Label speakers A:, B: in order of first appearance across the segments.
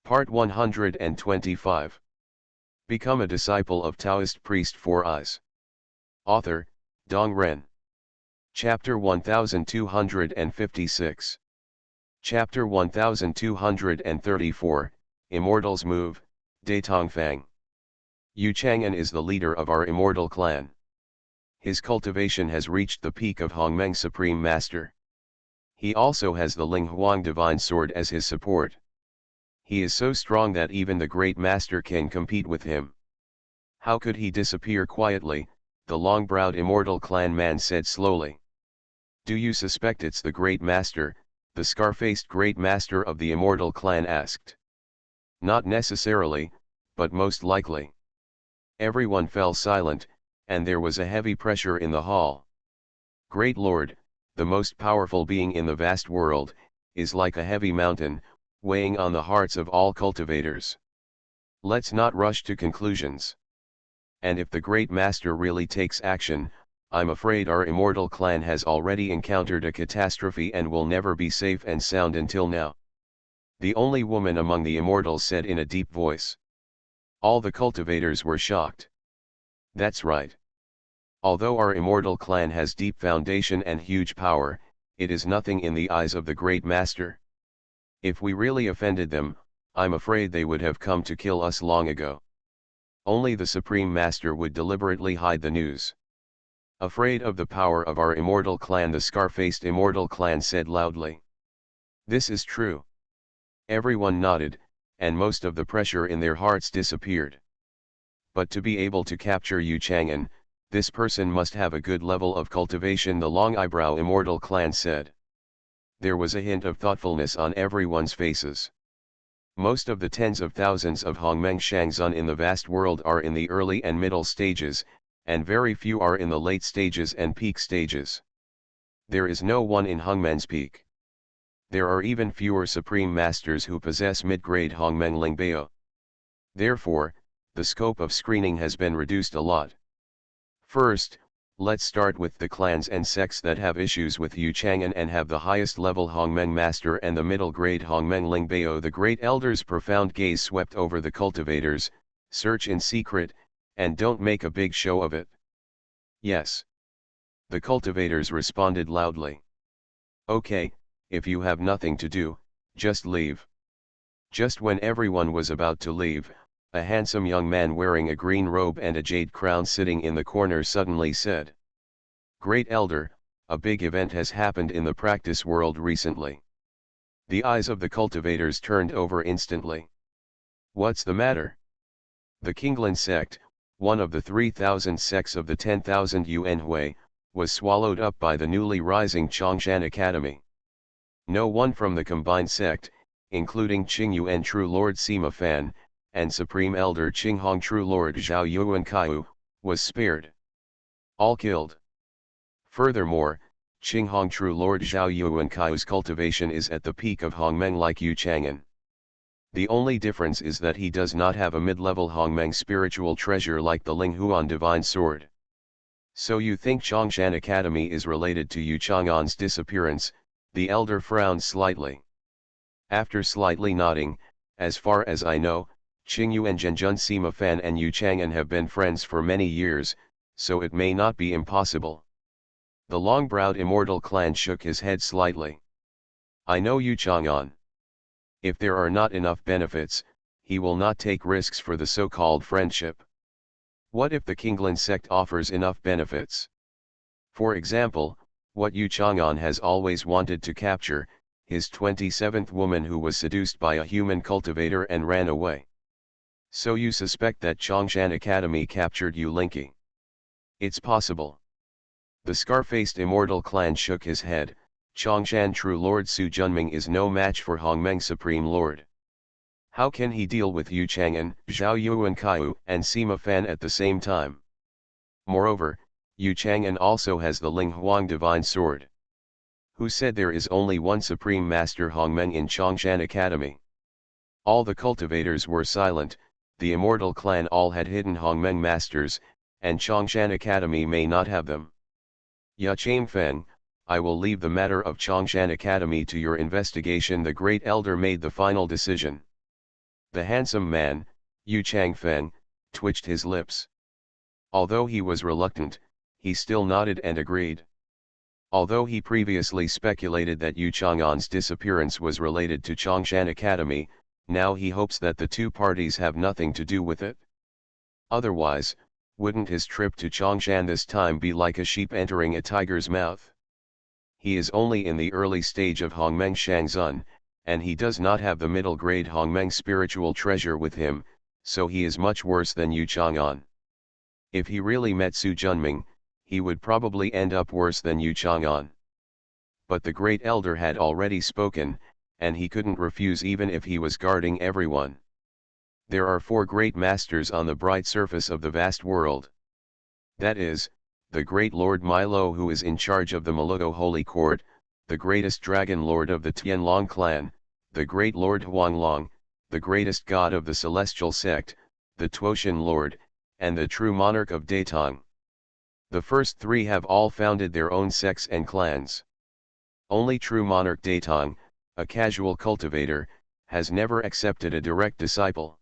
A: Part 125. Become a disciple of Taoist priest Four Eyes. Author, Dong Ren. Chapter 1256. Chapter 1234, Immortals Move, De Tongfang. Yu Chang'an is the leader of our immortal clan. His cultivation has reached the peak of Hongmeng Supreme Master. He also has the Ling Huang Divine Sword as his support. He is so strong that even the Great Master can compete with him. How could he disappear quietly? The long-browed immortal clan man said slowly. Do you suspect it's the Great Master? The scar-faced Great Master of the immortal clan asked. Not necessarily, but most likely. Everyone fell silent, and there was a heavy pressure in the hall. Great Lord, the most powerful being in the vast world, is like a heavy mountain, weighing on the hearts of all cultivators. Let's not rush to conclusions. And if the Great Master really takes action, I'm afraid our immortal clan has already encountered a catastrophe and will never be safe and sound until now. The only woman among the immortals said in a deep voice. All the cultivators were shocked. That's right. Although our immortal clan has deep foundation and huge power, it is nothing in the eyes of the Great Master. If we really offended them, I'm afraid they would have come to kill us long ago. Only the Supreme Master would deliberately hide the news. Afraid of the power of our immortal clan, the scar-faced immortal clan said loudly. This is true. Everyone nodded, and most of the pressure in their hearts disappeared. But to be able to capture Yu Chang'an, this person must have a good level of cultivation, the long eyebrow immortal clan said. There was a hint of thoughtfulness on everyone's faces. Most of the tens of thousands of Hongmeng Shangzhen in the vast world are in the early and middle stages, and very few are in the late stages and peak stages. There is no one in Hongmen's peak. There are even fewer Supreme Masters who possess mid-grade Hongmeng Lingbao. Therefore, the scope of screening has been reduced a lot. First, let's start with the clans and sects that have issues with Yu Chang'an and have the highest level Hongmeng Master and the middle grade Hongmeng Lingbao. The Great Elder's profound gaze swept over the cultivators. Search in secret, and don't make a big show of it. Yes. The cultivators responded loudly. Okay, if you have nothing to do, just leave. Just when everyone was about to leave, a handsome young man wearing a green robe and a jade crown sitting in the corner suddenly said. Great Elder, a big event has happened in the practice world recently. The eyes of the cultivators turned over instantly. What's the matter? The Qinglan sect, one of the 3,000 sects of the 10,000 Yuan Hui, was swallowed up by the newly rising Chongshan Academy. No one from the combined sect, including Qing Yuan True Lord Sima Fan, and Supreme Elder Qinghong True Lord Zhao Yuan Kaiu, was spared. All killed. Furthermore, Qinghong True Lord Zhao Yuan Kaiu's cultivation is at the peak of Hongmeng like Yu Chang'an. The only difference is that he does not have a mid-level Hongmeng spiritual treasure like the Ling Huan Divine Sword. So you think Chongshan Academy is related to Yu Chang'an's disappearance? The elder frowned slightly. After slightly nodding, as far as I know, Qingyuan Zhenjun Sima Fan and Yu Chang'an have been friends for many years, so it may not be impossible. The long-browed immortal clan shook his head slightly. I know Yu Chang'an. If there are not enough benefits, he will not take risks for the so-called friendship. What if the Qinglan sect offers enough benefits? For example, what Yu Chang'an has always wanted to capture, his 27th woman who was seduced by a human cultivator and ran away. So you suspect that Chongshan Academy captured Yu Linki? It's possible. The scar-faced immortal clan shook his head. Chongshan True Lord Su Junming is no match for Hongmeng Supreme Lord. How can he deal with Yu Chang'an, Zhao Yuan Kaiu, and Sima Fan at the same time? Moreover, Yu Chang'an also has the Ling Huang Divine Sword. Who said there is only one Supreme Master Hongmeng in Chongshan Academy? All the cultivators were silent. The immortal clan all had hidden Hongmeng Masters, and Chongshan Academy may not have them. Ya Changfeng, I will leave the matter of Chongshan Academy to your investigation. The Great Elder made the final decision. The handsome man, Yu Changfeng, twitched his lips. Although he was reluctant, he still nodded and agreed. Although he previously speculated that Yu Chang'an's disappearance was related to Chongshan Academy, now he hopes that the two parties have nothing to do with it. Otherwise, wouldn't his trip to Chongshan this time be like a sheep entering a tiger's mouth? He is only in the early stage of Hongmeng Shangzun, and he does not have the middle-grade Hongmeng spiritual treasure with him, so he is much worse than Yu Chang'an. If he really met Su Junming, he would probably end up worse than Yu Chang'an. But the great elder had already spoken, and he couldn't refuse even if he was guarding everyone. There are 4 great masters on the bright surface of the vast world. That is, the great Lord Milo, who is in charge of the Maluto Holy Court, the greatest dragon lord of the Tianlong clan, the great Lord Huanglong, the greatest god of the celestial sect, the Tuoshan Lord, and the true monarch of Datong. The first 3 have all founded their own sects and clans. Only true monarch Datong, a casual cultivator, has never accepted a direct disciple.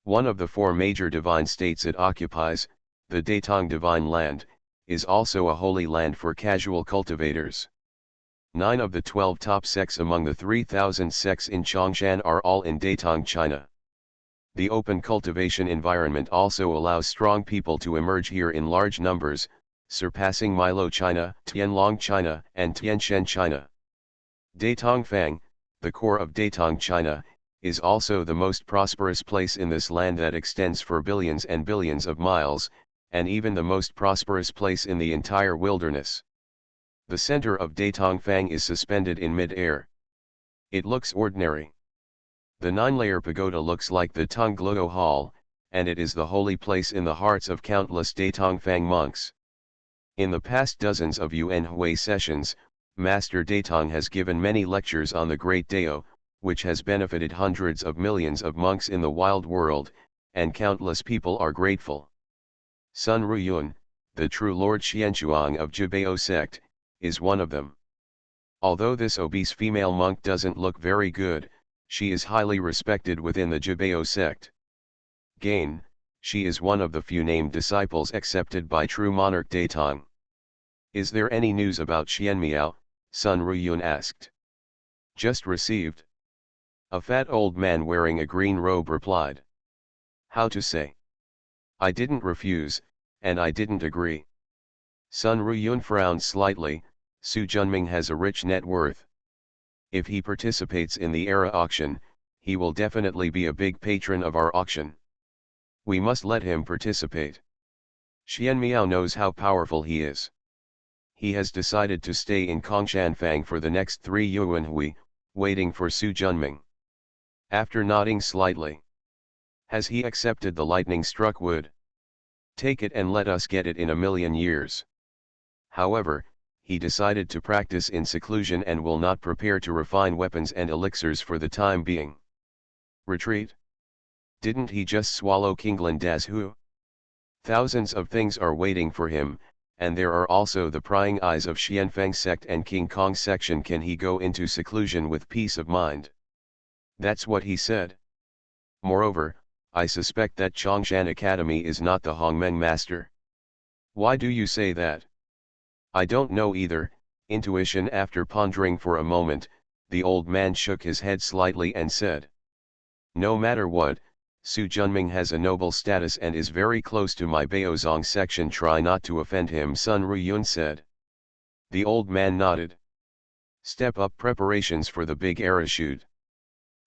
A: One of the 4 major divine states it occupies, the Datong Divine Land, is also a holy land for casual cultivators. 9 of the 12 top sects among the 3,000 sects in Chongshan are all in Datong, China. The open cultivation environment also allows strong people to emerge here in large numbers, surpassing Milo China, Tianlong China, and Tianshan China. Datong Fang, the core of Datong China, is also the most prosperous place in this land that extends for billions and billions of miles, and even the most prosperous place in the entire wilderness. The center of Datong Fang is suspended in mid-air. It looks ordinary. The 9-layer pagoda looks like the Tongluo Hall, and it is the holy place in the hearts of countless Datong Fang monks. In the past dozens of Yuan Hui sessions, Master Datong has given many lectures on the Great Dao, which has benefited hundreds of millions of monks in the wild world, and countless people are grateful. Sun Ruyun, the true Lord Xianchuang of Jibao sect, is one of them. Although this obese female monk doesn't look very good, she is highly respected within the Jibao sect. Gain, she is one of the few named disciples accepted by true monarch Datong. Is there any news about Xianmiao? Sun Ruyun asked. Just received. A fat old man wearing a green robe replied. How to say? I didn't refuse, and I didn't agree. Sun Ruyun frowned slightly. Su Junming has a rich net worth. If he participates in the era auction, he will definitely be a big patron of our auction. We must let him participate. Xianmiao knows how powerful he is. He has decided to stay in Kongshanfang for the next 3 Yuanhui, waiting for Su Junming. After nodding slightly. Has he accepted the lightning-struck wood? Take it and let us get it in 1,000,000 years. However, he decided to practice in seclusion and will not prepare to refine weapons and elixirs for the time being. Retreat? Didn't he just swallow Kinglan Das Hu? Thousands of things are waiting for him, and there are also the prying eyes of Xianfeng sect and King Kong section. Can he go into seclusion with peace of mind? That's what he said. Moreover, I suspect that Chongshan Academy is not the Hongmeng master. Why do you say that? I don't know either. Intuition. After pondering for a moment, the old man shook his head slightly and said. No matter what, Su Junming has a noble status and is very close to my Baozong section. Try not to offend him, Sun Ruyun said. The old man nodded. Step up preparations for the big era shoot.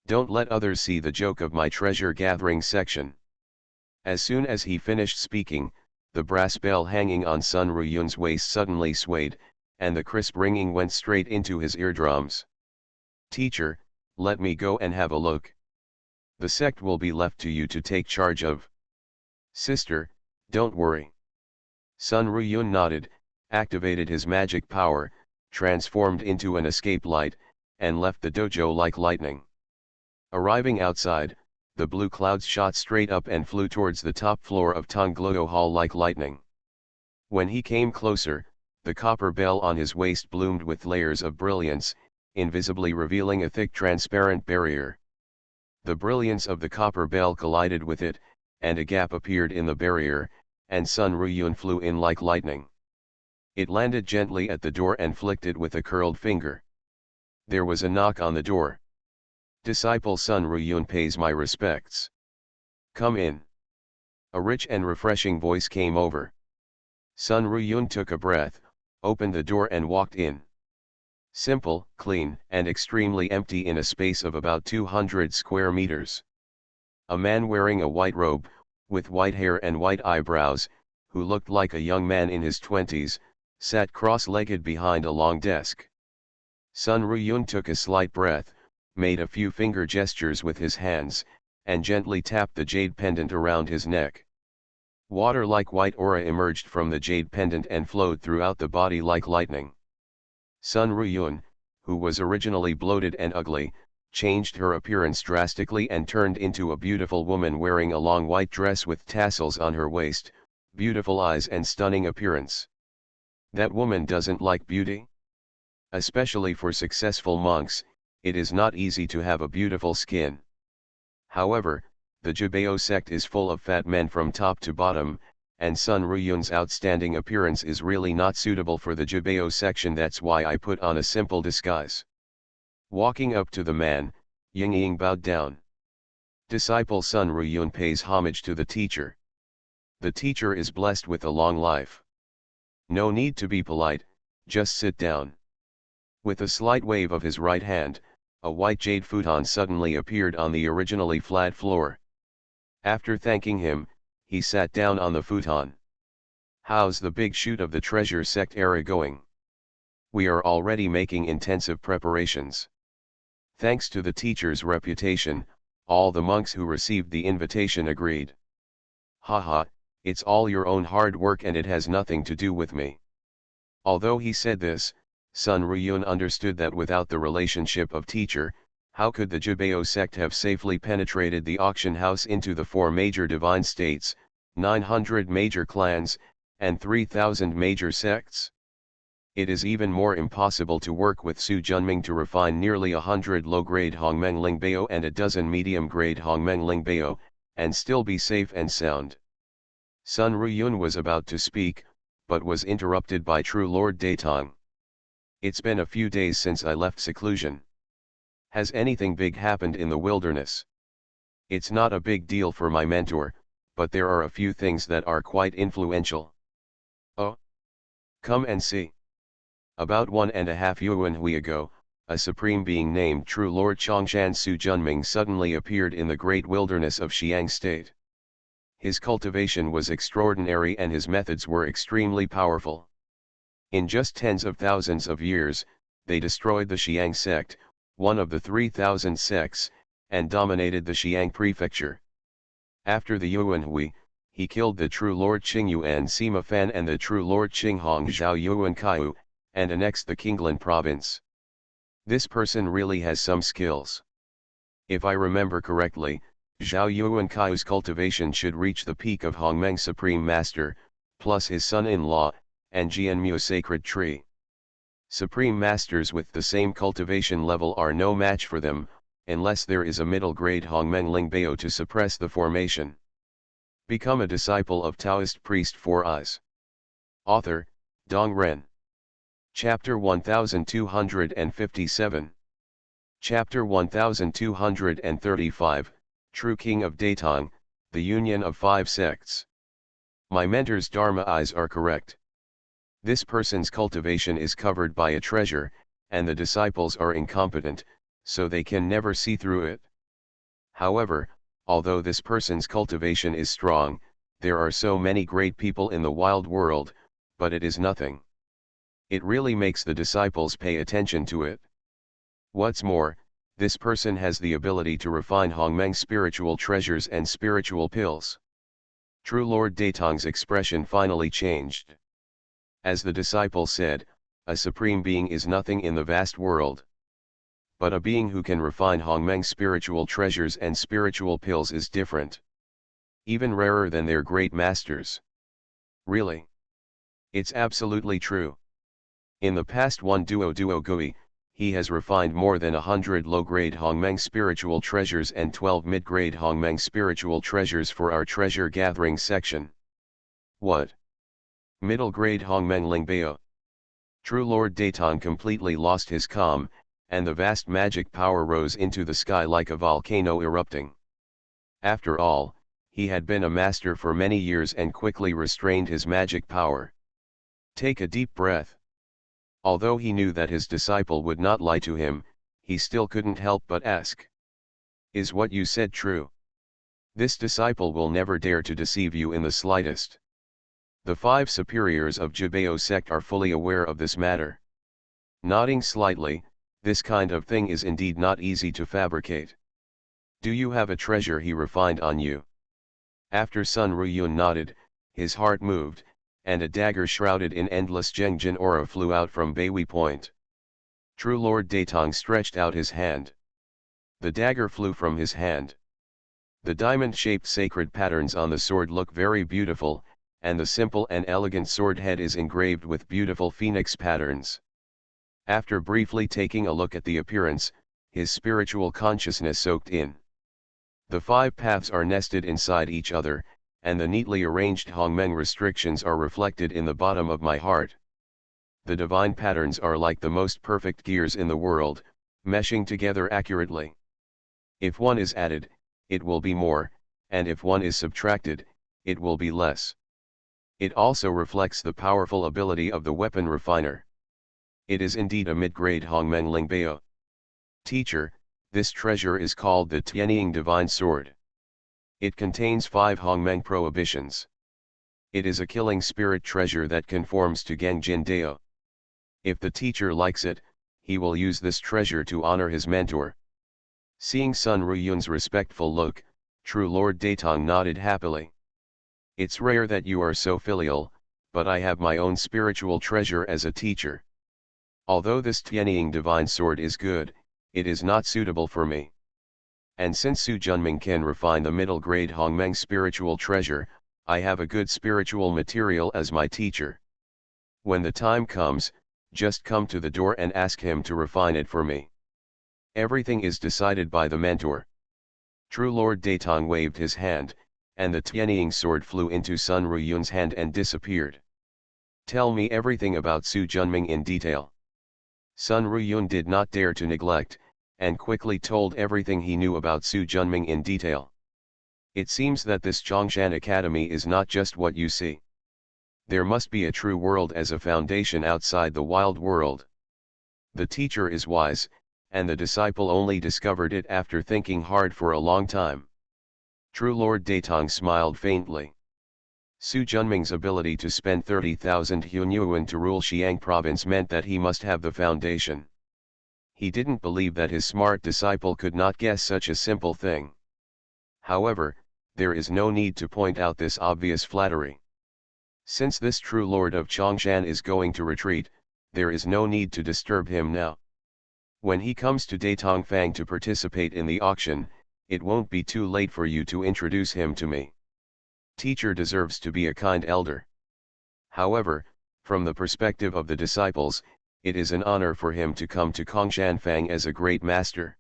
A: Don't let others see the joke of my treasure gathering section. As soon as he finished speaking, the brass bell hanging on Sun Ruyun's waist suddenly swayed, and the crisp ringing went straight into his eardrums. Teacher, let me go and have a look. The sect will be left to you to take charge of. Sister, don't worry. Sun Ruyun nodded, activated his magic power, transformed into an escape light, and left the dojo like lightning. Arriving outside, the blue clouds shot straight up and flew towards the top floor of Tongluo Hall like lightning. When he came closer, the copper bell on his waist bloomed with layers of brilliance, invisibly revealing a thick transparent barrier. The brilliance of the copper bell collided with it, and a gap appeared in the barrier, and Sun Ruyun flew in like lightning. It landed gently at the door and flicked it with a curled finger. There was a knock on the door. "Disciple Sun Ruyun pays my respects. Come in." A rich and refreshing voice came over. Sun Ruyun took a breath, opened the door and walked in. Simple, clean, and extremely empty in a space of about 200 square meters. A man wearing a white robe, with white hair and white eyebrows, who looked like a young man in his 20s, sat cross-legged behind a long desk. Sun Ruyun took a slight breath, made a few finger gestures with his hands, and gently tapped the jade pendant around his neck. Water like white aura emerged from the jade pendant and flowed throughout the body like lightning. Sun Ruyun, who was originally bloated and ugly, changed her appearance drastically and turned into a beautiful woman wearing a long white dress with tassels on her waist, beautiful eyes and stunning appearance. That woman doesn't like beauty? Especially for successful monks, it is not easy to have a beautiful skin. However, the Jubeo sect is full of fat men from top to bottom, and Sun Ruyun's outstanding appearance is really not suitable for the Jubeo section. That's why I put on a simple disguise. Walking up to the man, Ying bowed down. Disciple Sun Ruyun pays homage to the teacher. The teacher is blessed with a long life. No need to be polite, just sit down. With a slight wave of his right hand, a white jade futon suddenly appeared on the originally flat floor. After thanking him, he sat down on the futon. How's the big shoot of the treasure sect era going? We are already making intensive preparations. Thanks to the teacher's reputation, all the monks who received the invitation agreed. Haha, it's all your own hard work and it has nothing to do with me. Although he said this, Sun Ruyun understood that without the relationship of teacher, how could the Jubeo sect have safely penetrated the auction house into the 4 major divine states, 900 major clans, and 3,000 major sects? It is even more impossible to work with Su Junming to refine nearly 100 low-grade Hongmeng Lingbao and a dozen medium-grade Hongmeng Lingbao, and still be safe and sound. Sun Ruyun was about to speak, but was interrupted by True Lord Datong. It's been a few days since I left seclusion. Has anything big happened in the wilderness? It's not a big deal for my mentor, but there are a few things that are quite influential. Oh? Come and see. About 1.5 yuan ago, a supreme being named True Lord Chongshan Su Junming suddenly appeared in the great wilderness of Xiang State. His cultivation was extraordinary and his methods were extremely powerful. In just tens of thousands of years, they destroyed the Xiang sect, one of the 3,000 sects, and dominated the Xiang prefecture. After the Yuan Hui, he killed the True Lord Qingyuan Sima Fan and the True Lord Qinghong Zhao Yuan Kaiu, and annexed the Qinglan province. This person really has some skills. If I remember correctly, Zhao Yuan Kaiu's cultivation should reach the peak of Hongmeng Supreme Master, plus his son-in-law, and Jianmu Sacred Tree. Supreme Masters with the same cultivation level are no match for them, unless there is a middle-grade Hongmeng Lingbao to suppress the formation. Become a disciple of Taoist priest 4 Eyes. Author, Dong Ren. Chapter 1257. Chapter 1235, True King of Datong, the Union of 5 Sects. My mentor's Dharma eyes are correct. This person's cultivation is covered by a treasure, and the disciples are incompetent, so they can never see through it. However, although this person's cultivation is strong, there are so many great people in the wild world, but it is nothing. It really makes the disciples pay attention to it. What's more, this person has the ability to refine Hongmeng spiritual treasures and spiritual pills. True Lord Datong's expression finally changed. As the disciple said, a supreme being is nothing in the vast world. But a being who can refine Hongmeng spiritual treasures and spiritual pills is different. Even rarer than their great masters. Really? It's absolutely true. In the past one duo Gui, he has refined more than 100 low-grade Hongmeng spiritual treasures and 12 mid-grade Hongmeng spiritual treasures for our treasure gathering section. What? Middle-grade Hongmeng Lingbao. True Lord Datong completely lost his calm, and the vast magic power rose into the sky like a volcano erupting. After all, he had been a master for many years and quickly restrained his magic power. Take a deep breath. Although he knew that his disciple would not lie to him, he still couldn't help but ask. Is what you said true? This disciple will never dare to deceive you in the slightest. The 5 superiors of Jibao sect are fully aware of this matter. Nodding slightly, this kind of thing is indeed not easy to fabricate. Do you have a treasure he refined on you? After Sun Ruyun nodded, his heart moved, and a dagger shrouded in endless Zhengjin aura flew out from Beihui Point. True Lord Datong stretched out his hand. The dagger flew from his hand. The diamond-shaped sacred patterns on the sword look very beautiful, and the simple and elegant sword head is engraved with beautiful phoenix patterns. After briefly taking a look at the appearance, his spiritual consciousness soaked in. The 5 paths are nested inside each other, and the neatly arranged Hongmeng restrictions are reflected in the bottom of my heart. The divine patterns are like the most perfect gears in the world, meshing together accurately. If one is added, it will be more, and if one is subtracted, it will be less. It also reflects the powerful ability of the weapon refiner. It is indeed a mid-grade Hongmeng Lingbao. Teacher, this treasure is called the Tianying Divine Sword. It contains 5 Hongmeng prohibitions. It is a killing spirit treasure that conforms to Gengjin Dao. If the teacher likes it, he will use this treasure to honor his mentor. Seeing Sun Ruyun's respectful look, True Lord Datong nodded happily. It's rare that you are so filial, but I have my own spiritual treasure as a teacher. Although this Tianying Divine Sword is good, it is not suitable for me. And since Su Junming can refine the middle-grade Hongmeng spiritual treasure, I have a good spiritual material as my teacher. When the time comes, just come to the door and ask him to refine it for me. Everything is decided by the mentor. True Lord Datong waved his hand, and the Tianying sword flew into Sun Ruyun's hand and disappeared. Tell me everything about Su Junming in detail. Sun Ruyun did not dare to neglect, and quickly told everything he knew about Su Junming in detail. It seems that this Zhongshan Academy is not just what you see. There must be a true world as a foundation outside the wild world. The teacher is wise, and the disciple only discovered it after thinking hard for a long time. True Lord Datong smiled faintly. Su Junming's ability to spend 30,000 Hunyuan to rule Xiang province meant that he must have the foundation. He didn't believe that his smart disciple could not guess such a simple thing. However, there is no need to point out this obvious flattery. Since this true lord of Chongshan is going to retreat, there is no need to disturb him now. When he comes to Datong Fang to participate in the auction, it won't be too late for you to introduce him to me. Teacher deserves to be a kind elder. However, from the perspective of the disciples, it is an honor for him to come to Kongshan Fang as a great master.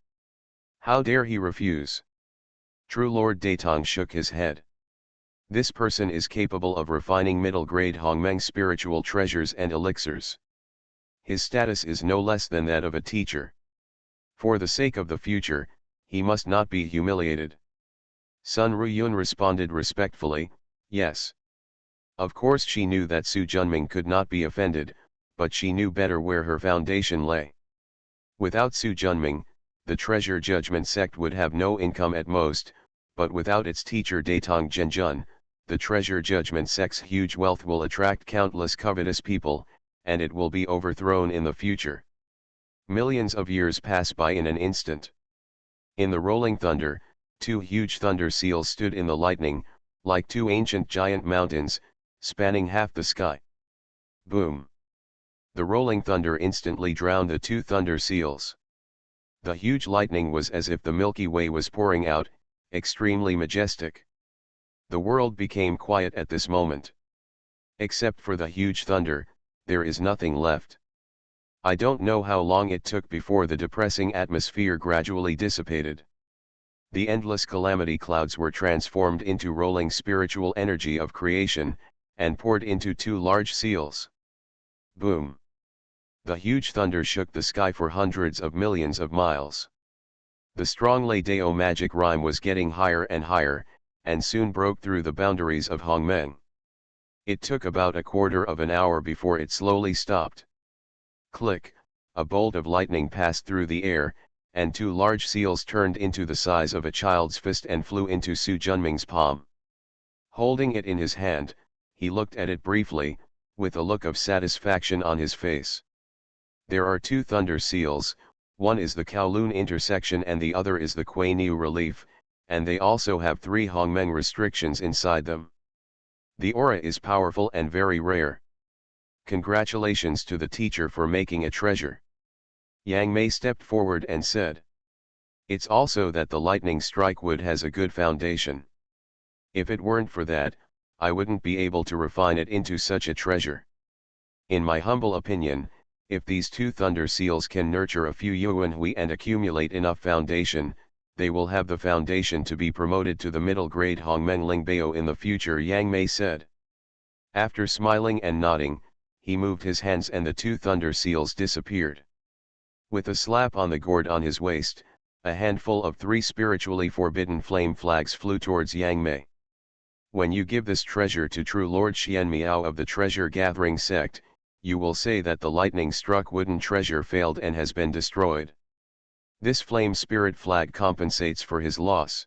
A: How dare he refuse? True Lord Datong shook his head. This person is capable of refining middle-grade Hongmeng spiritual treasures and elixirs. His status is no less than that of a teacher. For the sake of the future, he must not be humiliated. Sun Ruyun responded respectfully, yes. Of course she knew that Su Junming could not be offended, but she knew better where her foundation lay. Without Su Junming, the treasure judgment sect would have no income at most, but without its teacher Datong Zhenjun, the treasure judgment sect's huge wealth will attract countless covetous people, and it will be overthrown in the future. Millions of years pass by in an instant. In the rolling thunder, 2 huge thunder seals stood in the lightning, like 2 ancient giant mountains, spanning half the sky. Boom! The rolling thunder instantly drowned the 2 thunder seals. The huge lightning was as if the Milky Way was pouring out, extremely majestic. The world became quiet at this moment. Except for the huge thunder, there is nothing left. I don't know how long it took before the depressing atmosphere gradually dissipated. The endless calamity clouds were transformed into rolling spiritual energy of creation, and poured into two large seals. Boom! The huge thunder shook the sky for hundreds of millions of miles. The strong Lei-Dao magic rhyme was getting higher and higher, and soon broke through the boundaries of Hongmeng. It took about a quarter of an hour before it slowly stopped. Click, a bolt of lightning passed through the air, and two large seals turned into the size of a child's fist and flew into Su Junming's palm. Holding it in his hand, he looked at it briefly, with a look of satisfaction on his face. There are two thunder seals, one is the Kowloon intersection and the other is the Kuei Niu relief, and they also have 3 Hongmeng restrictions inside them. The aura is powerful and very rare. Congratulations to the teacher for making a treasure. Yang Mei stepped forward and said. It's also that the lightning strike wood has a good foundation. If it weren't for that, I wouldn't be able to refine it into such a treasure. In my humble opinion, if these two thunder seals can nurture a few Yuanhui and accumulate enough foundation, they will have the foundation to be promoted to the middle grade Hongmeng Lingbao in the future, Yang Mei said. After smiling and nodding, he moved his hands and the two thunder seals disappeared. With a slap on the gourd on his waist, a handful of 3 spiritually forbidden flame flags flew towards Yang Mei. When you give this treasure to true Lord Xian Miao of the treasure gathering sect, you will say that the lightning-struck wooden treasure failed and has been destroyed. This flame spirit flag compensates for his loss.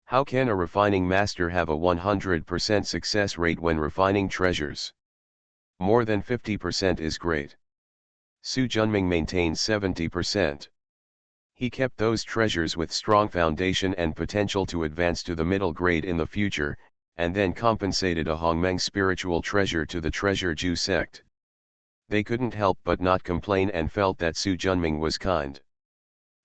A: How can a refining master have a 100% success rate when refining treasures? More than 50% is great. Su Junming maintained 70%. He kept those treasures with strong foundation and potential to advance to the middle grade in the future, and then compensated a Hongmeng spiritual treasure to the Treasure Ju sect. They couldn't help but not complain and felt that Su Junming was kind.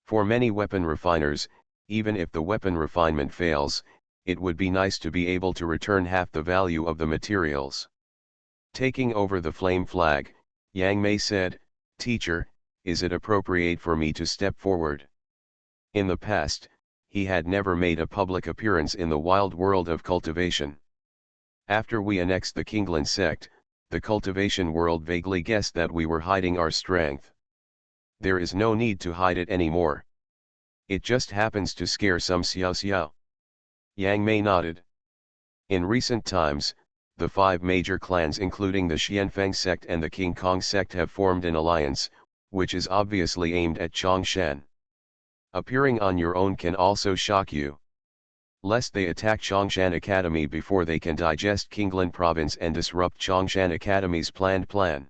A: For many weapon refiners, even if the weapon refinement fails, it would be nice to be able to return half the value of the materials. Taking over the flame flag, Yang Mei said, "Teacher, is it appropriate for me to step forward?" In the past, he had never made a public appearance in the wild world of cultivation. After we annexed the Kinglan sect, the cultivation world vaguely guessed that we were hiding our strength. There is no need to hide it anymore. It just happens to scare some xiao xiao. Yang Mei nodded. In recent times, the 5 major clans including the Xianfeng sect and the King Kong sect have formed an alliance, which is obviously aimed at Chongshan. Appearing on your own can also shock you. Lest they attack Chongshan Academy before they can digest Kinglan province and disrupt Chongshan Academy's planned plan.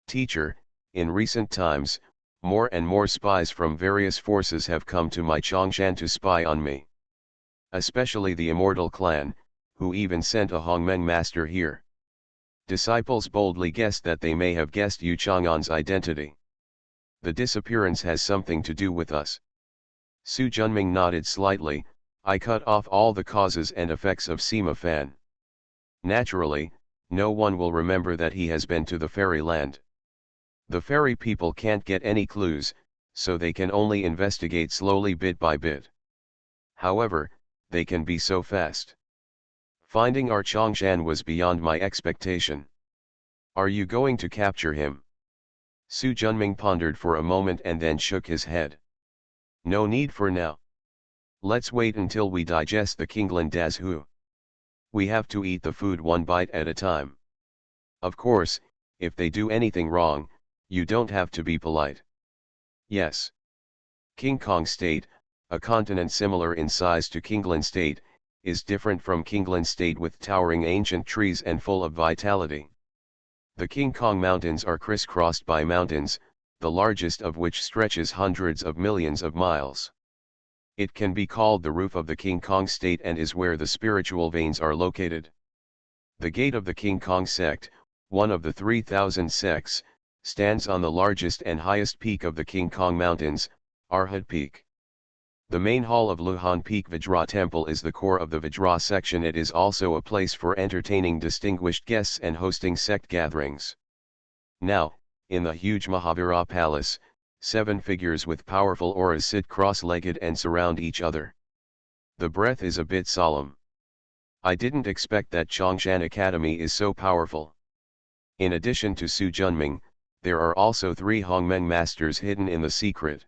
A: Teacher, in recent times, more and more spies from various forces have come to my Chongshan to spy on me. Especially the Immortal Clan, who even sent a Hongmeng master here. Disciples boldly guessed that they may have guessed Yu Chang'an's identity. The disappearance has something to do with us. Su Junming nodded slightly. I cut off all the causes and effects of Sima Fan. Naturally, no one will remember that he has been to the fairy land. The fairy people can't get any clues, so they can only investigate slowly bit by bit. However, they can be so fast. Finding our Chongshan was beyond my expectation. Are you going to capture him? Su Junming pondered for a moment and then shook his head. No need for now. Let's wait until we digest the Kinglan Dazhu. We have to eat the food one bite at a time. Of course, if they do anything wrong, you don't have to be polite. Yes. King Kong State, a continent similar in size to Kinglan State, is different from Kinglan State with towering ancient trees and full of vitality. The King Kong Mountains are crisscrossed by mountains, the largest of which stretches hundreds of millions of miles. It can be called the roof of the King Kong State and is where the spiritual veins are located. The gate of the King Kong sect, one of the 3,000 sects, stands on the largest and highest peak of the King Kong Mountains, Arhat Peak. The main hall of Luhan Peak Vajra Temple is the core of the Vajra section. It is also a place for entertaining distinguished guests and hosting sect gatherings. Now, in the huge Mahavira palace, 7 figures with powerful auras sit cross-legged and surround each other. The breath is a bit solemn. I didn't expect that Chongshan Academy is so powerful. In addition to Su Junming, there are also 3 Hongmeng masters hidden in the secret.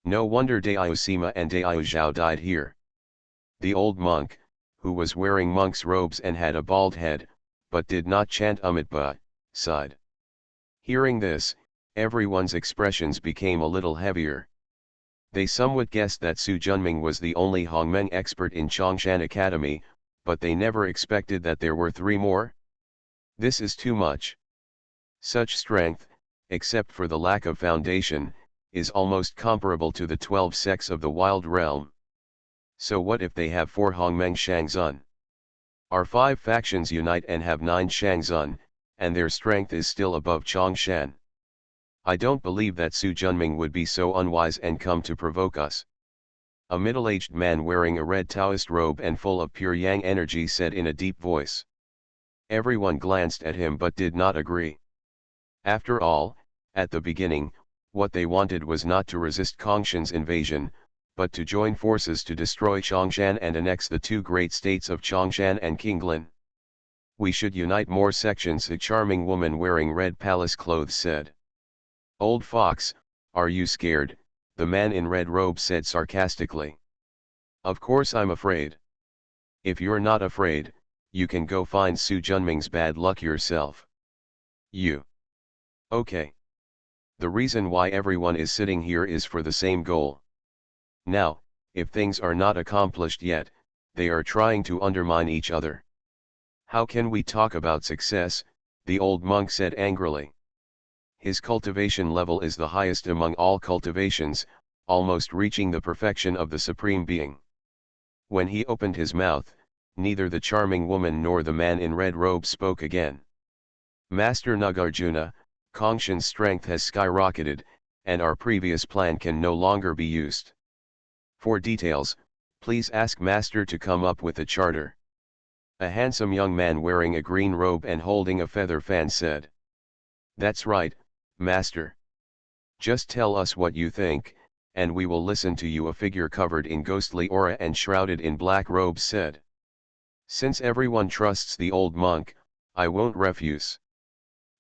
A: No wonder Daiao Sima and Daiao Zhao died here. The old monk, who was wearing monk's robes and had a bald head, but did not chant Amitba, sighed. Hearing this, everyone's expressions became a little heavier. They somewhat guessed that Su Junming was the only Hongmeng expert in Chongshan Academy, but they never expected that there were 3 more. This is too much. Such strength, except for the lack of foundation, is almost comparable to the 12 sects of the Wild Realm. So what if they have 4 Hongmeng Shangzun? Our 5 factions unite and have 9 Shangzun, and their strength is still above Chongshan. I don't believe that Su Junming would be so unwise and come to provoke us. A middle-aged man wearing a red Taoist robe and full of pure yang energy said in a deep voice. Everyone glanced at him but did not agree. After all, at the beginning, what they wanted was not to resist Kongshan's invasion, but to join forces to destroy Chongshan and annex the 2 great states of Chongshan and Qinglin. We should unite more sections, a charming woman wearing red palace clothes said. Old fox, are you scared? The man in red robe said sarcastically. Of course I'm afraid. If you're not afraid, you can go find Su Junming's bad luck yourself. You. Okay. The reason why everyone is sitting here is for the same goal. Now, if things are not accomplished yet, they are trying to undermine each other. How can we talk about success? The old monk said angrily. His cultivation level is the highest among all cultivations, almost reaching the perfection of the Supreme Being. When he opened his mouth, neither the charming woman nor the man in red robe spoke again. Master Nagarjuna, Kongshan's strength has skyrocketed, and our previous plan can no longer be used. For details, please ask Master to come up with a charter. A handsome young man wearing a green robe and holding a feather fan said. That's right, Master. Just tell us what you think, and we will listen to you, a figure covered in ghostly aura and shrouded in black robes said. Since everyone trusts the old monk, I won't refuse.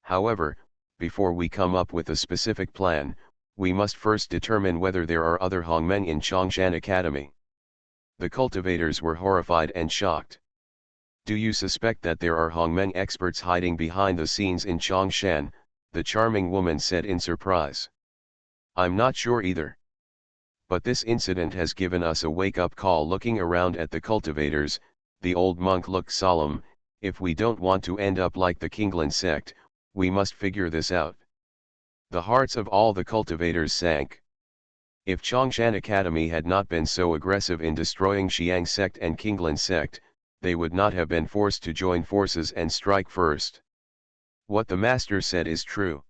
A: However, before we come up with a specific plan, we must first determine whether there are other Hongmeng in Chongshan Academy. The cultivators were horrified and shocked. Do you suspect that there are Hongmeng experts hiding behind the scenes in Chongshan? The charming woman said in surprise. I'm not sure either. But this incident has given us a wake-up call. Looking around at the cultivators, the old monk looked solemn. If we don't want to end up like the Qinglin sect, we must figure this out. The hearts of all the cultivators sank. If Chongshan Academy had not been so aggressive in destroying Xiang sect and Qinglin sect, they would not have been forced to join forces and strike first. What the master said is true.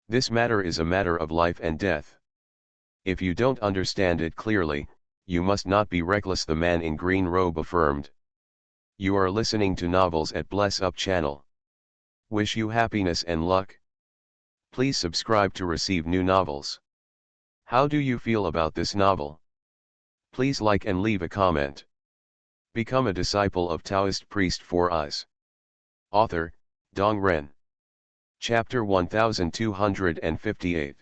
A: This matter is a matter of life and death. If you don't understand it clearly, you must not be reckless, the man in green robe affirmed. You are listening to Novels at Bless Up channel. Wish you happiness and luck. Please subscribe to receive new novels. How do you feel about this novel? Please like and leave a comment. Become a disciple of Taoist priest 4 Eyes. Author, Dong Ren. Chapter 1258.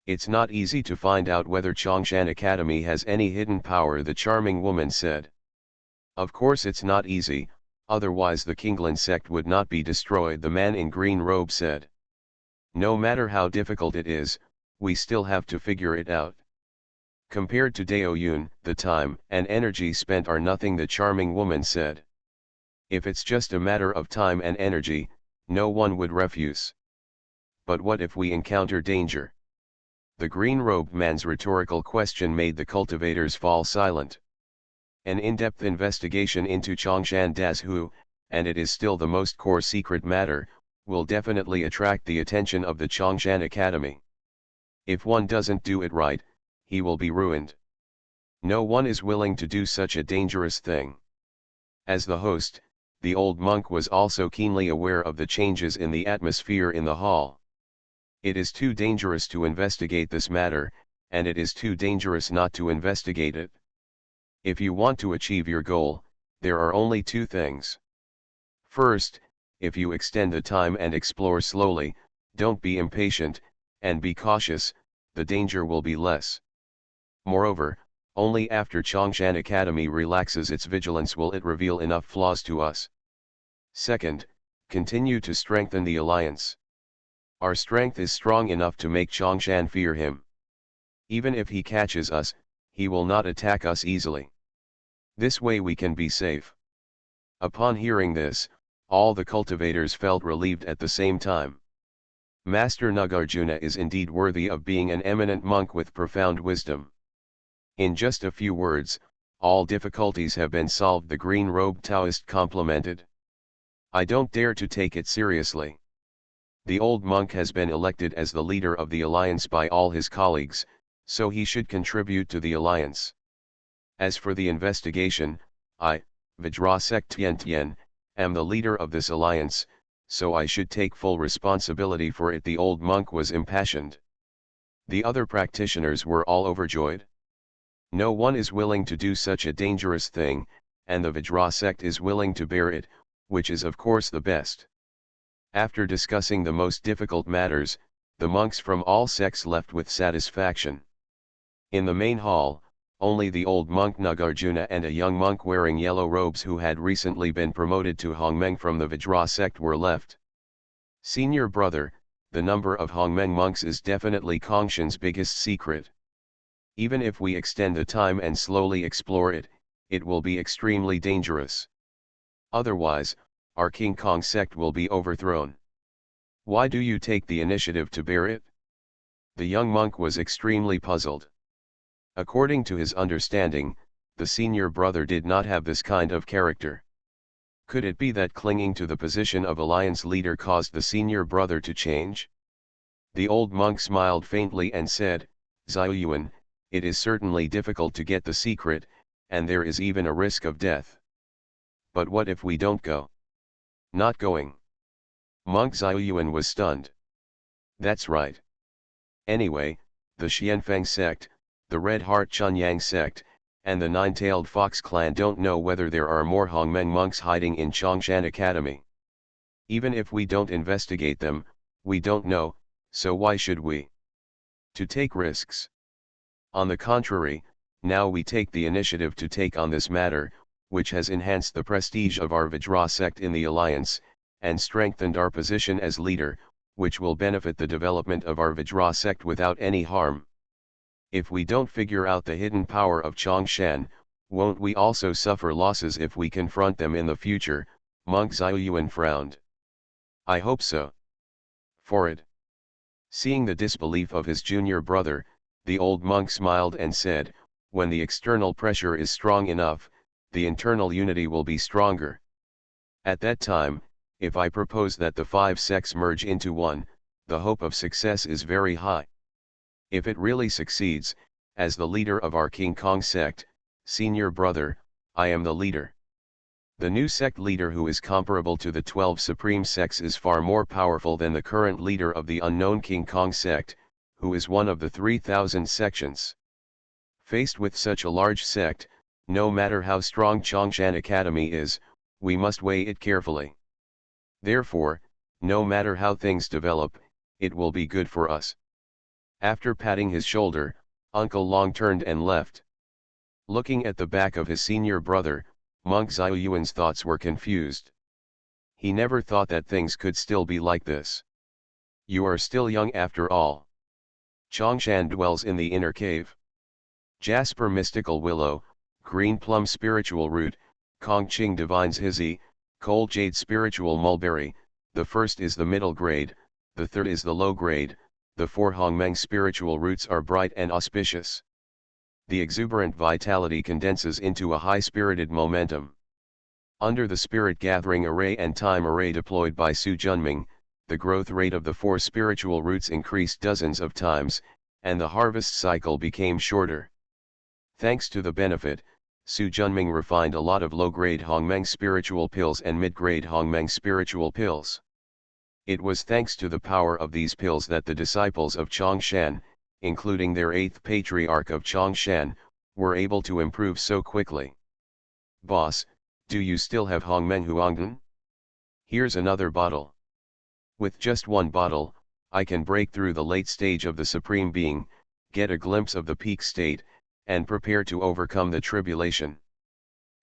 A: It's not easy to find out whether Chongshan Academy has any hidden power, the charming woman said. Of course it's not easy, otherwise the Qinglin sect would not be destroyed, the man in green robe said. No matter how difficult it is, we still have to figure it out. Compared to Dao Yun, the time and energy spent are nothing, the charming woman said. If it's just a matter of time and energy, no one would refuse. But what if we encounter danger? The green-robed man's rhetorical question made the cultivators fall silent. An in-depth investigation into Chongshan Das Hu, and it is still the most core secret matter, will definitely attract the attention of the Chongshan Academy. If one doesn't do it right, he will be ruined. No one is willing to do such a dangerous thing. As the host, the old monk was also keenly aware of the changes in the atmosphere in the hall. It is too dangerous to investigate this matter, and it is too dangerous not to investigate it. If you want to achieve your goal, there are only two things. First, if you extend the time and explore slowly, don't be impatient, and be cautious, the danger will be less. Moreover, only after Chongshan Academy relaxes its vigilance will it reveal enough flaws to us. Second, continue to strengthen the alliance. Our strength is strong enough to make Chongshan fear him. Even if he catches us, he will not attack us easily. This way we can be safe. Upon hearing this, all the cultivators felt relieved at the same time. Master Nagarjuna is indeed worthy of being an eminent monk with profound wisdom. In just a few words, all difficulties have been solved, the green-robed Taoist complimented. I don't dare to take it seriously. The old monk has been elected as the leader of the alliance by all his colleagues, so he should contribute to the alliance. As for the investigation, I, Vajrasek Tian, am the leader of this alliance, so I should take full responsibility for it. The old monk was impassioned. The other practitioners were all overjoyed. No one is willing to do such a dangerous thing, and the Vajra sect is willing to bear it, which is of course the best. After discussing the most difficult matters, the monks from all sects left with satisfaction. In the main hall, only the old monk Nagarjuna and a young monk wearing yellow robes who had recently been promoted to Hongmeng from the Vajra sect were left. Senior brother, the number of Hongmeng monks is definitely Kongshan's biggest secret. Even if we extend the time and slowly explore it, it will be extremely dangerous. Otherwise, our King Kong sect will be overthrown. Why do you take the initiative to bear it? The young monk was extremely puzzled. According to his understanding, the senior brother did not have this kind of character. Could it be that clinging to the position of alliance leader caused the senior brother to change? The old monk smiled faintly and said, Ziyuan, it is certainly difficult to get the secret, and there is even a risk of death. But what if we don't go? Not going. Monk Ziyuan was stunned. That's right. Anyway, the Xianfeng sect, the Red Heart Chunyang sect, and the Nine-Tailed Fox clan don't know whether there are more Hongmeng monks hiding in Chongshan Academy. Even if we don't investigate them, we don't know, so why should we? To take risks. On the contrary, now we take the initiative to take on this matter, which has enhanced the prestige of our Vajra sect in the alliance, and strengthened our position as leader, which will benefit the development of our Vajra sect without any harm. If we don't figure out the hidden power of Chongshan, won't we also suffer losses if we confront them in the future? Monk Ziyuan frowned. I hope so. For it. Seeing the disbelief of his junior brother, the old monk smiled and said, when the external pressure is strong enough, the internal unity will be stronger. At that time, if I propose that the 5 sects merge into one, the hope of success is very high. If it really succeeds, as the leader of our King Kong sect, senior brother, I am the leader. The new sect leader, who is comparable to the 12 supreme sects, is far more powerful than the current leader of the unknown King Kong sect, who is one of the 3,000 sections. Faced with such a large sect, no matter how strong Chongshan Academy is, we must weigh it carefully. Therefore, no matter how things develop, it will be good for us. After patting his shoulder, Uncle Long turned and left. Looking at the back of his senior brother, Monk Ziyuan's thoughts were confused. He never thought that things could still be like this. You are still young after all. Chongshan dwells in the inner cave. Jasper mystical willow, green plum spiritual root, Kongqing divine's hizzy, cold jade spiritual mulberry, the first is the middle grade, the third is the low grade, the 4 Hongmeng spiritual roots are bright and auspicious. The exuberant vitality condenses into a high-spirited momentum. Under the spirit gathering array and time array deployed by Su Junming, the growth rate of the 4 spiritual roots increased dozens of times, and the harvest cycle became shorter. Thanks to the benefit, Su Junming refined a lot of low-grade Hongmeng spiritual pills and mid-grade Hongmeng spiritual pills. It was thanks to the power of these pills that the disciples of Chongshan, including their eighth patriarch of Chongshan, were able to improve so quickly. Boss, do you still have Hongmeng Huangdan? Here's another bottle. With just one bottle, I can break through the late stage of the Supreme Being, get a glimpse of the peak state, and prepare to overcome the tribulation.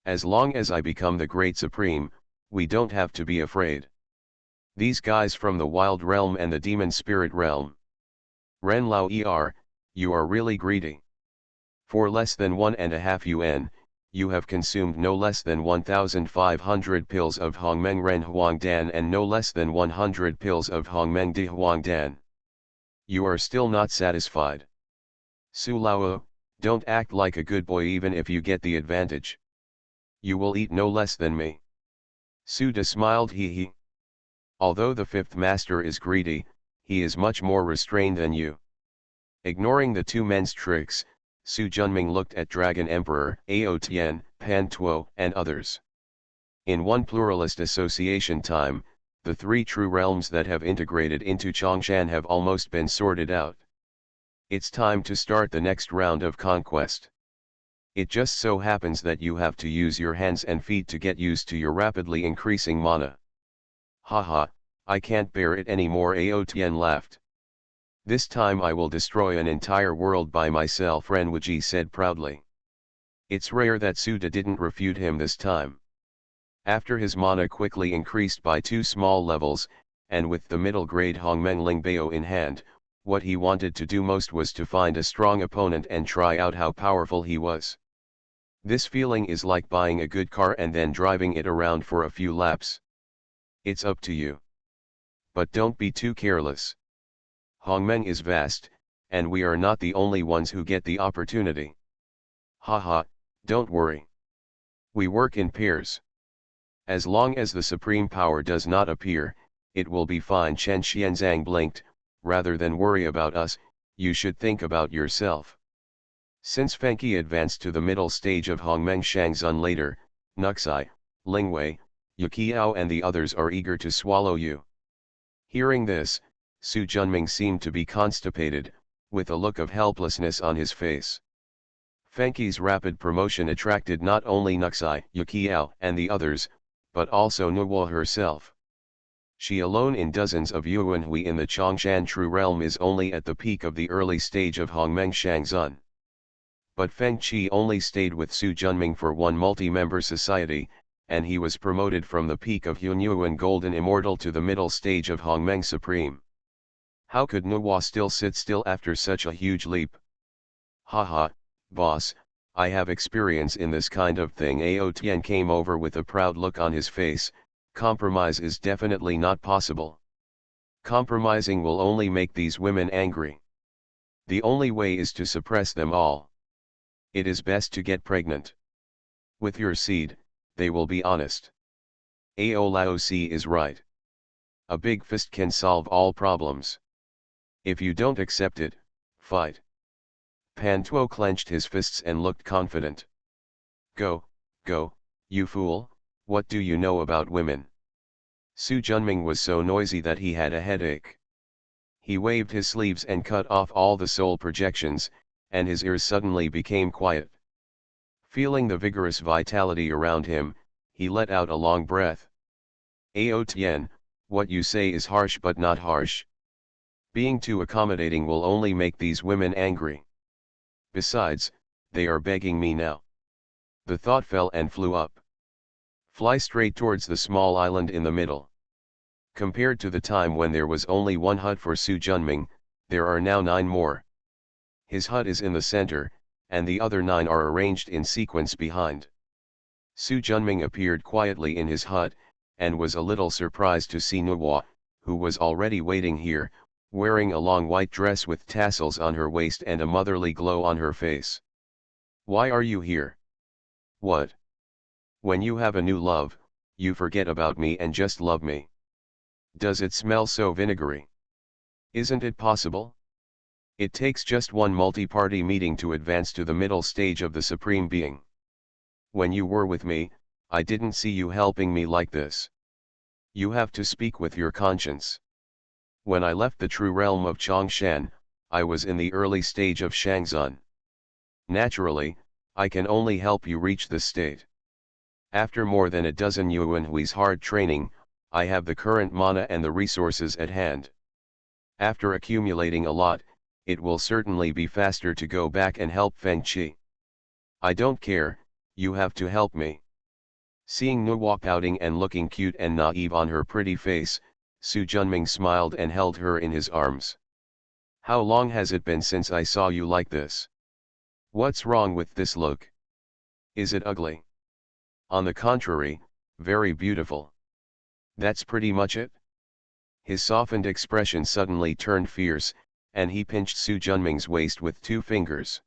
A: As long as I become the Great Supreme, we don't have to be afraid. These guys from the Wild Realm and the Demon Spirit Realm. Ren Lao you are really greedy. For less than 1.5 yuan, you have consumed no less than 1,500 pills of Hongmeng Ren Huangdan and no less than 100 pills of Hongmeng Di Huangdan. You are still not satisfied. Su Lao, don't act like a good boy even if you get the advantage. You will eat no less than me. Su De smiled he. Although the fifth master is greedy, he is much more restrained than you. Ignoring the two men's tricks, Su Junming looked at Dragon Emperor, Ao Tian, Pan Tuo, and others. In one pluralist association time, the three true realms that have integrated into Chongshan have almost been sorted out. It's time to start the next round of conquest. It just so happens that you have to use your hands and feet to get used to your rapidly increasing mana. Haha, I can't bear it anymore, Ao Tian laughed. This time I will destroy an entire world by myself, Ren Wuji said proudly. It's rare that Suda didn't refute him this time. After his mana quickly increased by 2 small levels, and with the middle grade Hongmeng Lingbao in hand, what he wanted to do most was to find a strong opponent and try out how powerful he was. This feeling is like buying a good car and then driving it around for a few laps. It's up to you. But don't be too careless. Hongmeng is vast, and we are not the only ones who get the opportunity. Haha, don't worry. We work in pairs. As long as the supreme power does not appear, it will be fine. Chen Xianzang blinked. Rather than worry about us, you should think about yourself. Since Fenqi advanced to the middle stage of Hongmeng Shangzun later, Nuxai, Lingwei, Yuqiao and the others are eager to swallow you. Hearing this, Su Junming seemed to be constipated, with a look of helplessness on his face. Fenqi's rapid promotion attracted not only Nuxai, Yuqiao and the others, but also Nuwa herself. She alone in dozens of Yuanhui in the Chongshan True Realm is only at the peak of the early stage of Hongmeng Shangzun. But Feng Qi only stayed with Su Junming for one multi-member society, and he was promoted from the peak of Hunyuan Golden Immortal to the middle stage of Hongmeng Supreme. How could Nuwa still sit still after such a huge leap? Haha, boss, I have experience in this kind of thing. Ao Tian came over with a proud look on his face. Compromise is definitely not possible. Compromising will only make these women angry. The only way is to suppress them all. It is best to get pregnant. With your seed, they will be honest. Ao Lao Si is right. A big fist can solve all problems. If you don't accept it, fight. Pan Tuo clenched his fists and looked confident. Go, you fool, what do you know about women? Su Junming was so noisy that he had a headache. He waved his sleeves and cut off all the soul projections, and his ears suddenly became quiet. Feeling the vigorous vitality around him, he let out a long breath. Ao Tian, what you say is harsh but not harsh. Being too accommodating will only make these women angry. Besides, they are begging me now. The thought fell and flew up. Fly straight towards the small island in the middle. Compared to the time when there was only one hut for Su Junming, there are now 9 more. His hut is in the center, and the other 9 are arranged in sequence behind. Su Junming appeared quietly in his hut, and was a little surprised to see Nuwa, who was already waiting here, wearing a long white dress with tassels on her waist and a motherly glow on her face. Why are you here? What? When you have a new love, you forget about me and just love me. Does it smell so vinegary? Isn't it possible? It takes just one multi-party meeting to advance to the middle stage of the Supreme Being. When you were with me, I didn't see you helping me like this. You have to speak with your conscience. When I left the true realm of Chongshan, I was in the early stage of Shangzun. Naturally, I can only help you reach this state. After more than a dozen Yuanhui's hard training, I have the current mana and the resources at hand. After accumulating a lot, it will certainly be faster to go back and help Feng Qi. I don't care, you have to help me. Seeing Nuwa pouting and looking cute and naive on her pretty face, Su Junming smiled and held her in his arms. How long has it been since I saw you like this? What's wrong with this look? Is it ugly? On the contrary, very beautiful. That's pretty much it? His softened expression suddenly turned fierce, and he pinched Su Junming's waist with 2 fingers.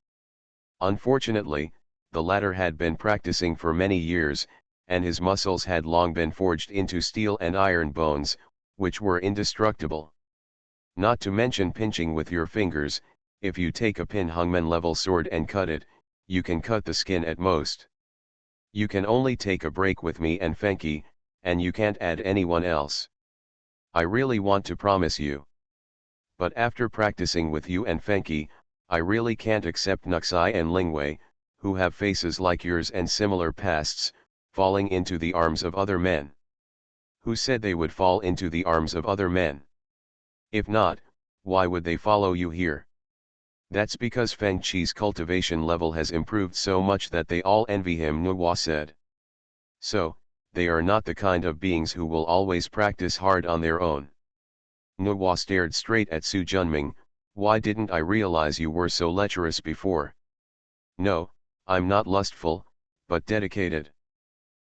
A: Unfortunately, the latter had been practicing for many years, and his muscles had long been forged into steel and iron bones, which were indestructible. Not to mention pinching with your fingers, if you take a pin hungman level sword and cut it, you can cut the skin at most. You can only take a break with me and Fenki, and you can't add anyone else. I really want to promise you. But after practicing with you and Fenki, I really can't accept Nuxai and Lingwei, who have faces like yours and similar pasts, falling into the arms of other men. Who said they would fall into the arms of other men? If not, why would they follow you here? That's because Feng Qi's cultivation level has improved so much that they all envy him, Nuwa said. So, they are not the kind of beings who will always practice hard on their own. Nuwa stared straight at Su Junming. Why didn't I realize you were so lecherous before? No, I'm not lustful, but dedicated.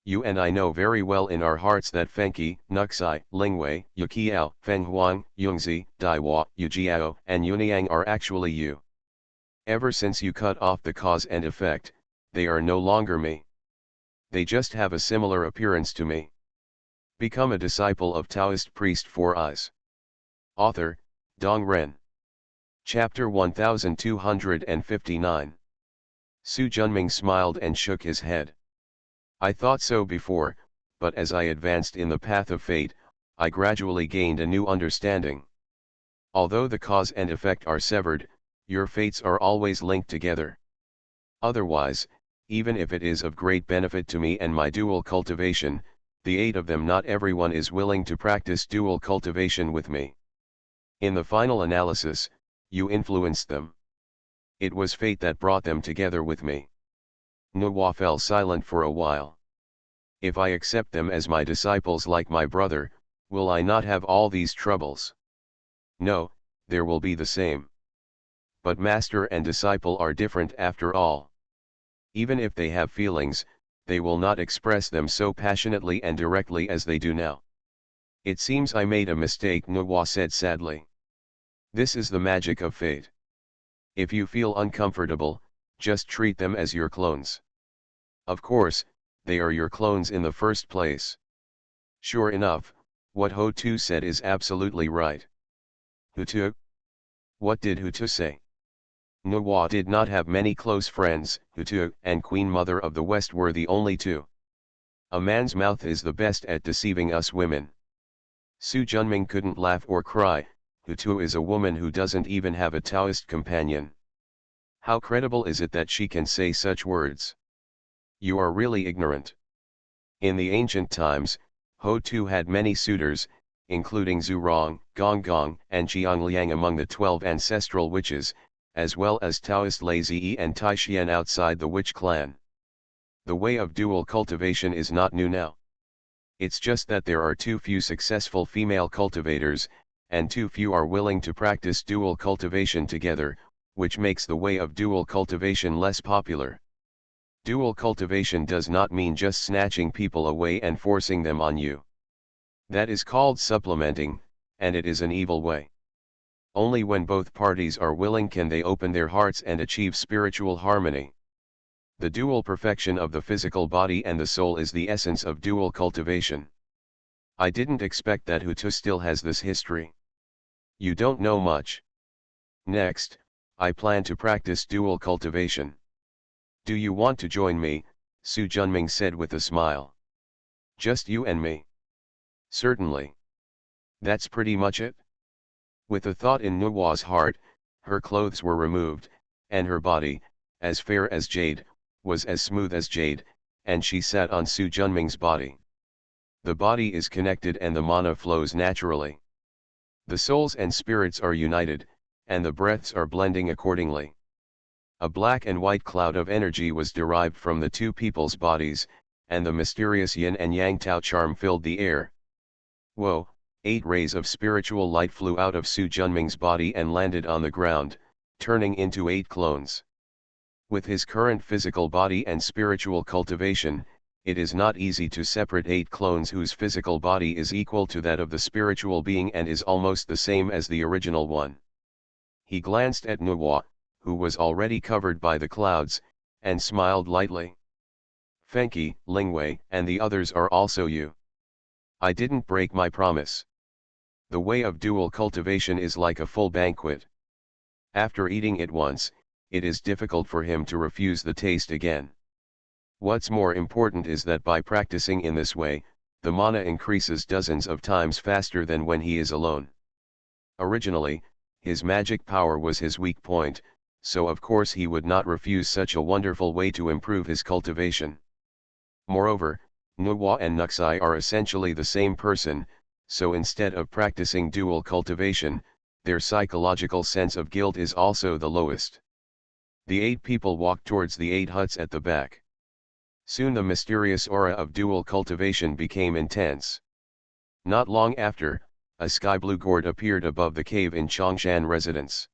A: You and I know very well in our hearts that Fenki, Nuxai, Lingwei, Yuqiao, Feng Huang, Yungzi, Daiwa, Yujiao, and Yuniang are actually you. Ever since you cut off the cause and effect, they are no longer me. They just have a similar appearance to me. Become a disciple of Taoist priest 4 Eyes. Author, Dong Ren. Chapter 1259. Su Junming smiled and shook his head. I thought so before, but as I advanced in the path of fate, I gradually gained a new understanding. Although the cause and effect are severed, your fates are always linked together. Otherwise, even if it is of great benefit to me and my dual cultivation, the 8 of them, not everyone is willing to practice dual cultivation with me. In the final analysis, you influenced them. It was fate that brought them together with me. Nuwa fell silent for a while. If I accept them as my disciples like my brother, will I not have all these troubles? No, there will be the same. But master and disciple are different after all. Even if they have feelings, they will not express them so passionately and directly as they do now. It seems I made a mistake, Nuwa said sadly. This is the magic of fate. If you feel uncomfortable, just treat them as your clones. Of course, they are your clones in the first place. Sure enough, what Ho-Tu said is absolutely right. Hutu? What did Hutu say? Nuwa did not have many close friends. Hutu and Queen Mother of the West were the only 2. A man's mouth is the best at deceiving us women. Su Junming couldn't laugh or cry. Hutu is a woman who doesn't even have a Taoist companion. How credible is it that she can say such words? You are really ignorant. In the ancient times, Ho-Tu had many suitors, including Zhurong, Gonggong, and Qiangliang among the 12 ancestral witches, as well as Taoist Lei Ziyi and Taixian outside the witch clan. The way of dual cultivation is not new now. It's just that there are too few successful female cultivators, and too few are willing to practice dual cultivation together, which makes the way of dual cultivation less popular. Dual cultivation does not mean just snatching people away and forcing them on you. That is called supplementing, and it is an evil way. Only when both parties are willing can they open their hearts and achieve spiritual harmony. The dual perfection of the physical body and the soul is the essence of dual cultivation. I didn't expect that Hutu still has this history. You don't know much. Next, I plan to practice dual cultivation. Do you want to join me? Su Junming said with a smile. Just you and me? Certainly. That's pretty much it? With a thought in Nuwa's heart, her clothes were removed, and her body, as fair as jade, was as smooth as jade, and she sat on Su Junming's body. The body is connected and the mana flows naturally. The souls and spirits are united, and the breaths are blending accordingly. A black and white cloud of energy was derived from the two people's bodies, and the mysterious yin and yang Tao charm filled the air. Whoa, 8 rays of spiritual light flew out of Su Junming's body and landed on the ground, turning into 8 clones. With his current physical body and spiritual cultivation, it is not easy to separate 8 clones whose physical body is equal to that of the spiritual being and is almost the same as the original one. He glanced at Nuwa, who was already covered by the clouds, and smiled lightly. Fenki, Lingwei, and the others are also you. I didn't break my promise. The way of dual cultivation is like a full banquet. After eating it once, it is difficult for him to refuse the taste again. What's more important is that by practicing in this way, the mana increases dozens of times faster than when he is alone. Originally, his magic power was his weak point, so of course he would not refuse such a wonderful way to improve his cultivation. Moreover, Nuwa and Nuxai are essentially the same person, so instead of practicing dual cultivation, their psychological sense of guilt is also the lowest. The 8 people walked towards the 8 huts at the back. Soon the mysterious aura of dual cultivation became intense. Not long after, a sky-blue gourd appeared above the cave in Chongshan residence.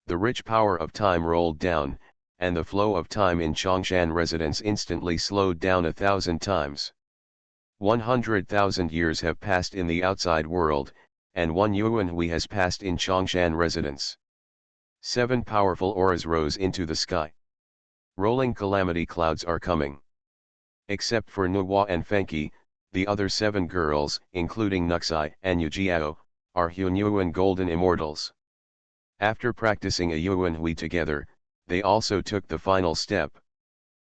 A: The rich power of time rolled down, and the flow of time in Chongshan residence instantly slowed down 1,000 times. 100,000 years have passed in the outside world, and 1 Yuanhui has passed in Chongshan residence. 7 powerful auras rose into the sky. Rolling calamity clouds are coming. Except for Nuwa and Fenki, the other 7 girls, including Nuxai and Yujiao, are Hunyuan golden immortals. After practicing a Yuanhui together, they also took the final step.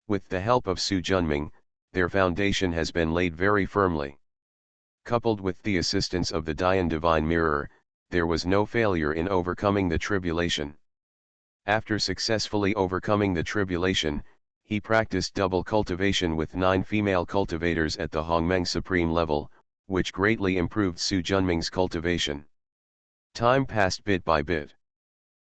A: With the help of Su Junming, their foundation has been laid very firmly. Coupled with the assistance of the Dian Divine Mirror, there was no failure in overcoming the tribulation. After successfully overcoming the tribulation, he practiced double cultivation with 9 female cultivators at the Hongmeng Supreme level, which greatly improved Su Junming's cultivation. Time passed bit by bit.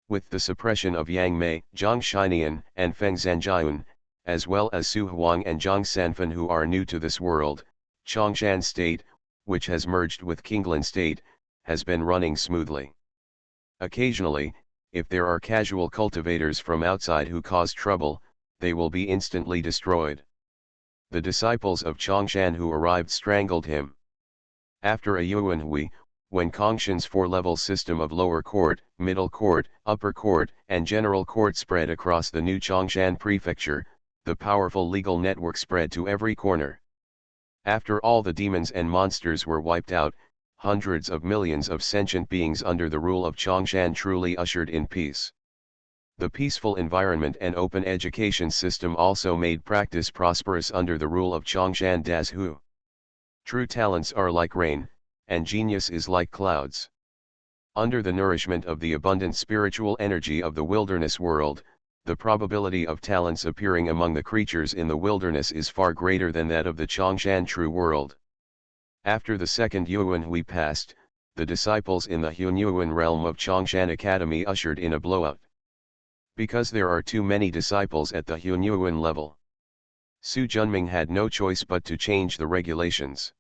A: With the suppression of Yang Mei, Zhang Shinian, and Feng Zanjian, as well as Su Huang and Zhang Sanfen who are new to this world, Chongshan State, which has merged with Qinglan State, has been running smoothly. Occasionally, if there are casual cultivators from outside who cause trouble, they will be instantly destroyed. The disciples of Chongshan who arrived strangled him. After a Yuanhui, when Kongshan's 4-level system of lower court, middle court, upper court, and general court spread across the new Chongshan prefecture, the powerful legal network spread to every corner. After all the demons and monsters were wiped out, hundreds of millions of sentient beings under the rule of Chongshan truly ushered in peace. The peaceful environment and open education system also made practice prosperous under the rule of Chongshan Dazhu. True talents are like rain, and genius is like clouds. Under the nourishment of the abundant spiritual energy of the wilderness world, the probability of talents appearing among the creatures in the wilderness is far greater than that of the Chongshan true world. After the second Yuanhui passed, the disciples in the Hunyuan realm of Chongshan Academy ushered in a blowout. Because there are too many disciples at the Hunyuan level, Su Junming had no choice but to change the regulations.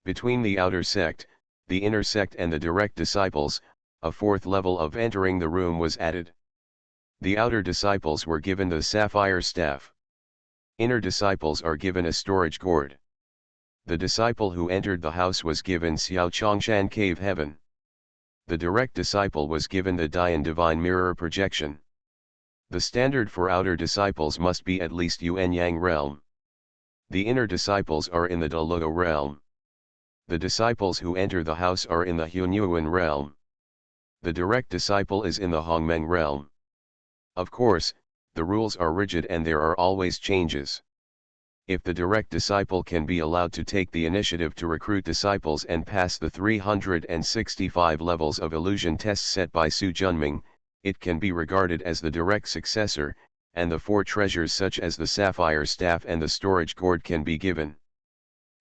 A: Between the outer sect, the inner sect and the direct disciples, a 4th level of entering the room was added. The outer disciples were given the sapphire staff. Inner disciples are given a storage gourd. The disciple who entered the house was given Xiao Chongshan Cave Heaven. The direct disciple was given the Dian Divine Mirror projection. The standard for outer disciples must be at least Yuan Yang realm. The inner disciples are in the Daluo realm. The disciples who enter the house are in the Hunyuan realm. The direct disciple is in the Hongmeng realm. Of course, the rules are rigid and there are always changes. if the direct disciple can be allowed to take the initiative to recruit disciples and pass the 365 levels of illusion tests set by Su Junming, it can be regarded as the direct successor, and the 4 treasures such as the sapphire staff and the storage gourd can be given.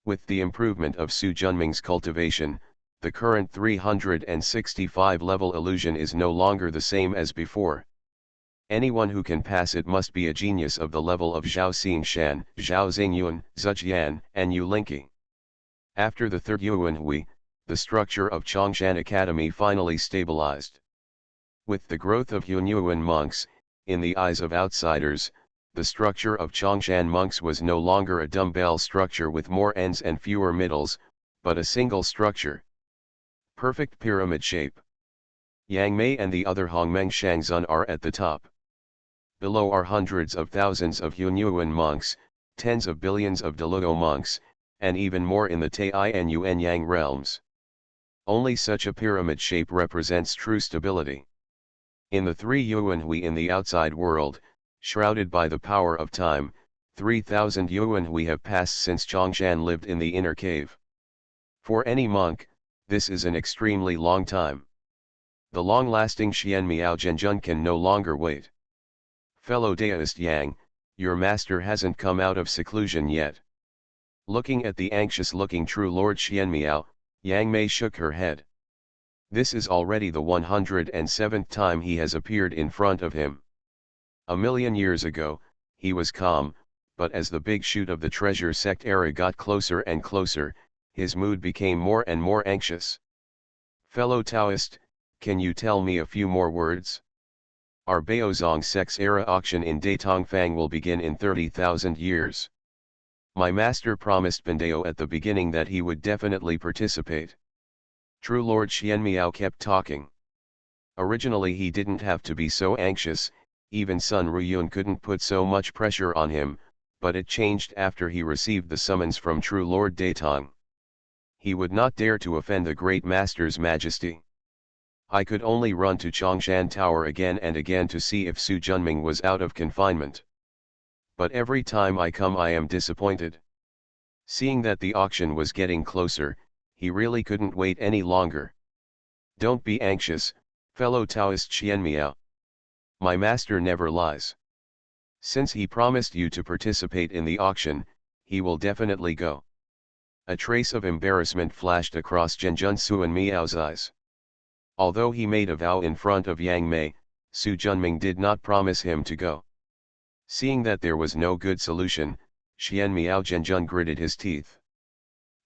A: With the improvement of Su Junming's cultivation, the current 365 level illusion is no longer the same as before. Anyone who can pass it must be a genius of the level of Zhao Xingshan, Zhao Xingyuan, Zujian, and Yu Linqi. After the third Yuanhui, the structure of Chongshan Academy finally stabilized. With the growth of Hunyuan monks, in the eyes of outsiders, the structure of Chongshan monks was no longer a dumbbell structure with more ends and fewer middles, but a single structure. Perfect pyramid shape. Yang Mei and the other Hongmeng Shangzun are at the top. Below are hundreds of thousands of Hunyuan monks, tens of billions of Deluo monks, and even more in the Tai and Yuan Yang realms. Only such a pyramid shape represents true stability. In the 3 Yuanhui in the outside world, shrouded by the power of time, 3,000 Yuanhui have passed since Chongshan lived in the inner cave. For any monk, this is an extremely long time. The long-lasting Xian Miao Zhenjun can no longer wait. Fellow Taoist Yang, your master hasn't come out of seclusion yet. Looking at the anxious-looking true Lord Xian Miao, Yang Mei shook her head. This is already the 107th time he has appeared in front of him. A million years ago, he was calm, but as the big shoot of the treasure sect era got closer and closer, his mood became more and more anxious. Fellow Taoist, can you tell me a few more words? Our Baozong sect's era auction in Datongfang will begin in 30,000 years. My master promised Bandao at the beginning that he would definitely participate. True Lord Xianmiao kept talking. Originally he didn't have to be so anxious, even Sun Ruyun couldn't put so much pressure on him, but it changed after he received the summons from True Lord Datong. He would not dare to offend the great master's majesty. I could only run to Chongshan Tower again and again to see if Su Junming was out of confinement. But every time I come I am disappointed. Seeing that the auction was getting closer, he really couldn't wait any longer. Don't be anxious, fellow Taoist Xianmiao. My master never lies. Since he promised you to participate in the auction, he will definitely go. A trace of embarrassment flashed across Zhenjun Suan Miao's eyes. Although he made a vow in front of Yang Mei, Su Junming did not promise him to go. Seeing that there was no good solution, Xian Miao Zhenjun gritted his teeth.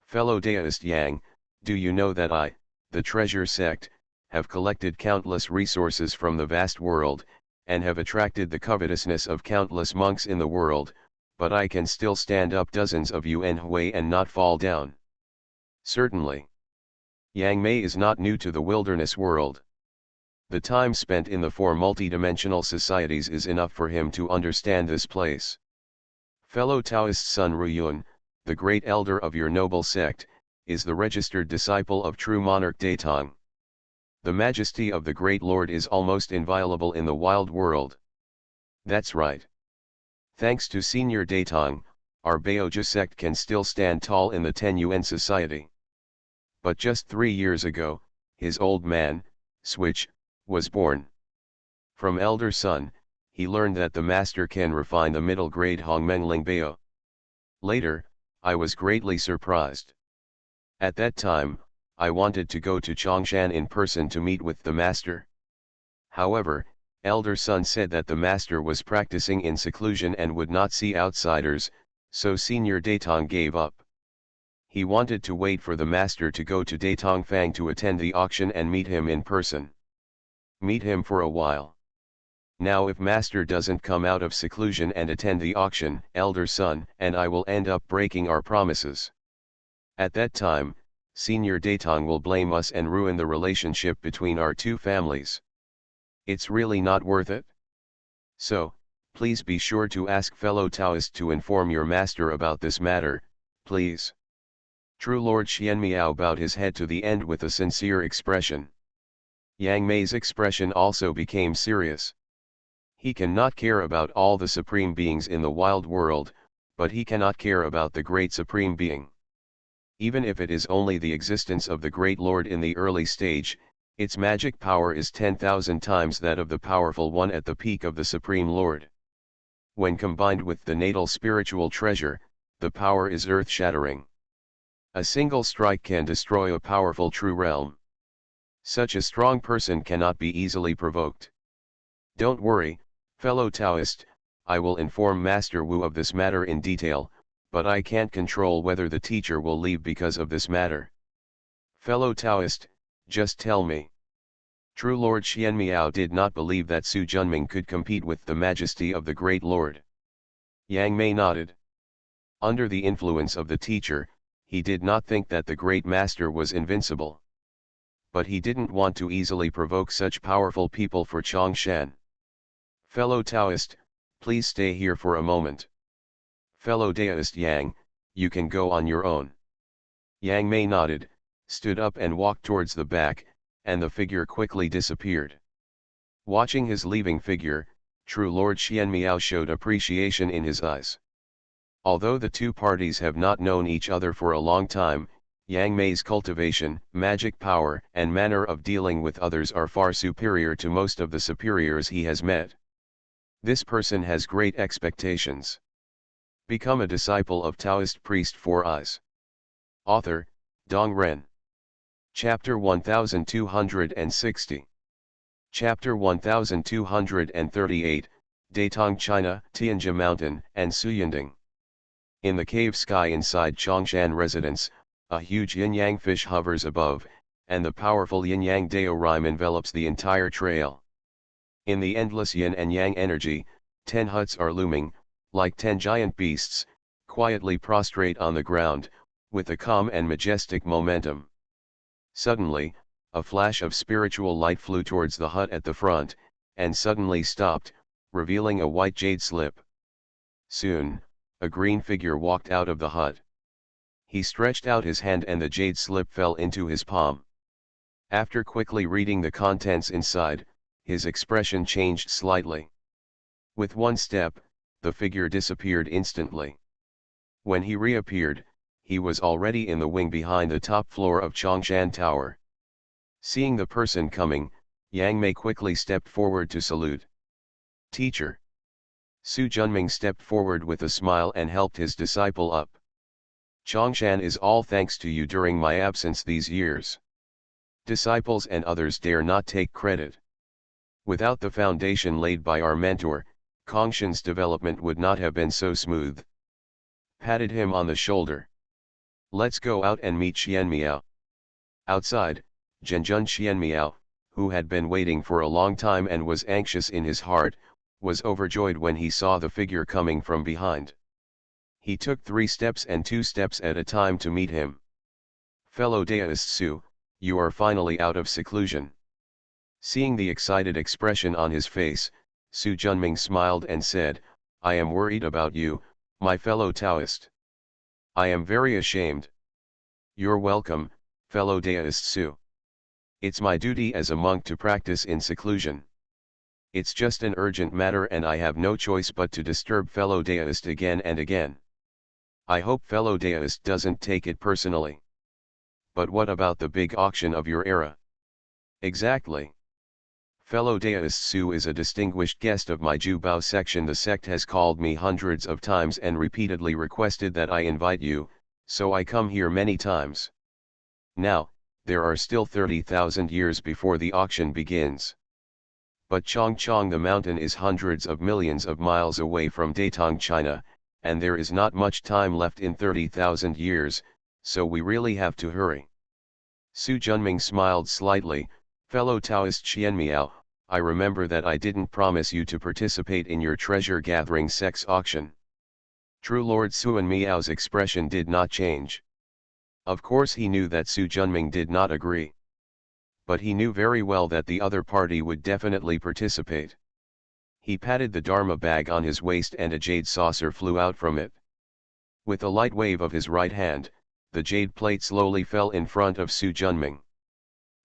A: Fellow Taoist Yang, do you know that I, the treasure sect, have collected countless resources from the vast world, and have attracted the covetousness of countless monks in the world, but I can still stand up dozens of Yuanhui and not fall down? Certainly. Yang Mei is not new to the wilderness world. The time spent in the 4 multidimensional societies is enough for him to understand this place. Fellow Taoist Sun Ruyun, the great elder of your noble sect, is the registered disciple of true monarch Datong. The majesty of the great lord is almost inviolable in the wild world. That's right. Thanks to Senior Datong, our Baoja sect can still stand tall in the 10 Yuan society. But just 3 years ago, his old man, Switch, was born. From elder son, he learned that the master can refine the middle grade Hongmengling Bao. Later, I was greatly surprised. At that time, I wanted to go to Chongshan in person to meet with the master. However, elder son said that the master was practicing in seclusion and would not see outsiders, so Senior Datong gave up. He wanted to wait for the master to go to Datongfang to attend the auction and meet him in person. Meet him for a while. Now if master doesn't come out of seclusion and attend the auction, elder son and I will end up breaking our promises. At that time, Senior Datong will blame us and ruin the relationship between our 2 families. It's really not worth it. So, please be sure to ask fellow Taoist to inform your master about this matter, please. True Lord Xianmiao bowed his head to the end with a sincere expression. Yang Mei's expression also became serious. He cannot care about all the supreme beings in the wild world, but he cannot care about the great supreme being. Even if it is only the existence of the great Lord in the early stage, its magic power is 10,000 times that of the powerful one at the peak of the Supreme Lord. When combined with the natal spiritual treasure, the power is earth-shattering. A single strike can destroy a powerful true realm. Such a strong person cannot be easily provoked. Don't worry, fellow Taoist, I will inform Master Wu of this matter in detail, but I can't control whether the teacher will leave because of this matter. Fellow Taoist, just tell me. True Lord Xianmiao did not believe that Su Junming could compete with the majesty of the great Lord. Yang Mei nodded. Under the influence of the teacher, he did not think that the great master was invincible. But he didn't want to easily provoke such powerful people for Chongshan. Fellow Taoist, please stay here for a moment. Fellow Taoist Yang, you can go on your own. Yang Mei nodded, stood up and walked towards the back, and the figure quickly disappeared. Watching his leaving figure, True Lord Xianmiao showed appreciation in his eyes. Although the two parties have not known each other for a long time, Yang Mei's cultivation, magic power, and manner of dealing with others are far superior to most of the superiors he has met. This person has great expectations. Become a disciple of Taoist priest Four Eyes. Author, Dong Ren. Chapter 1260. Chapter 1238, Datong China, Tianjia Mountain, and Suyanding. In the cave sky inside Chongshan residence, a huge yin-yang fish hovers above, and the powerful yin-yang Dao rhyme envelops the entire trail. In the endless yin and yang energy, 10 huts are looming, like 10 giant beasts, quietly prostrate on the ground, with a calm and majestic momentum. Suddenly, a flash of spiritual light flew towards the hut at the front, and suddenly stopped, revealing a white jade slip. Soon, a green figure walked out of the hut. He stretched out his hand and the jade slip fell into his palm. After quickly reading the contents inside, his expression changed slightly. With one step, the figure disappeared instantly. When he reappeared, he was already in the wing behind the top floor of Chongshan Tower. Seeing the person coming, Yang Mei quickly stepped forward to salute. Teacher. Su Junming stepped forward with a smile and helped his disciple up. Chongshan is all thanks to you during my absence these years. Disciples and others dare not take credit. Without the foundation laid by our mentor, Kongshan's development would not have been so smooth. Patted him on the shoulder. Let's go out and meet Xianmiao. Outside, Zhenjun Xianmiao, who had been waiting for a long time and was anxious in his heart, was overjoyed when he saw the figure coming from behind. He took 3 steps and 2 steps at a time to meet him. Fellow Taoist Su, you are finally out of seclusion. Seeing the excited expression on his face, Su Junming smiled and said, I am worried about you, my fellow Taoist. I am very ashamed. You're welcome, fellow Taoist Su. It's my duty as a monk to practice in seclusion. It's just an urgent matter and I have no choice but to disturb fellow Taoist again and again. I hope fellow Taoist doesn't take it personally. But what about the big auction of your era? Exactly. Fellow Taoist Su is a distinguished guest of my Jubao section. The sect has called me hundreds of times and repeatedly requested that I invite you, so I come here many times. Now, there are still 30,000 years before the auction begins. But Chongchong the mountain is hundreds of millions of miles away from Datong China, and there is not much time left in 30,000 years, so we really have to hurry. Su Junming smiled slightly. Fellow Taoist Xianmiao, I remember that I didn't promise you to participate in your treasure-gathering sex auction. True Lord Suan Miao's expression did not change. Of course he knew that Su Junming did not agree. But he knew very well that the other party would definitely participate. He patted the Dharma bag on his waist and a jade saucer flew out from it. With a light wave of his right hand, the jade plate slowly fell in front of Su Junming.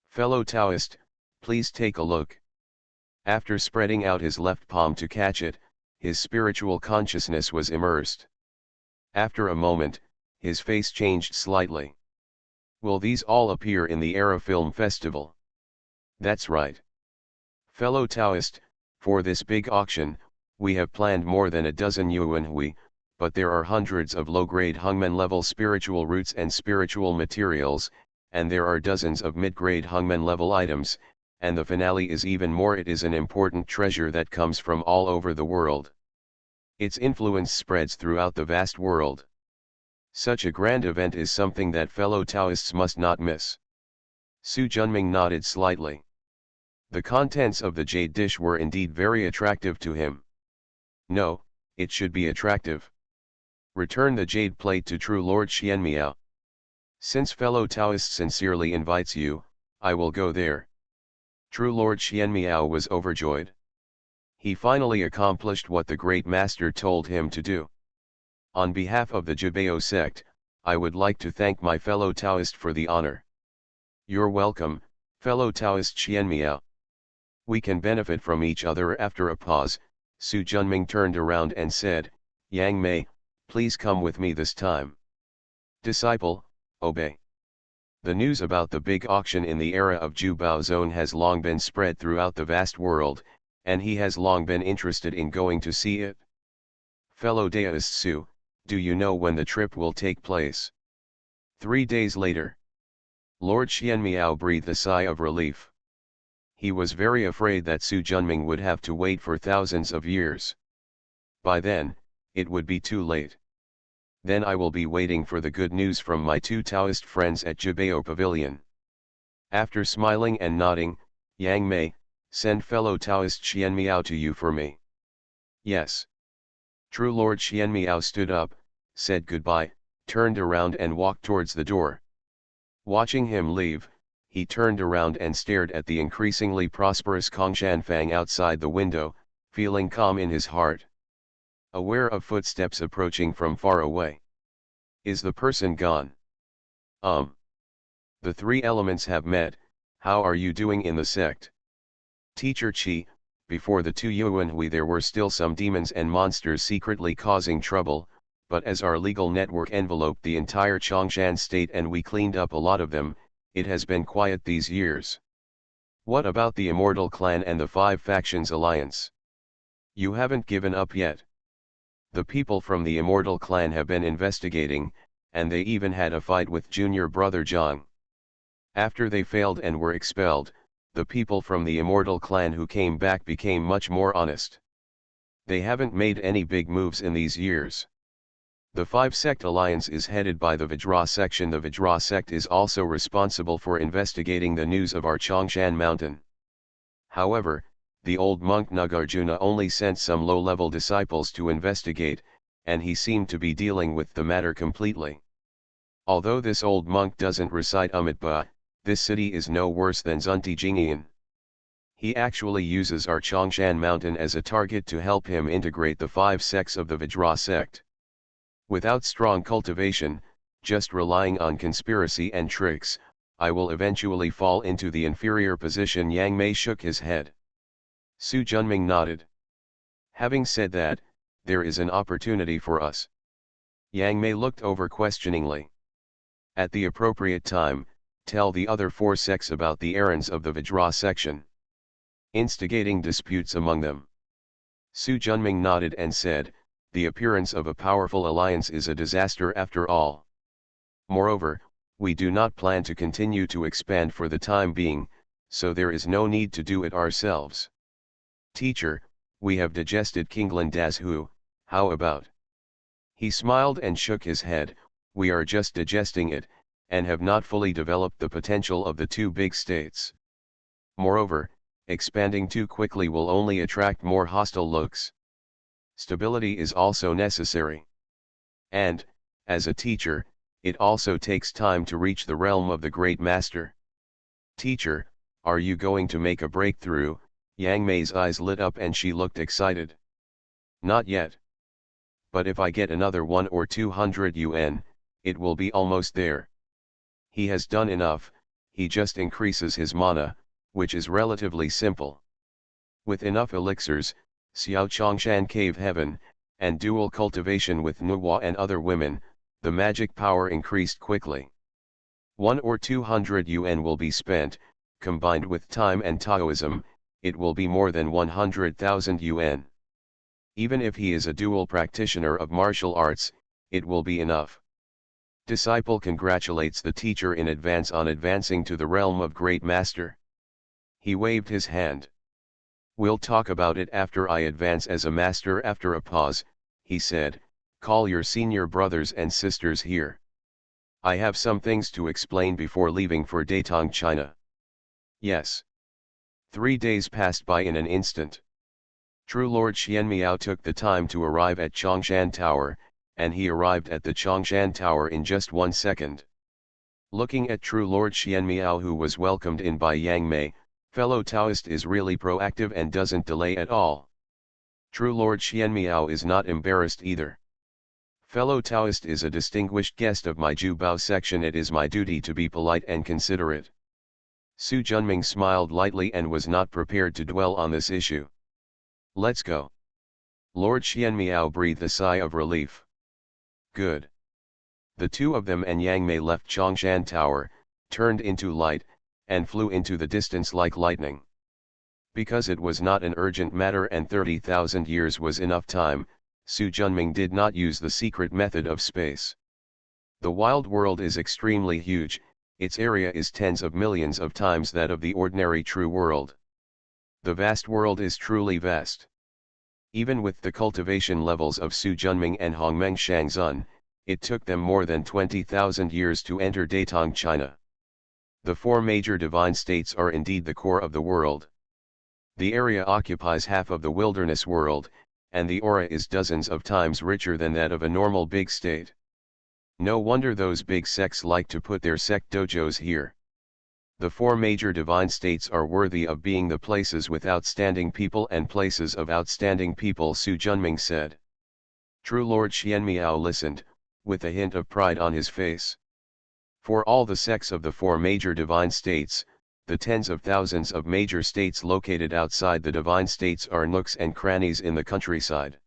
A: Fellow Taoist, please take a look. After spreading out his left palm to catch it, his spiritual consciousness was immersed. After a moment, his face changed slightly. Will these all appear in the Era Film Festival? That's right. Fellow Taoist, for this big auction, we have planned more than a dozen yuanhui, but there are hundreds of low-grade Hungmen level spiritual roots and spiritual materials, and there are dozens of mid-grade Hungmen level items, and the finale is even more. It is an important treasure that comes from all over the world. Its influence spreads throughout the vast world. Such a grand event is something that fellow Taoists must not miss. Su Junming nodded slightly. The contents of the jade dish were indeed very attractive to him. No, it should be attractive. Return the jade plate to True Lord Xianmiao. Since fellow Taoist sincerely invites you, I will go there. True Lord Xianmiao was overjoyed. He finally accomplished what the great master told him to do. On behalf of the Jibao sect, I would like to thank my fellow Taoist for the honor. You're welcome, fellow Taoist Xianmiao. We can benefit from each other. After a pause, Su Junming turned around and said, Yang Mei, please come with me this time. Disciple, obey. The news about the big auction in the era of Jubao Zone has long been spread throughout the vast world, and he has long been interested in going to see it. Fellow Taoist Su, do you know when the trip will take place? 3 days later. Lord Xianmiao breathed a sigh of relief. He was very afraid that Su Junming would have to wait for thousands of years. By then, it would be too late. Then I will be waiting for the good news from my 2 Taoist friends at Jibao Pavilion. After smiling and nodding, Yang Mei, send fellow Taoist Xianmiao to you for me. Yes. True Lord Xianmiao stood up, said goodbye, turned around and walked towards the door. Watching him leave, he turned around and stared at the increasingly prosperous Kongshan Fang outside the window, feeling calm in his heart. Aware of footsteps approaching from far away. Is the person gone? The 3 elements have met. How are you doing in the sect? Teacher Qi, before the 2 Yuanhui there were still some demons and monsters secretly causing trouble, but as our legal network enveloped the entire Chongshan state and we cleaned up a lot of them, it has been quiet these years. What about the Immortal Clan and the 5 Factions Alliance? You haven't given up yet. The people from the Immortal Clan have been investigating, and they even had a fight with junior brother Zhang. After they failed and were expelled, the people from the Immortal Clan who came back became much more honest. They haven't made any big moves in these years. The 5-sect alliance is headed by the Vajra section. The Vajra sect is also responsible for investigating the news of our Chongshan mountain. However, the old monk Nagarjuna only sent some low-level disciples to investigate, and he seemed to be dealing with the matter completely. Although this old monk doesn't recite Amitabha, this city is no worse than Zunti Jingyan. He actually uses our Chongshan mountain as a target to help him integrate the 5 sects of the Vajra sect. Without strong cultivation, just relying on conspiracy and tricks, I will eventually fall into the inferior position. Yang Mei shook his head. Su Junming nodded. Having said that, there is an opportunity for us. Yang Mei looked over questioningly. At the appropriate time, tell the other 4 sects about the errands of the Vajra section. Instigating disputes among them. Su Junming nodded and said, the appearance of a powerful alliance is a disaster after all. Moreover, we do not plan to continue to expand for the time being, so there is no need to do it ourselves. Teacher, we have digested Kinglan Das Hu, how about? He smiled and shook his head. We are just digesting it, and have not fully developed the potential of the 2 big states. Moreover, expanding too quickly will only attract more hostile looks. Stability is also necessary. And, as a teacher, it also takes time to reach the realm of the great master. Teacher, are you going to make a breakthrough? Yang Mei's eyes lit up and she looked excited. Not yet. But if I get another 100 or 200 yuan, it will be almost there. He has done enough, he just increases his mana, which is relatively simple. With enough elixirs, Xiao Chongshan Cave Heaven, and dual cultivation with Nuwa and other women, the magic power increased quickly. 1 or 200 yuan will be spent, combined with time and Taoism, it will be more than 100,000 yuan. Even if he is a dual practitioner of martial arts, it will be enough. Disciple congratulates the teacher in advance on advancing to the realm of great master. He waved his hand. We'll talk about it after I advance as a master. After a pause, he said, call your senior brothers and sisters here. I have some things to explain before leaving for Datong, China. Yes. 3 days passed by in an instant. True Lord Xianmiao took the time to arrive at Chongshan Tower, and he arrived at the Chongshan Tower in just 1 second. Looking at True Lord Xianmiao, who was welcomed in by Yang Mei, fellow Taoist is really proactive and doesn't delay at all. True Lord Xianmiao is not embarrassed either. Fellow Taoist is a distinguished guest of my Jubao section. It is my duty to be polite and considerate. Su Junming smiled lightly and was not prepared to dwell on this issue. Let's go. Lord Xianmiao breathed a sigh of relief. Good. The two of them and Yang Mei left Chongshan Tower, turned into light, and flew into the distance like lightning. Because it was not an urgent matter and 30,000 years was enough time, Su Junming did not use the secret method of space. The wild world is extremely huge, its area is tens of millions of times that of the ordinary true world. The vast world is truly vast. Even with the cultivation levels of Su Junming and Hongmeng Shangzun, it took them more than 20,000 years to enter Datong, China. The 4 major divine states are indeed the core of the world. The area occupies half of the wilderness world, and the aura is dozens of times richer than that of a normal big state. No wonder those big sects like to put their sect dojos here. The 4 major divine states are worthy of being the places with outstanding people and places of outstanding people, Su Junming said. True Lord Xianmiao listened, with a hint of pride on his face. For all the sects of the 4 major divine states, the tens of thousands of major states located outside the divine states are nooks and crannies in the countryside.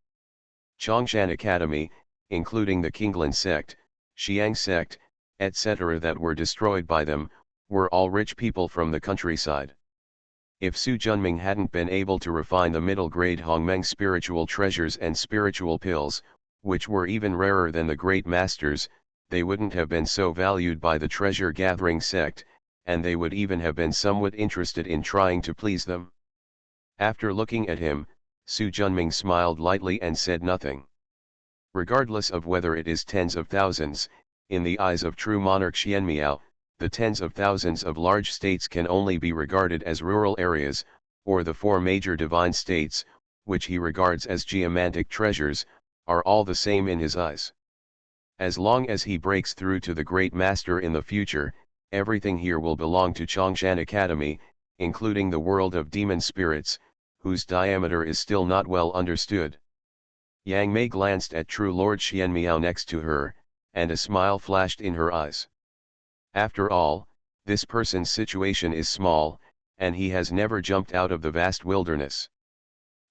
A: Chongshan Academy, including the Qinglan sect, Xiang sect, etc. that were destroyed by them, were all rich people from the countryside. If Su Junming hadn't been able to refine the middle-grade Hongmeng spiritual treasures and spiritual pills, which were even rarer than the great masters, they wouldn't have been so valued by the treasure-gathering sect, and they would even have been somewhat interested in trying to please them. After looking at him, Su Junming smiled lightly and said nothing. Regardless of whether it is tens of thousands, in the eyes of true monarch Xianmiao, the tens of thousands of large states can only be regarded as rural areas, or the 4 major divine states, which he regards as geomantic treasures, are all the same in his eyes. As long as he breaks through to the great master in the future, everything here will belong to Chongshan Academy, including the world of demon spirits, whose diameter is still not well understood. Yang Mei glanced at True Lord Xianmiao next to her, and a smile flashed in her eyes. After all, this person's situation is small, and he has never jumped out of the vast wilderness.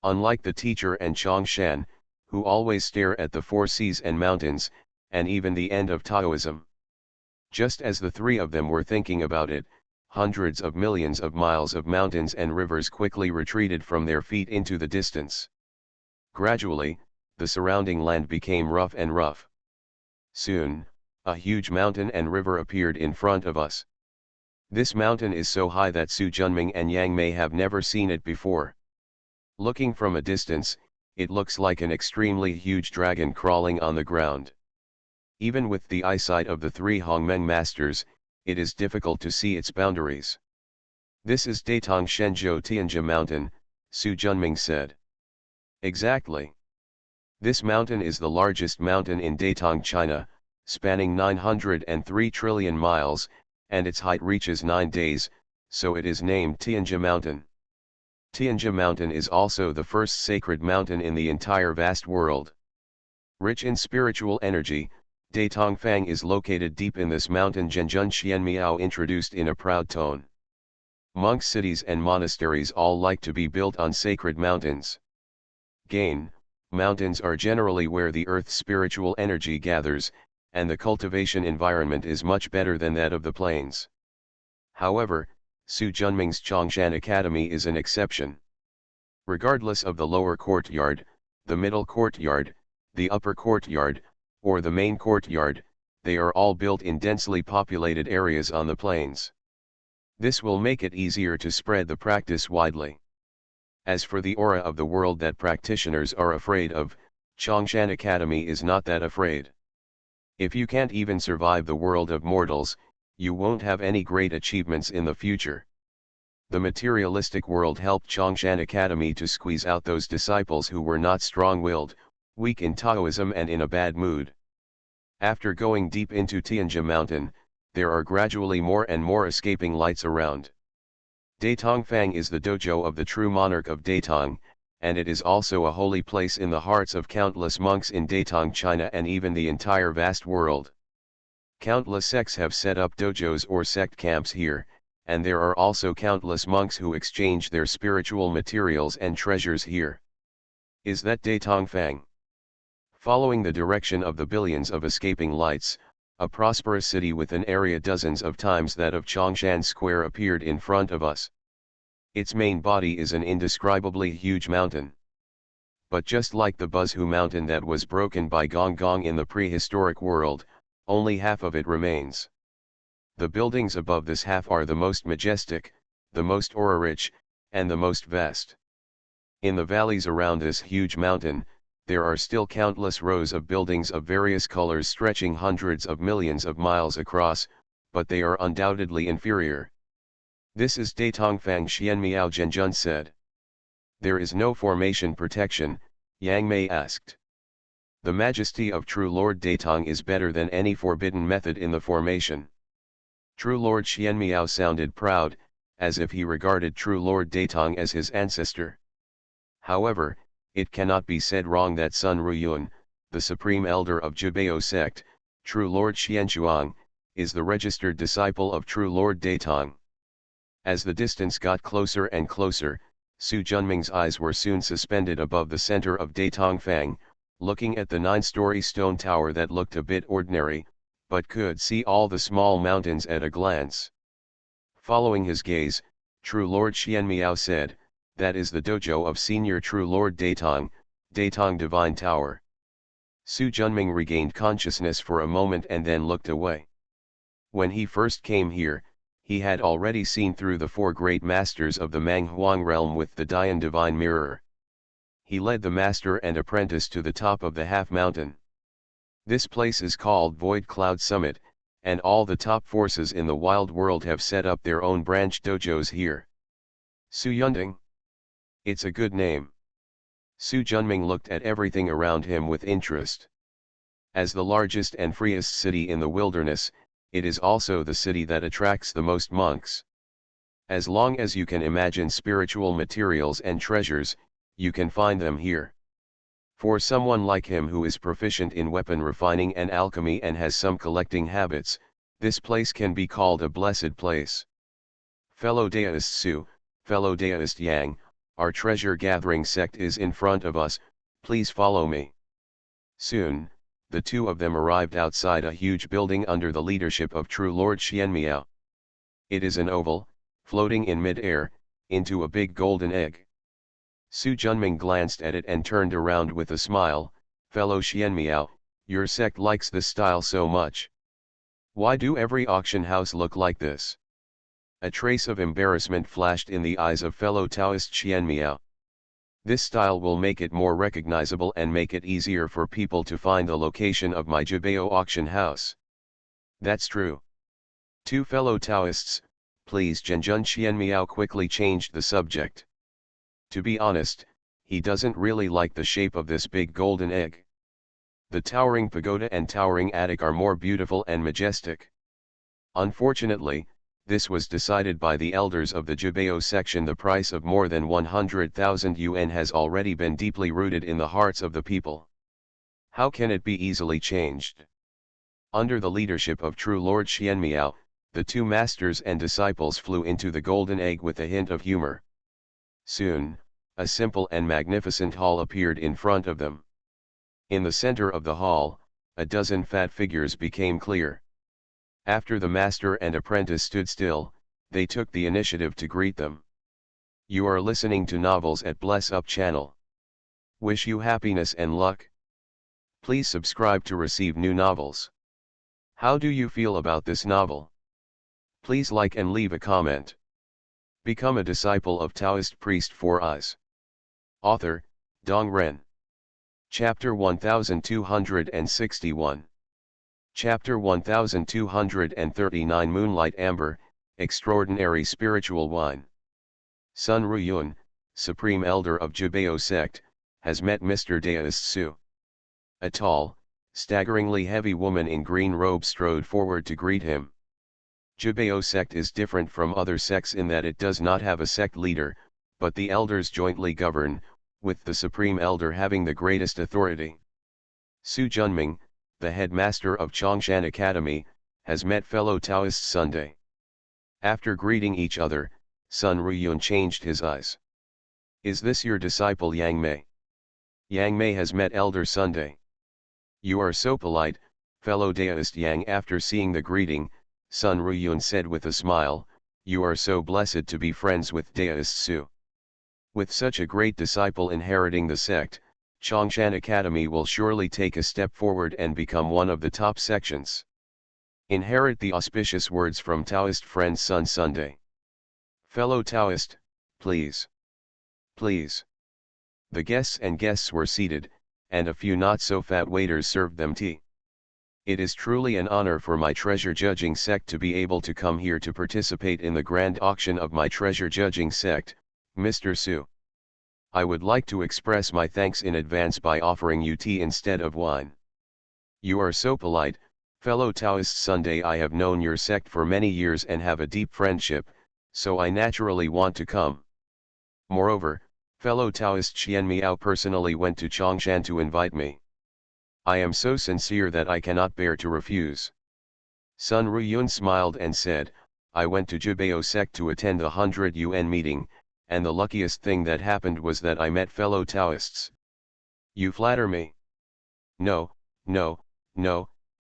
A: Unlike the teacher and Chongshan, who always stare at the 4 seas and mountains, and even the end of Taoism. Just as the 3 of them were thinking about it, hundreds of millions of miles of mountains and rivers quickly retreated from their feet into the distance. Gradually, the surrounding land became rough and rough. Soon, a huge mountain and river appeared in front of us. This mountain is so high that Su Junming and Yang Mei have never seen it before. Looking from a distance, it looks like an extremely huge dragon crawling on the ground. Even with the eyesight of the 3 Hongmeng masters, it is difficult to see its boundaries. This is Datong Shenzhou Tianjia Mountain, Su Junming said. Exactly. This mountain is the largest mountain in Datong, China, spanning 903 trillion miles, and its height reaches 9 days, so it is named Tianjia Mountain. Tianjia Mountain is also the first sacred mountain in the entire vast world. Rich in spiritual energy, Datong Fang is located deep in this mountain, Zhenjun Xianmiao introduced in a proud tone. Monk cities and monasteries all like to be built on sacred mountains. Gain, Mountains are generally where the Earth's spiritual energy gathers, and the cultivation environment is much better than that of the plains. However, Su Junming's Chongshan Academy is an exception. Regardless of the lower courtyard, the middle courtyard, the upper courtyard, or the main courtyard, they are all built in densely populated areas on the plains. This will make it easier to spread the practice widely. As for the aura of the world that practitioners are afraid of, Chongshan Academy is not that afraid. If you can't even survive the world of mortals, you won't have any great achievements in the future. The materialistic world helped Chongshan Academy to squeeze out those disciples who were not strong-willed, weak in Taoism and in a bad mood. After going deep into Tianjia Mountain, there are gradually more and more escaping lights around. Datongfang is the dojo of the true monarch of Datong, and it is also a holy place in the hearts of countless monks in Datong, China, and even the entire vast world. Countless sects have set up dojos or sect camps here, and there are also countless monks who exchange their spiritual materials and treasures here. Is that Datongfang? Following the direction of the billions of escaping lights, a prosperous city with an area dozens of times that of Chongshan Square appeared in front of us. Its main body is an indescribably huge mountain. But just like the Buzhu Mountain that was broken by Gong Gong in the prehistoric world, only half of it remains. The buildings above this half are the most majestic, the most aura-rich, and the most vast. In the valleys around this huge mountain, there are still countless rows of buildings of various colors stretching hundreds of millions of miles across, but they are undoubtedly inferior. This is Datongfang Xianmiao Zhenjun said. There is no formation protection, Yang Mei asked. The majesty of true Lord Datong is better than any forbidden method in the formation. True Lord Xianmiao sounded proud, as if he regarded true Lord Datong as his ancestor. However, it cannot be said wrong that Sun Ruyun, the supreme elder of Jibao sect, true Lord Xianchuang, is the registered disciple of true Lord Datong. As the distance got closer and closer, Su Junming's eyes were soon suspended above the center of Datongfang, looking at the 9-story stone tower that looked a bit ordinary, but could see all the small mountains at a glance. Following his gaze, true Lord Xianmiao said, "That is the dojo of Senior True Lord Datong, Datong Divine Tower." Su Junming regained consciousness for a moment and then looked away. When he first came here, he had already seen through the 4 great masters of the Manghuang realm with the Dian Divine Mirror. He led the master and apprentice to the top of the half-mountain. This place is called Void Cloud Summit, and all the top forces in the wild world have set up their own branch dojos here. Su Yunding? It's a good name. Su Junming looked at everything around him with interest. As the largest and freest city in the wilderness, it is also the city that attracts the most monks. As long as you can imagine spiritual materials and treasures, you can find them here. For someone like him who is proficient in weapon refining and alchemy and has some collecting habits, this place can be called a blessed place. Fellow Daoist Su, fellow Daoist Yang, our treasure-gathering sect is in front of us, please follow me. Soon, the two of them arrived outside a huge building under the leadership of True Lord Xianmiao. It is an oval, floating in mid-air, into a big golden egg. Su Junming glanced at it and turned around with a smile. "Fellow Xianmiao, your sect likes this style so much. Why do every auction house look like this?" A trace of embarrassment flashed in the eyes of fellow Taoist Xianmiao. "This style will make it more recognizable and make it easier for people to find the location of my Jibao auction house." "That's true." Two fellow Taoists, please. Zhenjun Xianmiao quickly changed the subject. To be honest, he doesn't really like the shape of this big golden egg. The towering pagoda and towering attic are more beautiful and majestic. Unfortunately, this was decided by the elders of the Jibao section. The price of more than 100,000 yuan has already been deeply rooted in the hearts of the people. How can it be easily changed? Under the leadership of True Lord Xianmiao, the two masters and disciples flew into the golden egg with a hint of humor. Soon, a simple and magnificent hall appeared in front of them. In the center of the hall, a dozen fat figures became clear. After the master and apprentice stood still, they took the initiative to greet them. You are listening to Novels at Bless Up channel. Wish you happiness and luck. Please subscribe to receive new novels. How do you feel about this novel? Please like and leave a comment. Become a disciple of Taoist priest for us. Author, Dong Ren. Chapter 1261. Chapter 1239 Moonlight Amber, Extraordinary Spiritual Wine. Sun Ruyun, Supreme Elder of Jubeo sect, has met Mr. Taoist Su. A tall, staggeringly heavy woman in green robes strode forward to greet him. Jubeo sect is different from other sects in that it does not have a sect leader, but the elders jointly govern, with the Supreme Elder having the greatest authority. Su Junming, the headmaster of Chongshan Academy, has met fellow Taoists Sunday. After greeting each other, Sun Ruyun changed his eyes. Is this your disciple Yang Mei? Yang Mei has met Elder Sunday. You are so polite, fellow Taoist Yang. After seeing the greeting, Sun Ruyun said with a smile, you are so blessed to be friends with Taoist Su. With such a great disciple inheriting the sect, Chongshan Academy will surely take a step forward and become one of the top sections. Inherit the auspicious words from Taoist friend Sun Sunday. Fellow Taoist, please. Please. The guests were seated, and a few not-so-fat waiters served them tea. It is truly an honor for my treasure judging sect to be able to come here to participate in the grand auction of my treasure judging sect, Mr. Su. I would like to express my thanks in advance by offering you tea instead of wine. You are so polite, fellow Taoist Sunday. I have known your sect for many years and have a deep friendship, so I naturally want to come. Moreover, fellow Taoist Qian Miao personally went to Chongshan to invite me. I am so sincere that I cannot bear to refuse. Sun Ruyun smiled and said, I went to Jubeo sect to attend the 100 UN meeting, and the luckiest thing that happened was that I met fellow Taoists. You flatter me. No,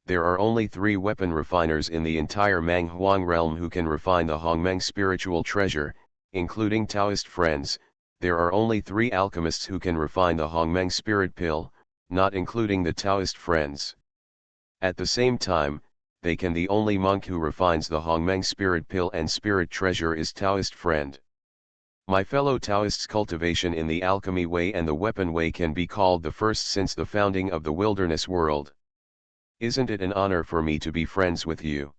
A: there are only 3 weapon refiners in the entire Mang Huang realm who can refine the Hongmeng spiritual treasure, including Taoist friends. There are only 3 alchemists who can refine the Hongmeng spirit pill, not including the Taoist friends. At the same time, the only monk who refines the Hongmeng spirit pill and spirit treasure is Taoist friend. My fellow Taoists' cultivation in the alchemy way and the weapon way can be called the first since the founding of the wilderness world. Isn't it an honor for me to be friends with you?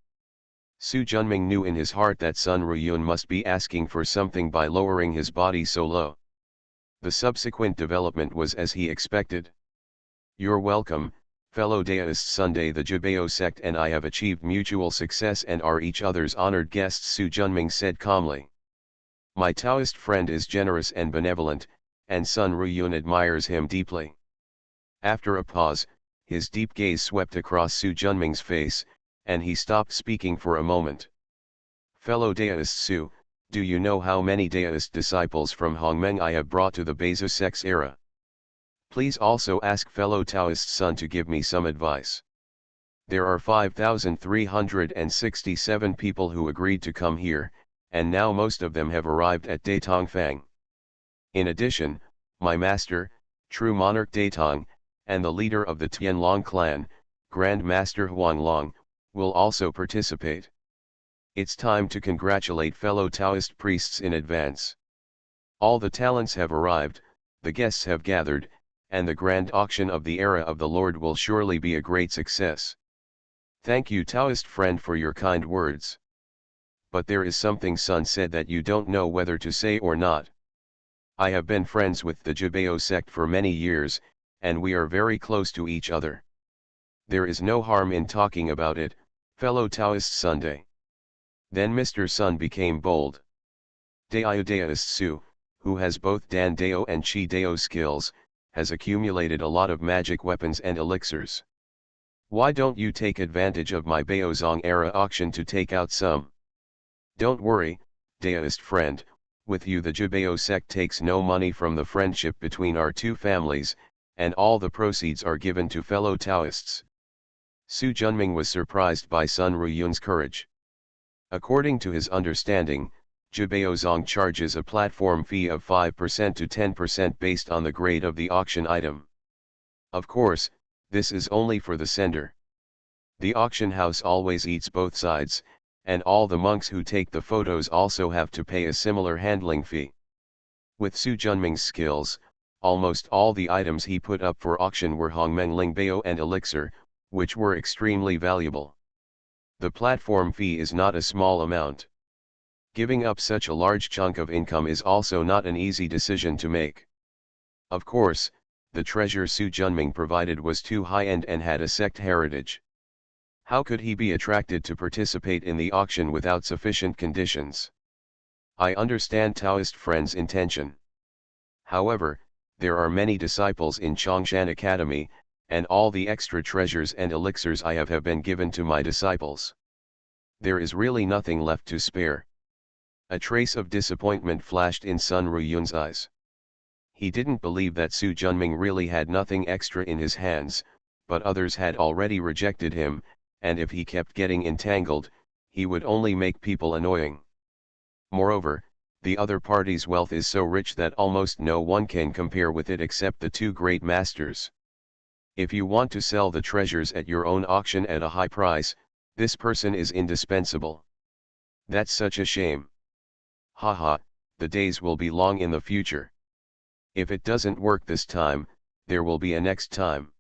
A: Su Junming knew in his heart that Sun Ruyun must be asking for something by lowering his body so low. The subsequent development was as he expected. You're welcome, fellow Taoist Sunday. The Jubeo sect and I have achieved mutual success and are each other's honored guests, Su Junming said calmly. My Taoist friend is generous and benevolent, and Sun Ruyun admires him deeply. After a pause, his deep gaze swept across Su Junming's face, and he stopped speaking for a moment. Fellow Taoist Su, do you know how many Taoist disciples from Hongmeng I have brought to the Beizu sect's era? Please also ask fellow Taoist Sun to give me some advice. There are 5,367 people who agreed to come here, and now most of them have arrived at Datongfang. In addition, my master, true monarch Datong, and the leader of the Tianlong clan, Grand Master Huanglong, will also participate. It's time to congratulate fellow Taoist priests in advance. All the talents have arrived, the guests have gathered, and the grand auction of the era of the Lord will surely be a great success. Thank you, Taoist friend, for your kind words. But there is something Sun said that you don't know whether to say or not. I have been friends with the Jubeo sect for many years, and we are very close to each other. There is no harm in talking about it, fellow Taoist Sunday. Then Mr. Sun became bold. Dao Taoist Su, who has both Dan Dao and Chi Dao skills, has accumulated a lot of magic weapons and elixirs. Why don't you take advantage of my Baozong era auction to take out some? Don't worry, Daoist friend, With you the Jubeo sect takes no money from the friendship between our two families, and all the proceeds are given to fellow Taoists. Su Junming was surprised by Sun Ruyun's courage. According to his understanding, Jubeo Zong charges a platform fee of 5% to 10% based on the grade of the auction item. Of course, this is only for the sender. The auction house always eats both sides, and all the monks who take the photos also have to pay a similar handling fee. With Su Junming's skills, almost all the items he put up for auction were Hongmeng Lingbao and elixir, which were extremely valuable. The platform fee is not a small amount. Giving up such a large chunk of income is also not an easy decision to make. Of course, the treasure Su Junming provided was too high-end and had a sect heritage. How could he be attracted to participate in the auction without sufficient conditions? I understand Taoist friends' intention. However, there are many disciples in Chongshan Academy, and all the extra treasures and elixirs I have been given to my disciples. There is really nothing left to spare. A trace of disappointment flashed in Sun Ruyun's eyes. He didn't believe that Su Junming really had nothing extra in his hands, but others had already rejected him, and if he kept getting entangled, he would only make people annoying. Moreover, the other party's wealth is so rich that almost no one can compare with it except the two great masters. If you want to sell the treasures at your own auction at a high price, this person is indispensable. That's such a shame. Haha, the days will be long in the future. If it doesn't work this time, there will be a next time.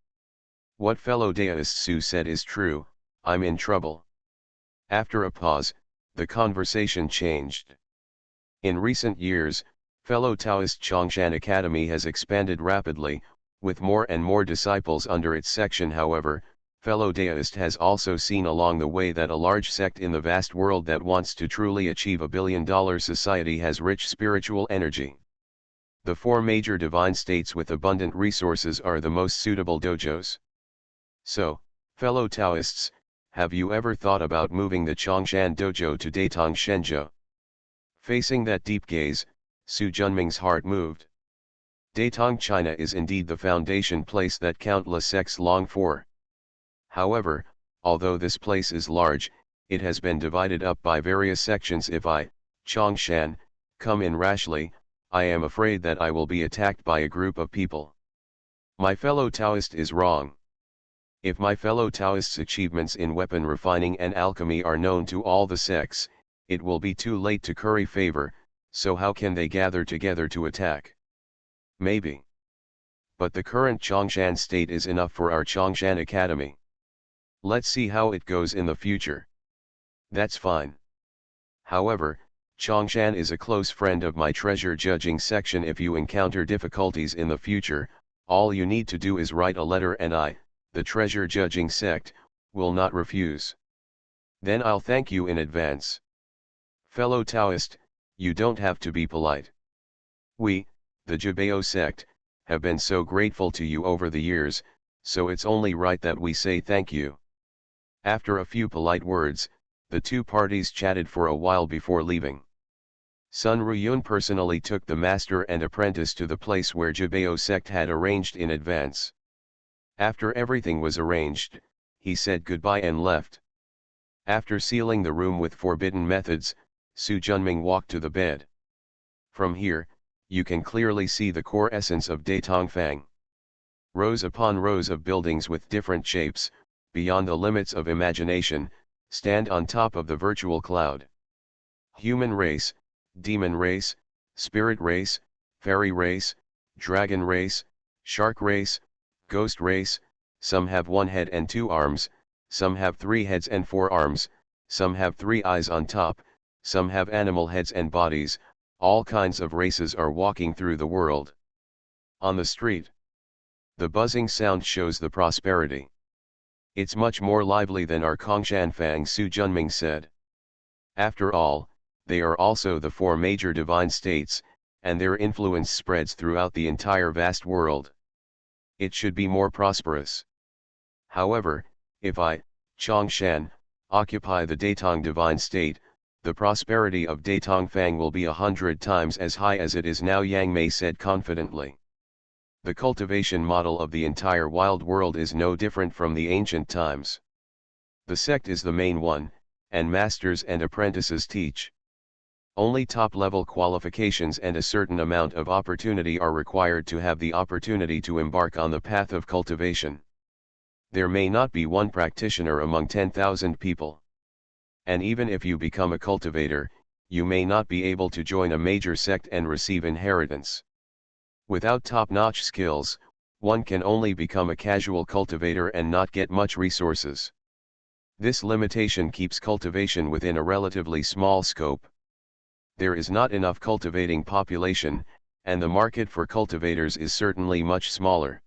A: What fellow Taoist Su said is true, I'm in trouble. After a pause, the conversation changed. In recent years, fellow Taoist Chongshan Academy has expanded rapidly, with more and more disciples under its section. However, fellow Taoist has also seen along the way that a large sect in the vast world that wants to truly achieve a billion-dollar society has rich spiritual energy. The four major divine states with abundant resources are the most suitable dojos. So, fellow Taoists, have you ever thought about moving the Chongshan dojo to Datong Shenzhou? Facing that deep gaze, Su Junming's heart moved. Datong China is indeed the foundation place that countless sects long for. However, although this place is large, it has been divided up by various sections. If I, Chongshan, come in rashly, I am afraid that I will be attacked by a group of people. My fellow Taoist is wrong. If my fellow Taoists' achievements in weapon refining and alchemy are known to all the sects, it will be too late to curry favor, so how can they gather together to attack? Maybe. But the current Chongshan state is enough for our Chongshan Academy. Let's see how it goes in the future. That's fine. However, Chongshan is a close friend of my treasure judging section. If you encounter difficulties in the future, all you need to do is write a letter and I, the treasure judging sect, will not refuse. Then I'll thank you in advance. Fellow Taoist, you don't have to be polite. We, the Jubeo sect, have been so grateful to you over the years, so it's only right that we say thank you. After a few polite words, the two parties chatted for a while before leaving. Sun Ruyun personally took the master and apprentice to the place where Jubeo sect had arranged in advance. After everything was arranged, he said goodbye and left. After sealing the room with forbidden methods, Su Junming walked to the bed. From here, you can clearly see the core essence of Datong Fang. Rows upon rows of buildings with different shapes, beyond the limits of imagination, stand on top of the virtual cloud. Human race, demon race, spirit race, fairy race, dragon race, shark race, ghost race, some have one head and two arms, some have 3 heads and 4 arms, some have 3 eyes on top, some have animal heads and bodies. All kinds of races are walking through the world. On the street, the buzzing sound shows the prosperity. It's much more lively than our Kongshan Fang, Su Junming said. After all, they are also the 4 major divine states, and their influence spreads throughout the entire vast world. It should be more prosperous. However, if I, Chongshan, occupy the Datong divine state, the prosperity of Datongfang will be 100 times as high as it is now, Yang Mei said confidently. The cultivation model of the entire wild world is no different from the ancient times. The sect is the main one, and masters and apprentices teach. Only top-level qualifications and a certain amount of opportunity are required to have the opportunity to embark on the path of cultivation. There may not be one practitioner among 10,000 people. And even if you become a cultivator, you may not be able to join a major sect and receive inheritance. Without top-notch skills, one can only become a casual cultivator and not get much resources. This limitation keeps cultivation within a relatively small scope. There is not enough cultivating population, and the market for cultivators is certainly much smaller.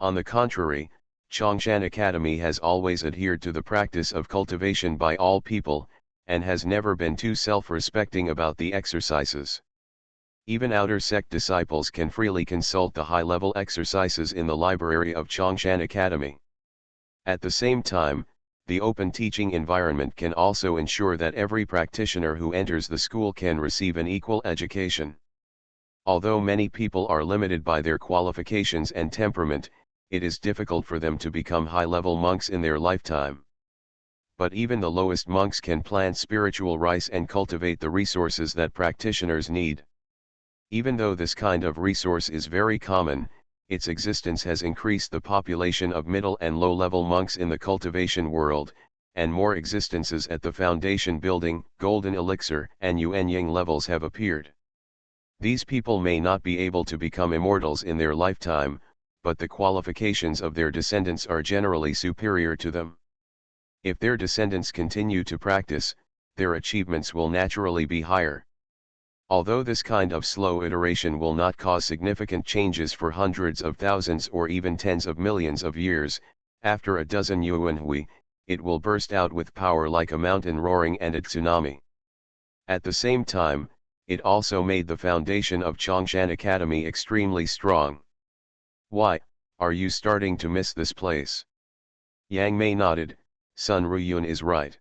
A: On the contrary, Chongshan Academy has always adhered to the practice of cultivation by all people, and has never been too self-respecting about the exercises. Even outer sect disciples can freely consult the high-level exercises in the library of Chongshan Academy. At the same time, the open teaching environment can also ensure that every practitioner who enters the school can receive an equal education. Although many people are limited by their qualifications and temperament, it is difficult for them to become high-level monks in their lifetime. But even the lowest monks can plant spiritual rice and cultivate the resources that practitioners need. Even though this kind of resource is very common, its existence has increased the population of middle and low-level monks in the cultivation world, and more existences at the foundation building, golden elixir, and yuanying levels have appeared. These people may not be able to become immortals in their lifetime, but the qualifications of their descendants are generally superior to them. If their descendants continue to practice, their achievements will naturally be higher. Although this kind of slow iteration will not cause significant changes for hundreds of thousands or even tens of millions of years, after a dozen yuanhui, it will burst out with power like a mountain roaring and a tsunami. At the same time, it also made the foundation of Chongshan Academy extremely strong. Why, are you starting to miss this place? Yang Mei nodded. Sun Ruyun is right.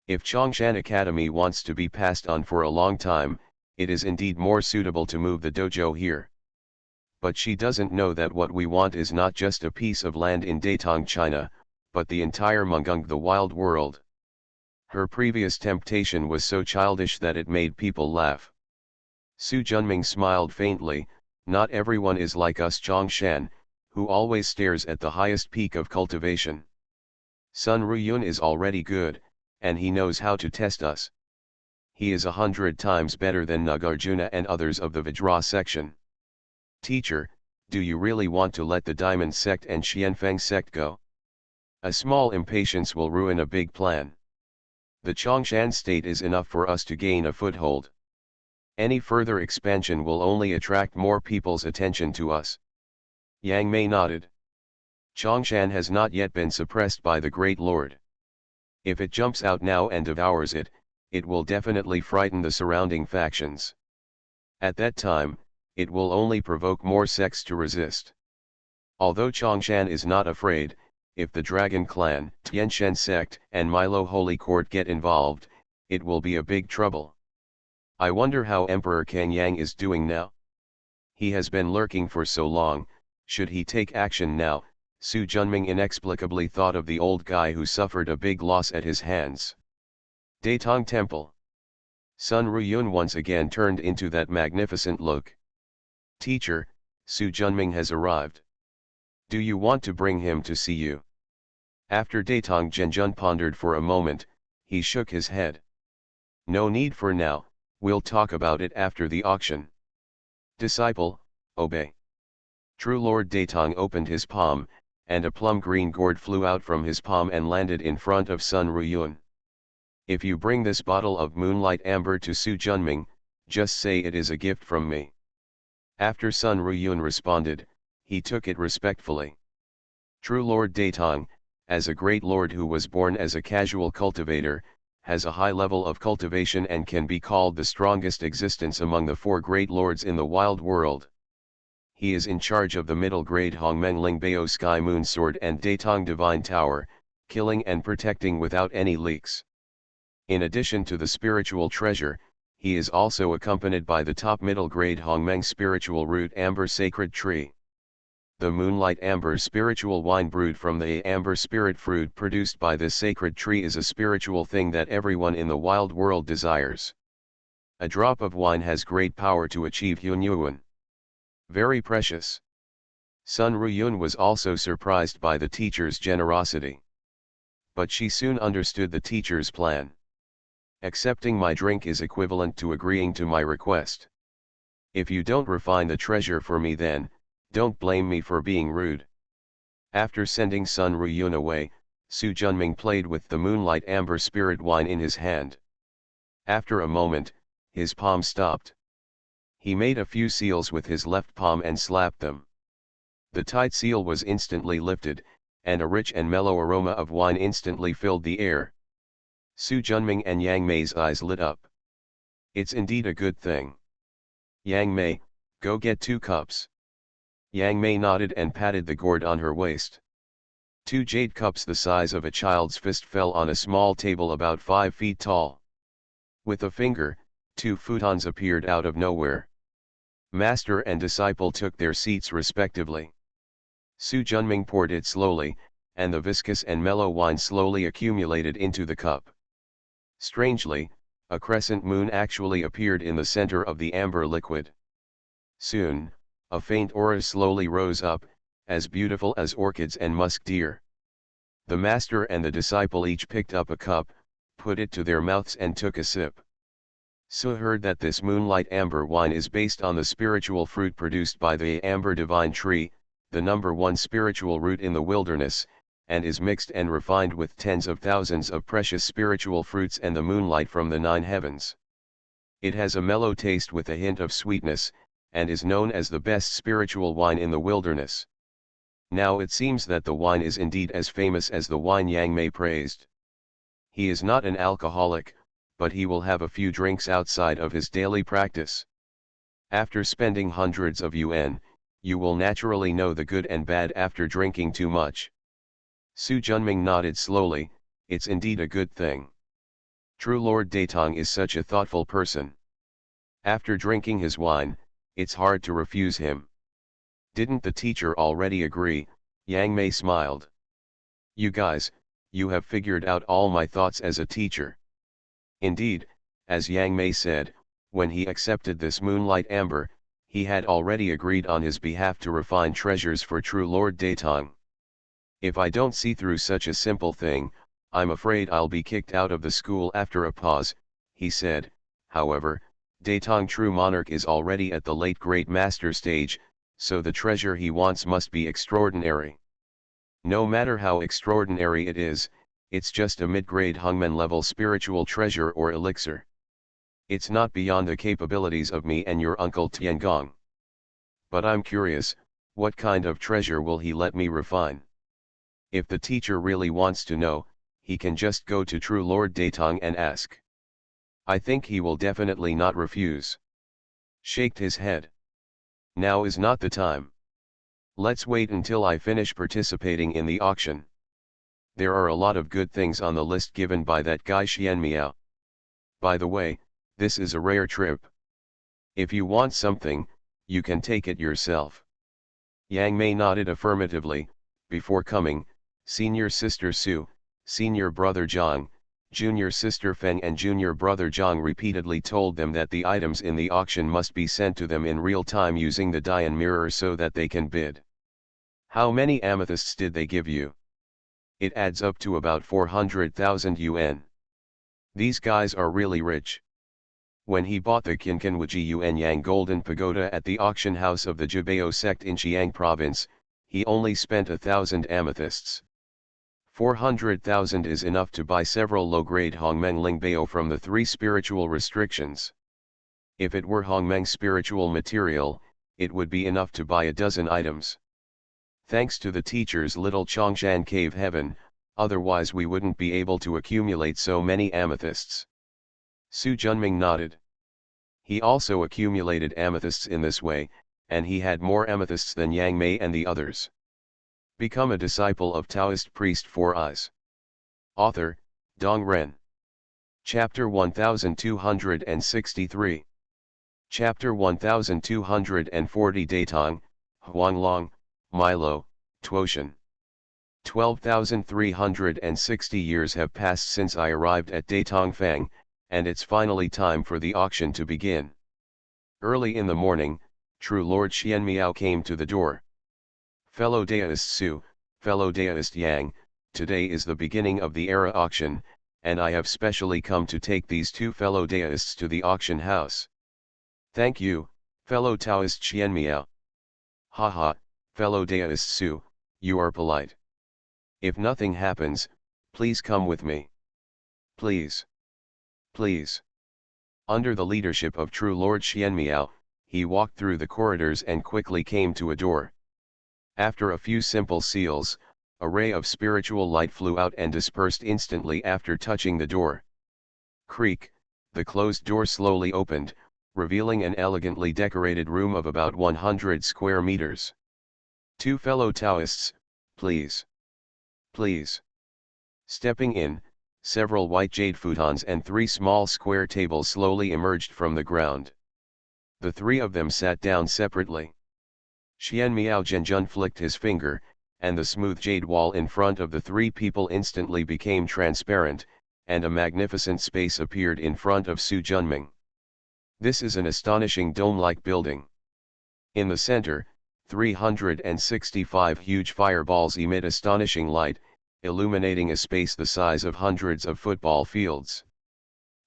A: If Chongshan Academy wants to be passed on for a long time, it is indeed more suitable to move the dojo here. But she doesn't know that what we want is not just a piece of land in Datong, China, but the entire Mungung, the wild world. Her previous temptation was so childish that it made people laugh. Su Junming smiled faintly. Not everyone is like us Chongshan, who always stares at the highest peak of cultivation. Sun Ruyun is already good, and he knows how to test us. He is 100 times better than Nagarjuna and others of the Vajra section. Teacher, do you really want to let the Diamond sect and Xianfeng sect go? A small impatience will ruin a big plan. The Chongshan state is enough for us to gain a foothold. Any further expansion will only attract more people's attention to us. Yang Mei nodded. Chongshan has not yet been suppressed by the Great Lord. If it jumps out now and devours it, it will definitely frighten the surrounding factions. At that time, it will only provoke more sects to resist. Although Chongshan is not afraid, if the Dragon Clan, Tianshan sect, and Milo Holy Court get involved, it will be a big trouble. I wonder how Emperor Kang Yang is doing now. He has been lurking for so long. Should he take action now? Su Junming inexplicably thought of the old guy who suffered a big loss at his hands. Datong Temple. Sun Ruyun once again turned into that magnificent look. Teacher, Su Junming has arrived. Do you want to bring him to see you? After Datong Zhenjun pondered for a moment, he shook his head. No need for now, we'll talk about it after the auction. Disciple, obey. True Lord Datong opened his palm, and a plum-green gourd flew out from his palm and landed in front of Sun Ruyun. If you bring this bottle of moonlight amber to Su Junming, just say it is a gift from me. After Sun Ruyun responded, he took it respectfully. True Lord Datong, as a great lord who was born as a casual cultivator, has a high level of cultivation and can be called the strongest existence among the four great lords in the wild world. He is in charge of the middle grade Hongmeng Lingbao Sky Moon Sword and Datong Divine Tower, killing and protecting without any leaks. In addition to the spiritual treasure, he is also accompanied by the top middle grade Hongmeng spiritual root amber sacred tree. The moonlight amber spiritual wine brewed from the amber spirit fruit produced by this sacred tree is a spiritual thing that everyone in the wild world desires. A drop of wine has great power to achieve Hunyuan. Very precious. Sun Ruyun was also surprised by the teacher's generosity. But she soon understood the teacher's plan. Accepting my drink is equivalent to agreeing to my request. If you don't refine the treasure for me, then don't blame me for being rude. After sending Sun Ruyun away, Su Junming played with the moonlight amber spirit wine in his hand. After a moment, his palm stopped. He made a few seals with his left palm and slapped them. The tight seal was instantly lifted, and a rich and mellow aroma of wine instantly filled the air. Su Junming and Yang Mei's eyes lit up. It's indeed a good thing. Yang Mei, go get 2 cups. Yang Mei nodded and patted the gourd on her waist. 2 jade cups the size of a child's fist fell on a small table about 5 feet tall. With a finger, 2 futons appeared out of nowhere. Master and disciple took their seats respectively. Su Junming poured it slowly, and the viscous and mellow wine slowly accumulated into the cup. Strangely, a crescent moon actually appeared in the center of the amber liquid. Soon, a faint aura slowly rose up, as beautiful as orchids and musk deer. The master and the disciple each picked up a cup, put it to their mouths and took a sip. Su heard that this moonlight amber wine is based on the spiritual fruit produced by the amber divine tree, the #1 spiritual root in the wilderness, and is mixed and refined with tens of thousands of precious spiritual fruits and the moonlight from the 9 heavens. It has a mellow taste with a hint of sweetness, and is known as the best spiritual wine in the wilderness. Now it seems that the wine is indeed as famous as the wine Yang Mei praised. He is not an alcoholic, but he will have a few drinks outside of his daily practice. After spending hundreds of yuan, you will naturally know the good and bad after drinking too much. Su Junming nodded slowly. It's indeed a good thing. True Lord Datong is such a thoughtful person. After drinking his wine, it's hard to refuse him. Didn't the teacher already agree? Yang Mei smiled. You guys, you have figured out all my thoughts as a teacher. Indeed, as Yang Mei said, when he accepted this moonlight amber, he had already agreed on his behalf to refine treasures for true Lord Datong. If I don't see through such a simple thing, I'm afraid I'll be kicked out of the school. After a pause, he said, however, Datong true monarch is already at the late great master stage, so the treasure he wants must be extraordinary. No matter how extraordinary it is, it's just a mid-grade Hongmen level spiritual treasure or elixir. It's not beyond the capabilities of me and your uncle Tiangong. But I'm curious, what kind of treasure will he let me refine? If the teacher really wants to know, he can just go to true Lord Datong and ask. I think he will definitely not refuse. Shaked his head. Now is not the time. Let's wait until I finish participating in the auction. There are a lot of good things on the list given by that guy Xian Miao. By the way, this is a rare trip. If you want something, you can take it yourself. Yang Mei nodded affirmatively. Before coming, senior sister Su, senior brother Zhang, junior sister Feng and junior brother Zhang repeatedly told them that the items in the auction must be sent to them in real time using the Dian mirror so that they can bid. How many amethysts did they give you? It adds up to about 400,000 yuan. These guys are really rich. When he bought the Qinkanwuji Yuanyang Golden Pagoda at the auction house of the Jibao sect in Xiang province, he only spent 1,000 amethysts. 400,000 is enough to buy several low-grade Hongmeng Lingbao from the 3 spiritual restrictions. If it were Hongmeng spiritual material, it would be enough to buy a dozen items. Thanks to the teacher's little Chongshan cave heaven, otherwise we wouldn't be able to accumulate so many amethysts. Su Junming nodded. He also accumulated amethysts in this way, and he had more amethysts than Yang Mei and the others. Become a disciple of Taoist priest 4 Eyes. Author, Dong Ren. Chapter 1263. Chapter 1240 Datong, Huanglong, Milo, Tuotian. 12,360 years have passed since I arrived at Datongfang, and it's finally time for the auction to begin. Early in the morning, True Lord Xianmiao came to the door. Fellow Taoist Su, fellow Taoist Yang, today is the beginning of the era auction, and I have specially come to take these two fellow Taoists to the auction house. Thank you, fellow Taoist Xianmiao. Haha, fellow Taoist Su, you are polite. If nothing happens, please come with me. Please. Please. Under the leadership of True Lord Xianmiao, he walked through the corridors and quickly came to a door. After a few simple seals, a ray of spiritual light flew out and dispersed instantly after touching the door. Creak, the closed door slowly opened, revealing an elegantly decorated room of about 100 square meters. Two fellow Taoists, please. Please. Stepping in, several white jade futons and 3 small square tables slowly emerged from the ground. The 3 of them sat down separately. Xianmiao Zhenjun flicked his finger, and the smooth jade wall in front of the 3 people instantly became transparent, and a magnificent space appeared in front of Su Junming. This is an astonishing dome-like building. In the center, 365 huge fireballs emit astonishing light, illuminating a space the size of hundreds of football fields.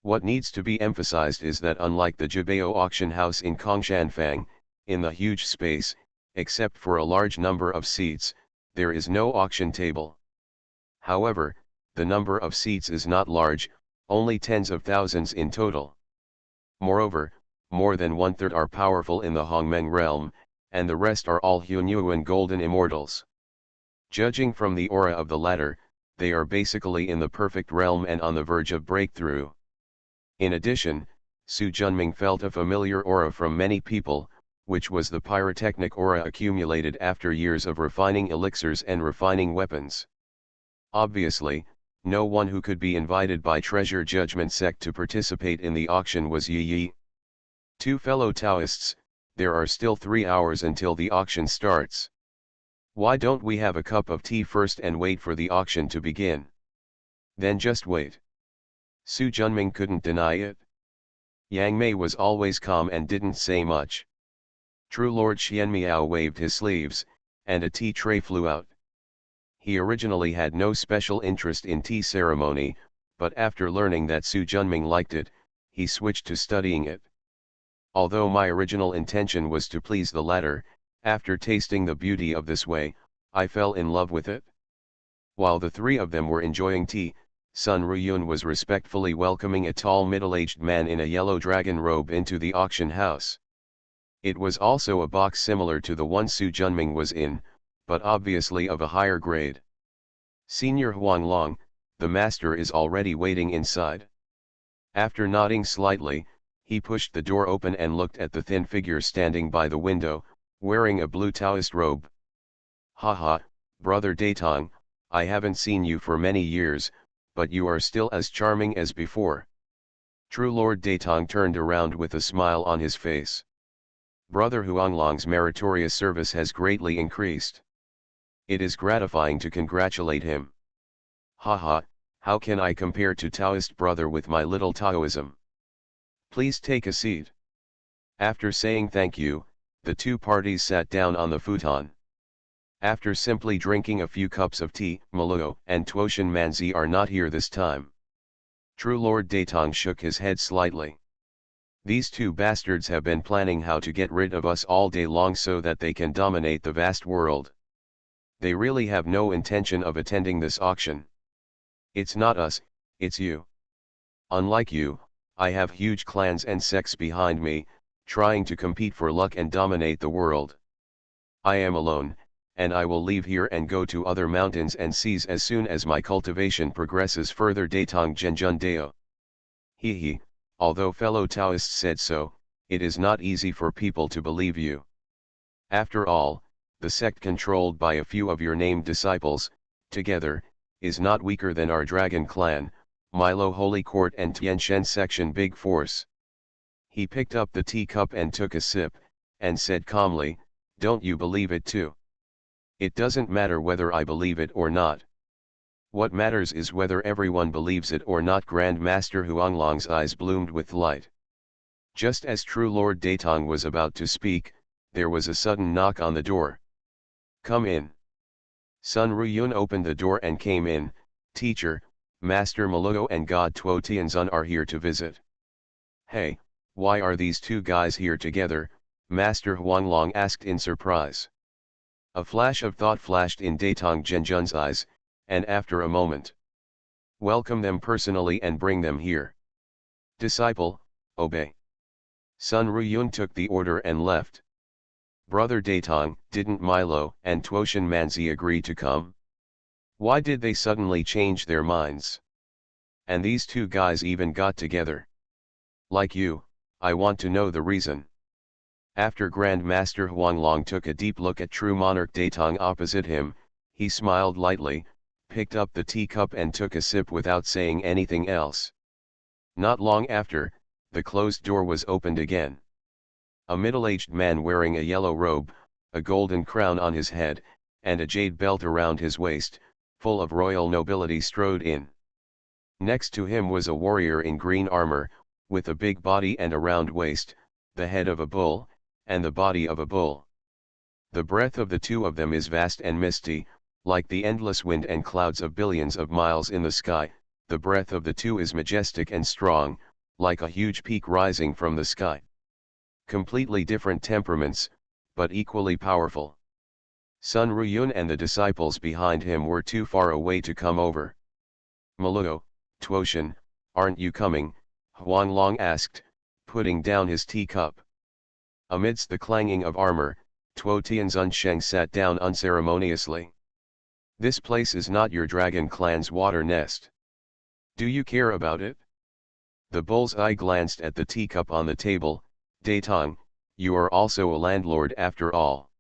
A: What needs to be emphasized is that unlike the Jibao auction house in Kongshanfang, in the huge space, except for a large number of seats, there is no auction table. However, the number of seats is not large, only tens of thousands in total. Moreover, more than 1/3 are powerful in the Hongmeng realm, and the rest are all Hunyuan golden immortals. Judging from the aura of the latter, they are basically in the perfect realm and on the verge of breakthrough. In addition, Su Junming felt a familiar aura from many people, which was the pyrotechnic aura accumulated after years of refining elixirs and refining weapons. Obviously, no one who could be invited by Treasure Judgment Sect to participate in the auction was Yi Yi. Two fellow Taoists, there are still 3 hours until the auction starts. Why don't we have a cup of tea first and wait for the auction to begin? Then just wait. Su Junming couldn't deny it. Yang Mei was always calm and didn't say much. True Lord Xianmiao waved his sleeves, and a tea tray flew out. He originally had no special interest in tea ceremony, but after learning that Su Junming liked it, he switched to studying it. Although my original intention was to please the latter, after tasting the beauty of this way, I fell in love with it. While the 3 of them were enjoying tea, Sun Ruyun was respectfully welcoming a tall middle-aged man in a yellow dragon robe into the auction house. It was also a box similar to the one Su Junming was in, but obviously of a higher grade. Senior Huanglong, the master is already waiting inside. After nodding slightly, he pushed the door open and looked at the thin figure standing by the window, wearing a blue Taoist robe. Haha, brother Datong, I haven't seen you for many years, but you are still as charming as before. True Lord Datong turned around with a smile on his face. Brother Huanglong's meritorious service has greatly increased. It is gratifying to congratulate him. Haha, how can I compare to Taoist brother with my little Taoism? Please take a seat. After saying thank you, the 2 parties sat down on the futon. After simply drinking a few cups of tea, Maluo and Tuotian Manzi are not here this time. True Lord Datong shook his head slightly. These 2 bastards have been planning how to get rid of us all day long so that they can dominate the vast world. They really have no intention of attending this auction. It's not us, it's you. Unlike you, I have huge clans and sects behind me, trying to compete for luck and dominate the world. I am alone, and I will leave here and go to other mountains and seas as soon as my cultivation progresses further. Datong Zhenjun Dao. He. Although fellow Taoists said so, it is not easy for people to believe you. After all, the sect controlled by a few of your named disciples, together, is not weaker than our dragon clan, Milo Holy Court and Tianshan Section Big Force. He picked up the teacup and took a sip, and said calmly, "Don't you believe it too? It doesn't matter whether I believe it or not. What matters is whether everyone believes it or not." Grand Master Huanglong's eyes bloomed with light. Just as true Lord Datong was about to speak, there was a sudden knock on the door. "Come in." Sun Ruyun opened the door and came in. "Teacher, Master Maluo and God Tuo Tianzun are here to visit." "Hey, why are these two guys here together?" Master Huanglong asked in surprise. A flash of thought flashed in Datong Zhenjun's eyes, and after a moment, "Welcome them personally and bring them here." "Disciple, obey." Sun Ruyun took the order and left. "Brother Datong, didn't Milo and Tuoshan Manzi agree to come? Why did they suddenly change their minds? And these two guys even got together. Like you, I want to know the reason." After Grand Master Huanglong took a deep look at true monarch Datong opposite him, he smiled lightly, picked up the teacup and took a sip without saying anything else. Not long after, the closed door was opened again. A middle-aged man wearing a yellow robe, a golden crown on his head, and a jade belt around his waist, full of royal nobility strode in. Next to him was a warrior in green armor, with a big body and a round waist, the head of a bull, and the body of a bull. The breath of the two of them is vast and misty, like the endless wind and clouds of billions of miles in the sky. The breath of the two is majestic and strong, like a huge peak rising from the sky. Completely different temperaments, but equally powerful. Sun Ruyun and the disciples behind him were too far away to come over. "Maluo, Tuoshan, aren't you coming?" Huanglong asked, putting down his teacup. Amidst the clanging of armor, Tuo Tianzun Sheng sat down unceremoniously. "This place is not your dragon clan's water nest. Do you care about it?" The bull's eye glanced at the teacup on the table. "Datong, you are also a landlord after all.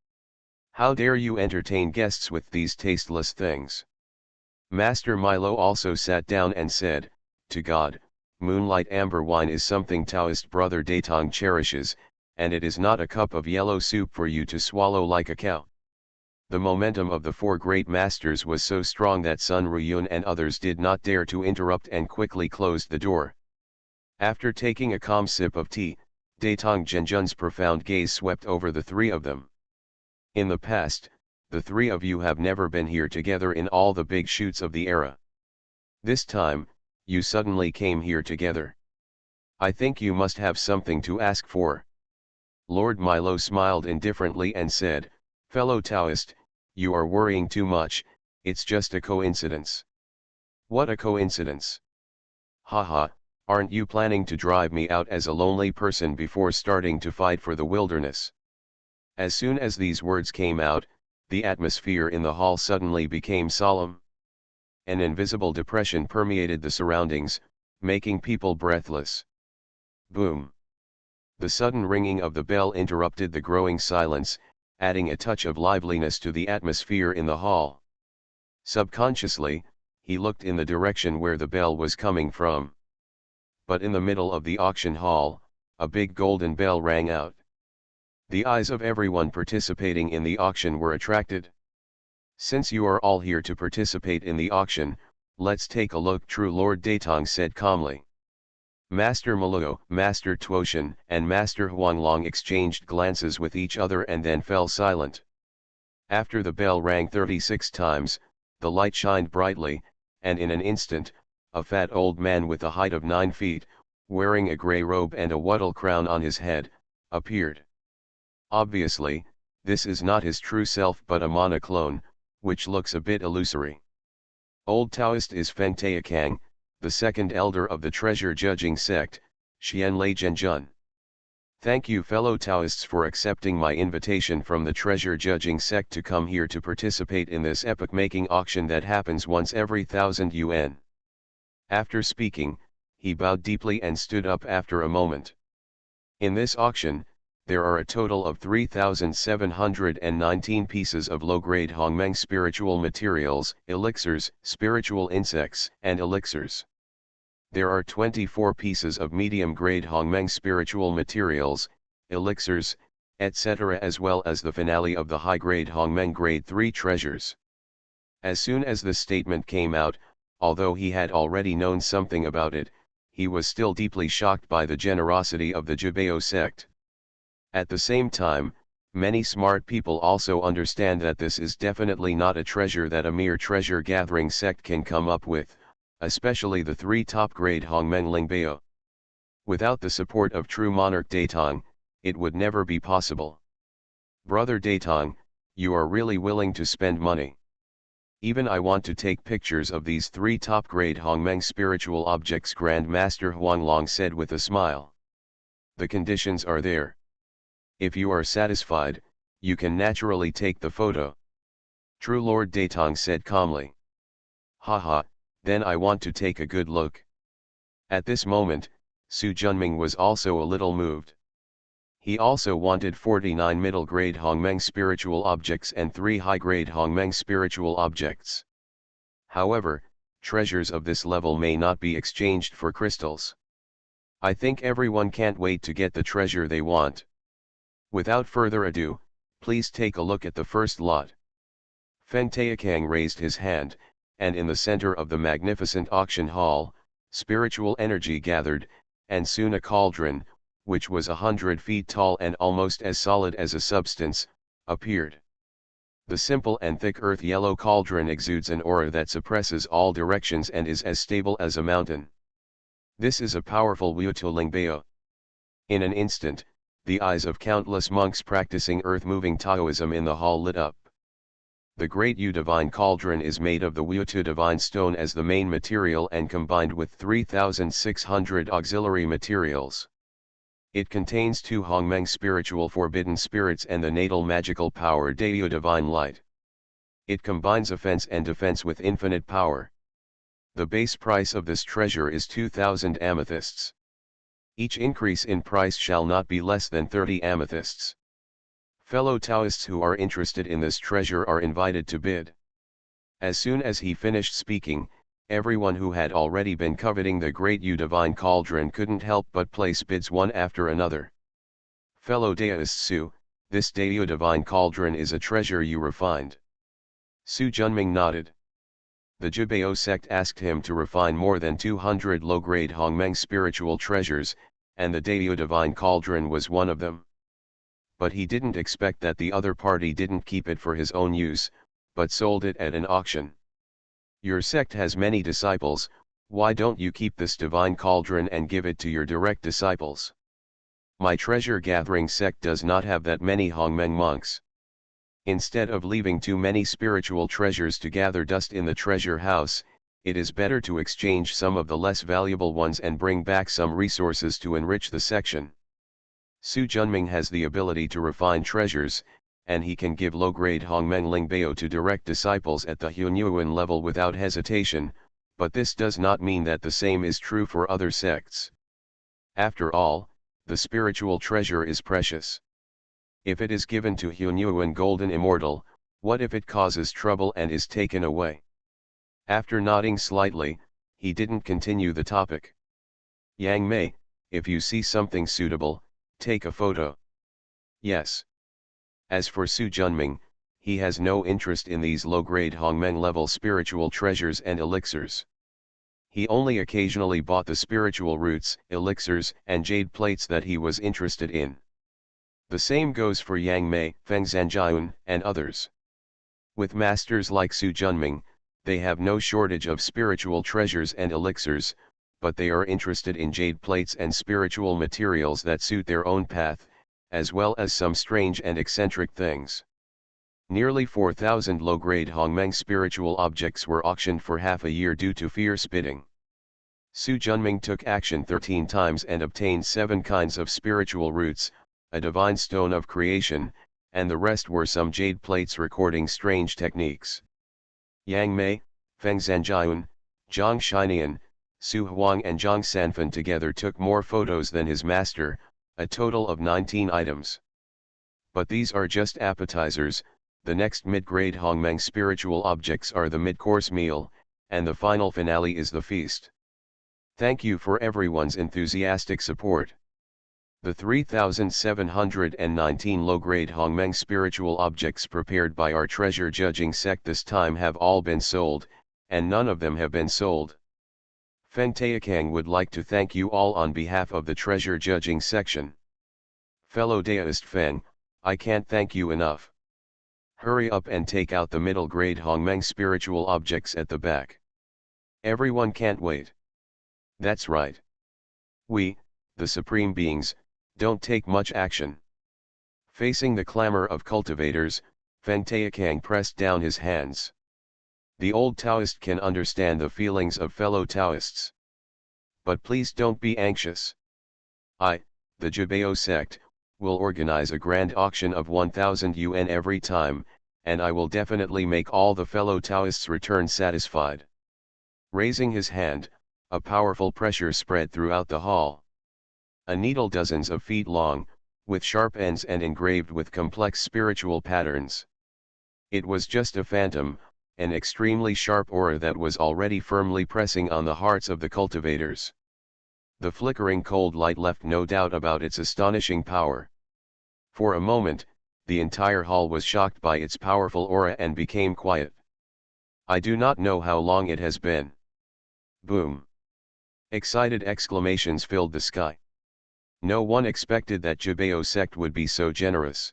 A: How dare you entertain guests with these tasteless things?" Master Milo also sat down and said, "To God, moonlight amber wine is something Taoist brother Datong cherishes, and it is not a cup of yellow soup for you to swallow like a cow." The momentum of the four great masters was so strong that Sun Ruyun and others did not dare to interrupt and quickly closed the door. After taking a calm sip of tea, Datong Zhenjun's profound gaze swept over the three of them. "In the past, the three of you have never been here together in all the big shoots of the era. This time, you suddenly came here together. I think you must have something to ask for." Lord Milo smiled indifferently and said, "Fellow Taoist, you are worrying too much. It's just a coincidence." "What a coincidence? Haha, aren't you planning to drive me out as a lonely person before starting to fight for the wilderness?" As soon as these words came out, the atmosphere in the hall suddenly became solemn. An invisible depression permeated the surroundings, making people breathless. Boom! The sudden ringing of the bell interrupted the growing silence, adding a touch of liveliness to the atmosphere in the hall. Subconsciously, he looked in the direction where the bell was coming from. But in the middle of the auction hall, a big golden bell rang out. The eyes of everyone participating in the auction were attracted. "Since you are all here to participate in the auction, let's take a look," True Lord Datong said calmly. Master Maluo, Master Tuoshan, and Master Huanglong exchanged glances with each other and then fell silent. After the bell rang 36 times, the light shined brightly, and in an instant, a fat old man with a height of 9 feet, wearing a grey robe and a wattle crown on his head, appeared. Obviously, this is not his true self but a monoclone, which looks a bit illusory. Old Taoist is Feng Taokang, the second elder of the treasure judging sect, Xianlei Zhenjun. Thank you fellow Taoists for accepting my invitation from the treasure judging sect to come here to participate in this epoch-making auction that happens once every 1,000 yuan. After speaking, he bowed deeply and stood up after a moment. In this auction, there are a total of 3,719 pieces of low-grade Hongmeng spiritual materials, elixirs, spiritual insects, and elixirs. There are 24 pieces of medium-grade Hongmeng spiritual materials, elixirs, etc., as well as the finale of the high-grade Hongmeng Grade 3 treasures. As soon as the statement came out, although he had already known something about it, he was still deeply shocked by the generosity of the Jubeo sect. At the same time, many smart people also understand that this is definitely not a treasure that a mere treasure-gathering sect can come up with, especially the 3 top-grade Hongmeng Lingbao. Without the support of true monarch Datong, it would never be possible. Brother Datong, you are really willing to spend money. Even I want to take pictures of these 3 top-grade Hongmeng spiritual objects, Grand Master Huanglong said with a smile. The conditions are there. If you are satisfied, you can naturally take the photo. True Lord Datong said calmly. Haha, then I want to take a good look. At this moment, Su Junming was also a little moved. He also wanted 49 middle-grade Hongmeng spiritual objects and 3 high-grade Hongmeng spiritual objects. However, treasures of this level may not be exchanged for crystals. I think everyone can't wait to get the treasure they want. Without further ado, please take a look at the first lot. Feng Taokang raised his hand, and in the center of the magnificent auction hall, spiritual energy gathered, and soon a cauldron, which was 100 feet tall and almost as solid as a substance, appeared. The simple and thick earth-yellow cauldron exudes an aura that suppresses all directions and is as stable as a mountain. This is a powerful Wutu Lingbao. In an instant, the eyes of countless monks practicing earth-moving Taoism in the hall lit up. The Great Yu Divine Cauldron is made of the Wutu Divine Stone as the main material and combined with 3,600 auxiliary materials. It contains 2 Hongmeng spiritual forbidden spirits and the natal magical power Dayu Divine Light. It combines offense and defense with infinite power. The base price of this treasure is 2,000 amethysts. Each increase in price shall not be less than 30 amethysts. Fellow Taoists who are interested in this treasure are invited to bid. As soon as he finished speaking, everyone who had already been coveting the Great Yu Divine Cauldron couldn't help but place bids one after another. Fellow Taoists Su, this Dayu Divine Cauldron is a treasure you refined. Su Junming nodded. The Jubeo sect asked him to refine more than 200 low-grade Hongmeng spiritual treasures, and the Dayu Divine Cauldron was one of them. But he didn't expect that the other party didn't keep it for his own use, but sold it at an auction. Your sect has many disciples, why don't you keep this divine cauldron and give it to your direct disciples? My treasure-gathering sect does not have that many Hongmeng monks. Instead of leaving too many spiritual treasures to gather dust in the treasure house, it is better to exchange some of the less valuable ones and bring back some resources to enrich the section. Su Junming has the ability to refine treasures, and he can give low-grade Hongmeng Lingbao to direct disciples at the Hunyuan level without hesitation, but this does not mean that the same is true for other sects. After all, the spiritual treasure is precious. If it is given to Hunyuan Golden Immortal, what if it causes trouble and is taken away? After nodding slightly, he didn't continue the topic. Yang Mei, if you see something suitable, take a photo. Yes. As for Su Junming, he has no interest in these low-grade Hongmeng level spiritual treasures and elixirs. He only occasionally bought the spiritual roots, elixirs, and jade plates that he was interested in. The same goes for Yang Mei, Feng Zhanjian, and others. With masters like Su Junming, they have no shortage of spiritual treasures and elixirs, but they are interested in jade plates and spiritual materials that suit their own path, as well as some strange and eccentric things. Nearly 4,000 low-grade Hongmeng spiritual objects were auctioned for half a year due to fierce bidding. Su Junming took action 13 times and obtained 7 kinds of spiritual roots, a divine stone of creation, and the rest were some jade plates recording strange techniques. Yang Mei, Feng Zhanjian, Zhang Shinian, Su Huang and Zhang Sanfan together took more photos than his master, a total of 19 items. But these are just appetizers. The next mid-grade Hongmeng spiritual objects are the mid-course meal, and the final finale is the feast. Thank you for everyone's enthusiastic support. The 3,719 low-grade Hongmeng spiritual objects prepared by our treasure judging sect this time have all been sold, and none of them have been sold. Feng Taokang would like to thank you all on behalf of the treasure judging section. Fellow Taoist Feng, I can't thank you enough. Hurry up and take out the middle-grade Hongmeng spiritual objects at the back. Everyone can't wait. That's right. We, the Supreme Beings, don't take much action. Facing the clamor of cultivators, Feng Taokang pressed down his hands. The old Taoist can understand the feelings of fellow Taoists. But please don't be anxious. I, the Jibao sect, will organize a grand auction of 1,000 yuan every time, and I will definitely make all the fellow Taoists return satisfied. Raising his hand, a powerful pressure spread throughout the hall. A needle dozens of feet long, with sharp ends and engraved with complex spiritual patterns. It was just a phantom, an extremely sharp aura that was already firmly pressing on the hearts of the cultivators. The flickering cold light left no doubt about its astonishing power. For a moment, the entire hall was shocked by its powerful aura and became quiet. I do not know how long it has been. Boom! Excited exclamations filled the sky. No one expected that Jibao sect would be so generous.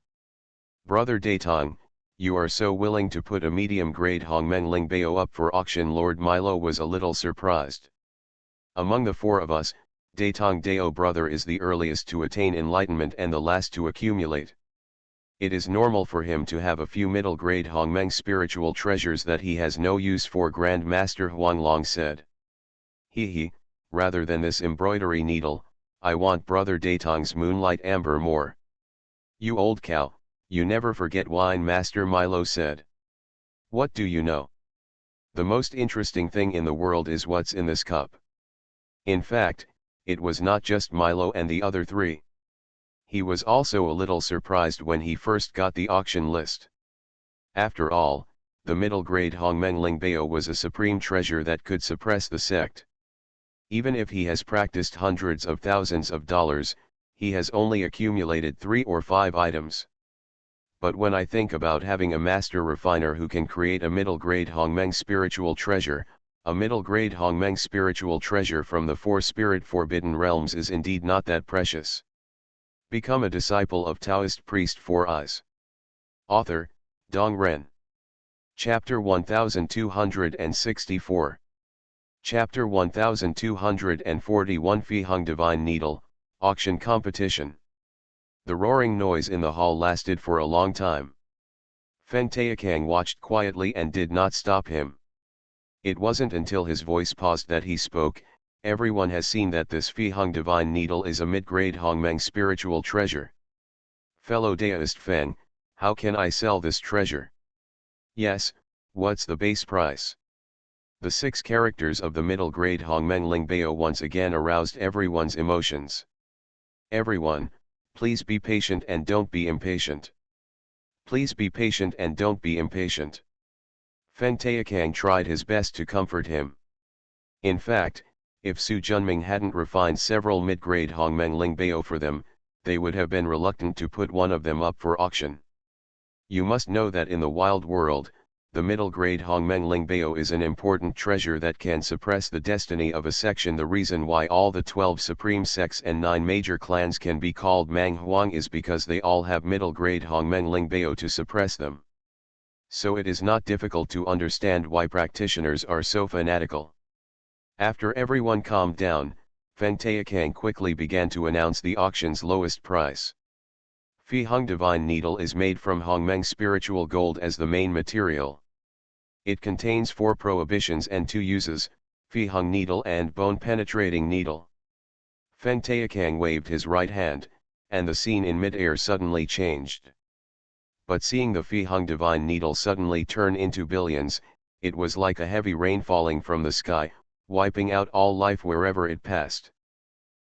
A: Brother Datong, you are so willing to put a medium-grade Hongmeng Lingbao up for auction. Lord Milo was a little surprised. Among the four of us, Datong Dao brother is the earliest to attain enlightenment and the last to accumulate. It is normal for him to have a few middle-grade Hongmeng spiritual treasures that he has no use for. Grand Master Huanglong said. He, rather than this embroidery needle, I want Brother Datong's moonlight amber more. You old cow, you never forget wine. Master Milo said. What do you know? The most interesting thing in the world is what's in this cup. In fact, it was not just Milo and the other three. He was also a little surprised when he first got the auction list. After all, the middle-grade Hongmeng Lingbao was a supreme treasure that could suppress the sect. Even if he has practiced hundreds of thousands of dollars, he has only accumulated 3 or 5 items. But when I think about having a master refiner who can create a middle-grade Hongmeng spiritual treasure, a middle-grade Hongmeng spiritual treasure from the 4 spirit forbidden realms is indeed not that precious. Become a disciple of Taoist priest 4 Eyes. Author, Dong Ren. Chapter 1264. Chapter 1241 Phi Hung Divine Needle, Auction Competition. The roaring noise in the hall lasted for a long time. Feng Taokang watched quietly and did not stop him. It wasn't until his voice paused that he spoke. Everyone has seen that this Phi Hung Divine Needle is a mid-grade Hongmeng spiritual treasure. Fellow Taoist Feng, how can I sell this treasure? Yes, what's the base price? The 6 characters of the middle-grade Hongmeng Lingbao once again aroused everyone's emotions. Everyone, please be patient and don't be impatient. Please be patient and don't be impatient. Feng Taokang tried his best to comfort him. In fact, if Su Junming hadn't refined several mid-grade Hongmeng Lingbao for them, they would have been reluctant to put one of them up for auction. You must know that in the wild world, the middle-grade Hongmeng Lingbao is an important treasure that can suppress the destiny of a section. The reason why all the 12 supreme sects and 9 major clans can be called Mang Huang is because they all have middle-grade Hongmeng Lingbao to suppress them. So it is not difficult to understand why practitioners are so fanatical. After everyone calmed down, Feng Taokang quickly began to announce the auction's lowest price. Phi Hung Divine Needle is made from Hongmeng spiritual gold as the main material. It contains 4 prohibitions and 2 uses, Phi Hung Needle and Bone Penetrating Needle. Feng Taokang waved his right hand, and the scene in mid-air suddenly changed. But seeing the Phi Hung Divine Needle suddenly turn into billions, it was like a heavy rain falling from the sky, wiping out all life wherever it passed.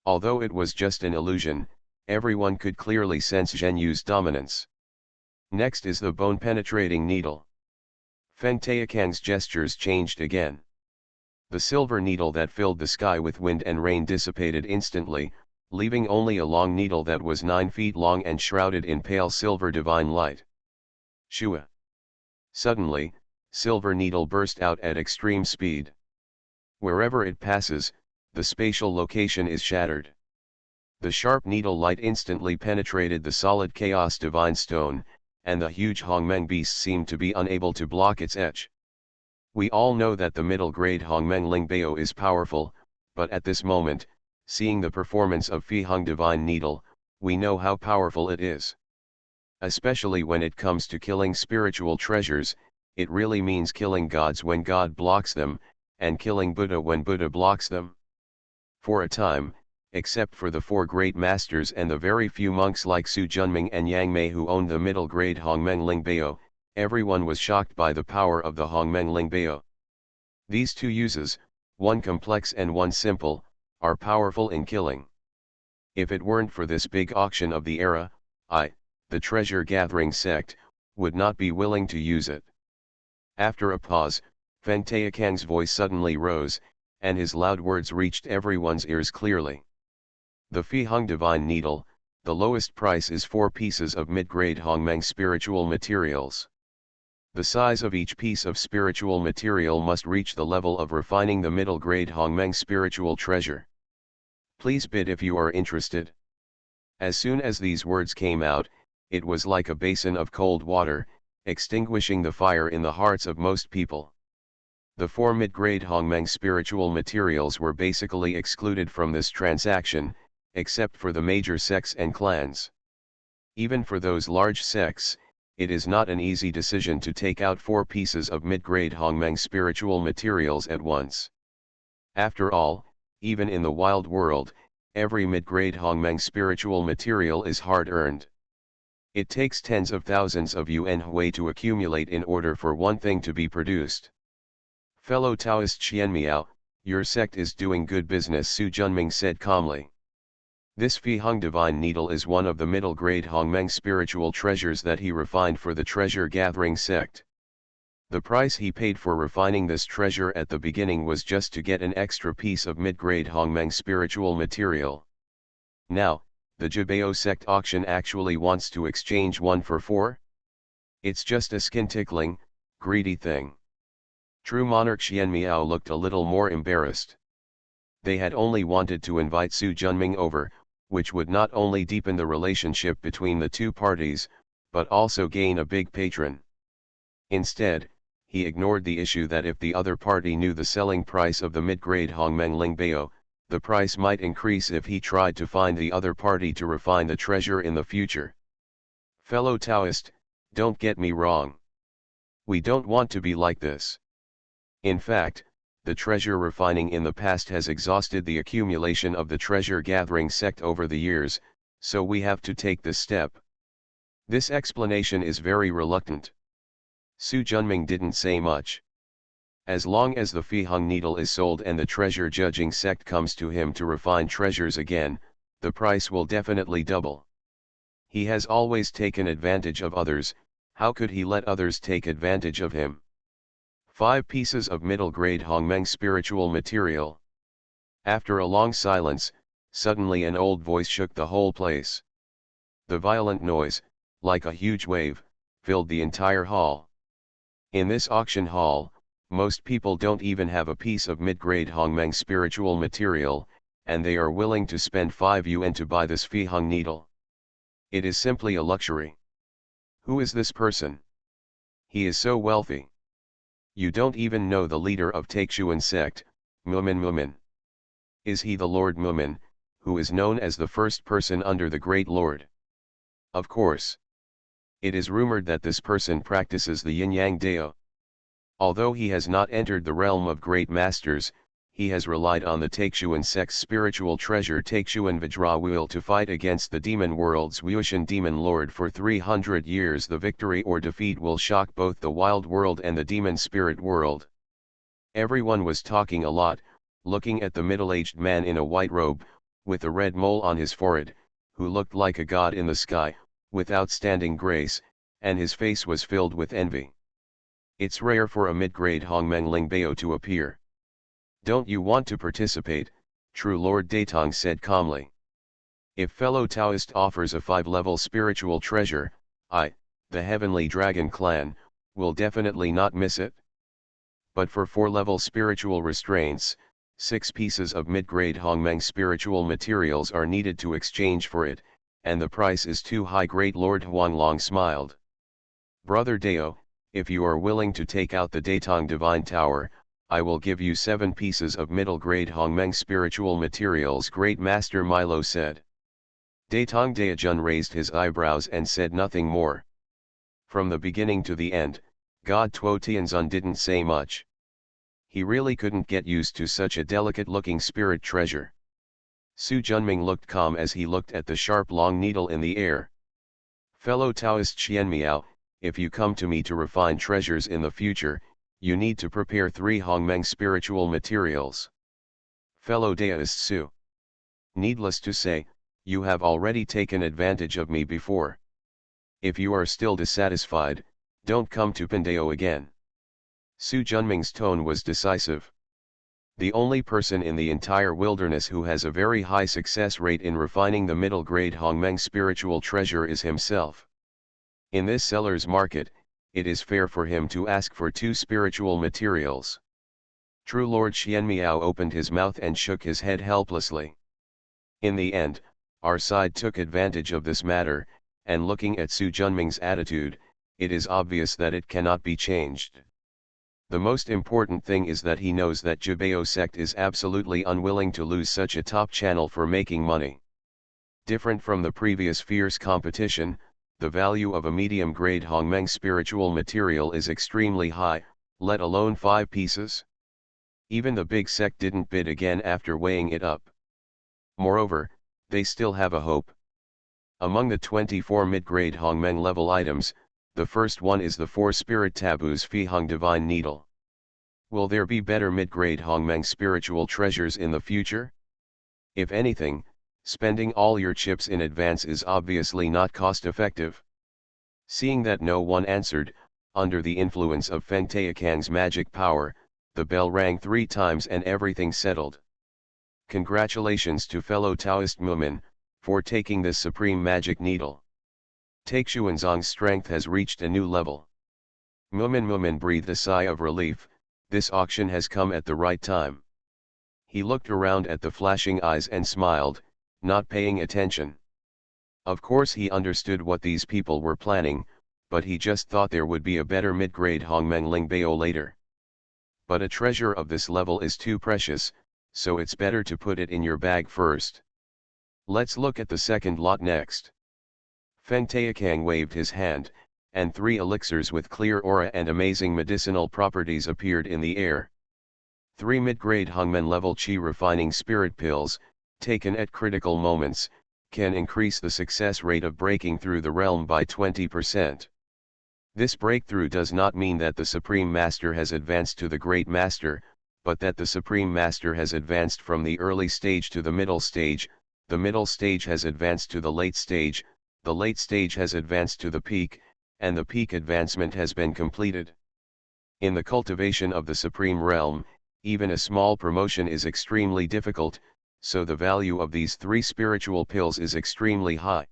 A: Although it was just an illusion, everyone could clearly sense Zhen Yu's dominance. Next is the bone-penetrating needle. Feng Taokang's gestures changed again. The silver needle that filled the sky with wind and rain dissipated instantly, leaving only a long needle that was 9 feet long and shrouded in pale silver divine light. Shua! Suddenly, silver needle burst out at extreme speed. Wherever it passes, the spatial location is shattered. The sharp needle light instantly penetrated the solid chaos divine stone, and the huge Hongmeng beast seemed to be unable to block its edge. We all know that the middle-grade Hongmeng Lingbao is powerful, but at this moment, seeing the performance of Fihung divine needle, we know how powerful it is. Especially when it comes to killing spiritual treasures, it really means killing gods when God blocks them, and killing Buddha when Buddha blocks them. For a time, except for the 4 great masters and the very few monks like Su Junming and Yang Mei who owned the middle-grade Hongmeng Lingbao, everyone was shocked by the power of the Hongmeng Lingbao. These two uses, one complex and one simple, are powerful in killing. If it weren't for this big auction of the era, the treasure-gathering sect, would not be willing to use it. After a pause, Feng Taokang's voice suddenly rose, and his loud words reached everyone's ears clearly. The Fihung divine needle, the lowest price is 4 pieces of mid-grade Hongmeng spiritual materials. The size of each piece of spiritual material must reach the level of refining the middle-grade Hongmeng spiritual treasure. Please bid if you are interested. As soon as these words came out, it was like a basin of cold water, extinguishing the fire in the hearts of most people. The 4 mid-grade Hongmeng spiritual materials were basically excluded from this transaction, except for the major sects and clans. Even for those large sects, it is not an easy decision to take out 4 pieces of mid-grade Hongmeng spiritual materials at once. After all, even in the wild world, every mid-grade Hongmeng spiritual material is hard-earned. It takes tens of thousands of yuan hui to accumulate in order for one thing to be produced. Fellow Taoist Xianmiao, your sect is doing good business, Su Junming said calmly. This Fihung divine needle is one of the middle-grade Hongmeng spiritual treasures that he refined for the treasure-gathering sect. The price he paid for refining this treasure at the beginning was just to get an extra piece of mid-grade Hongmeng spiritual material. Now, the Jibao sect auction actually wants to exchange 1 for 4? It's just a skin-tickling, greedy thing. True monarch Xianmiao looked a little more embarrassed. They had only wanted to invite Su Junming over, which would not only deepen the relationship between the two parties, but also gain a big patron. Instead, he ignored the issue that if the other party knew the selling price of the mid-grade Hongmeng Lingbao, the price might increase if he tried to find the other party to refine the treasure in the future. Fellow Taoist, don't get me wrong. We don't want to be like this. In fact, the treasure refining in the past has exhausted the accumulation of the treasure-gathering sect over the years, so we have to take this step. This explanation is very reluctant. Su Junming didn't say much. As long as the Fihung needle is sold and the treasure-judging sect comes to him to refine treasures again, the price will definitely double. He has always taken advantage of others, how could he let others take advantage of him? 5 pieces of middle-grade Hongmeng spiritual material. After a long silence, suddenly an old voice shook the whole place. The violent noise, like a huge wave, filled the entire hall. In this auction hall, most people don't even have a piece of mid-grade Hongmeng spiritual material, and they are willing to spend 5 yuan to buy this Fihung needle. It is simply a luxury. Who is this person? He is so wealthy. You don't even know the leader of Taochuan sect, Mumin. Is he the Lord Mumin, who is known as the first person under the Great Lord? Of course. It is rumored that this person practices the Yin-Yang Dao. Although he has not entered the realm of great masters, he has relied on the Taochuan sect's spiritual treasure Taochuan Vajra Wheel to fight against the demon world's Wuxian demon lord for 300 years. The victory or defeat will shock both the wild world and the demon spirit world. Everyone was talking a lot, looking at the middle-aged man in a white robe, with a red mole on his forehead, who looked like a god in the sky, with outstanding grace, and his face was filled with envy. It's rare for a mid-grade Hongmeng Lingbao to appear. Don't you want to participate? True Lord Datong said calmly. If fellow Taoist offers a 5-level spiritual treasure, I, the Heavenly Dragon Clan, will definitely not miss it. But for 4-level spiritual restraints, 6 pieces of mid-grade Hongmeng spiritual materials are needed to exchange for it, and the price is too high. Great Lord Huanglong smiled. Brother Dao, if you are willing to take out the Datong Divine Tower, I will give you 7 pieces of middle-grade Hongmeng spiritual materials, Great Master Milo said. Datong Daojun raised his eyebrows and said nothing more. From the beginning to the end, God Tuo Tianzun didn't say much. He really couldn't get used to such a delicate-looking spirit treasure. Su Junming looked calm as he looked at the sharp long needle in the air. Fellow Taoist Xianmiao, if you come to me to refine treasures in the future, you need to prepare 3 Hongmeng spiritual materials. Fellow Daoist Su. Needless to say, you have already taken advantage of me before. If you are still dissatisfied, don't come to Pandao again. Su Junming's tone was decisive. The only person in the entire wilderness who has a very high success rate in refining the middle-grade Hongmeng spiritual treasure is himself. In this seller's market, it is fair for him to ask for 2 spiritual materials. True Lord Xianmiao opened his mouth and shook his head helplessly. In the end, our side took advantage of this matter, and looking at Su Junming's attitude, it is obvious that it cannot be changed. The most important thing is that he knows that Jibao sect is absolutely unwilling to lose such a top channel for making money. Different from the previous fierce competition, the value of a medium-grade Hongmeng spiritual material is extremely high, let alone 5 pieces. Even the big sect didn't bid again after weighing it up. Moreover, they still have a hope. Among the 24 mid-grade Hongmeng level items, the first one is the 4 Spirit Taboos Fihong Divine Needle. Will there be better mid-grade Hongmeng spiritual treasures in the future? If anything, spending all your chips in advance is obviously not cost-effective. Seeing that no one answered, under the influence of Feng Taokang's magic power, the bell rang 3 times and everything settled. Congratulations to fellow Taoist Mumin, for taking this supreme magic needle. Taixuanzong's strength has reached a new level. Mumin breathed a sigh of relief. This auction has come at the right time. He looked around at the flashing eyes and smiled, not paying attention. Of course he understood what these people were planning, but he just thought there would be a better mid-grade Hongmeng Lingbao later. But a treasure of this level is too precious, so it's better to put it in your bag first. Let's look at the second lot next. Feng Taokang waved his hand, and 3 elixirs with clear aura and amazing medicinal properties appeared in the air. 3 mid-grade Hongmen level Qi refining spirit pills, taken at critical moments, can increase the success rate of breaking through the realm by 20%. This breakthrough does not mean that the Supreme Master has advanced to the Great Master, but that the Supreme Master has advanced from the early stage to the middle stage has advanced to the late stage has advanced to the peak, and the peak advancement has been completed. In the cultivation of the Supreme Realm, even a small promotion is extremely difficult, so the value of these 3 spiritual pills is extremely high.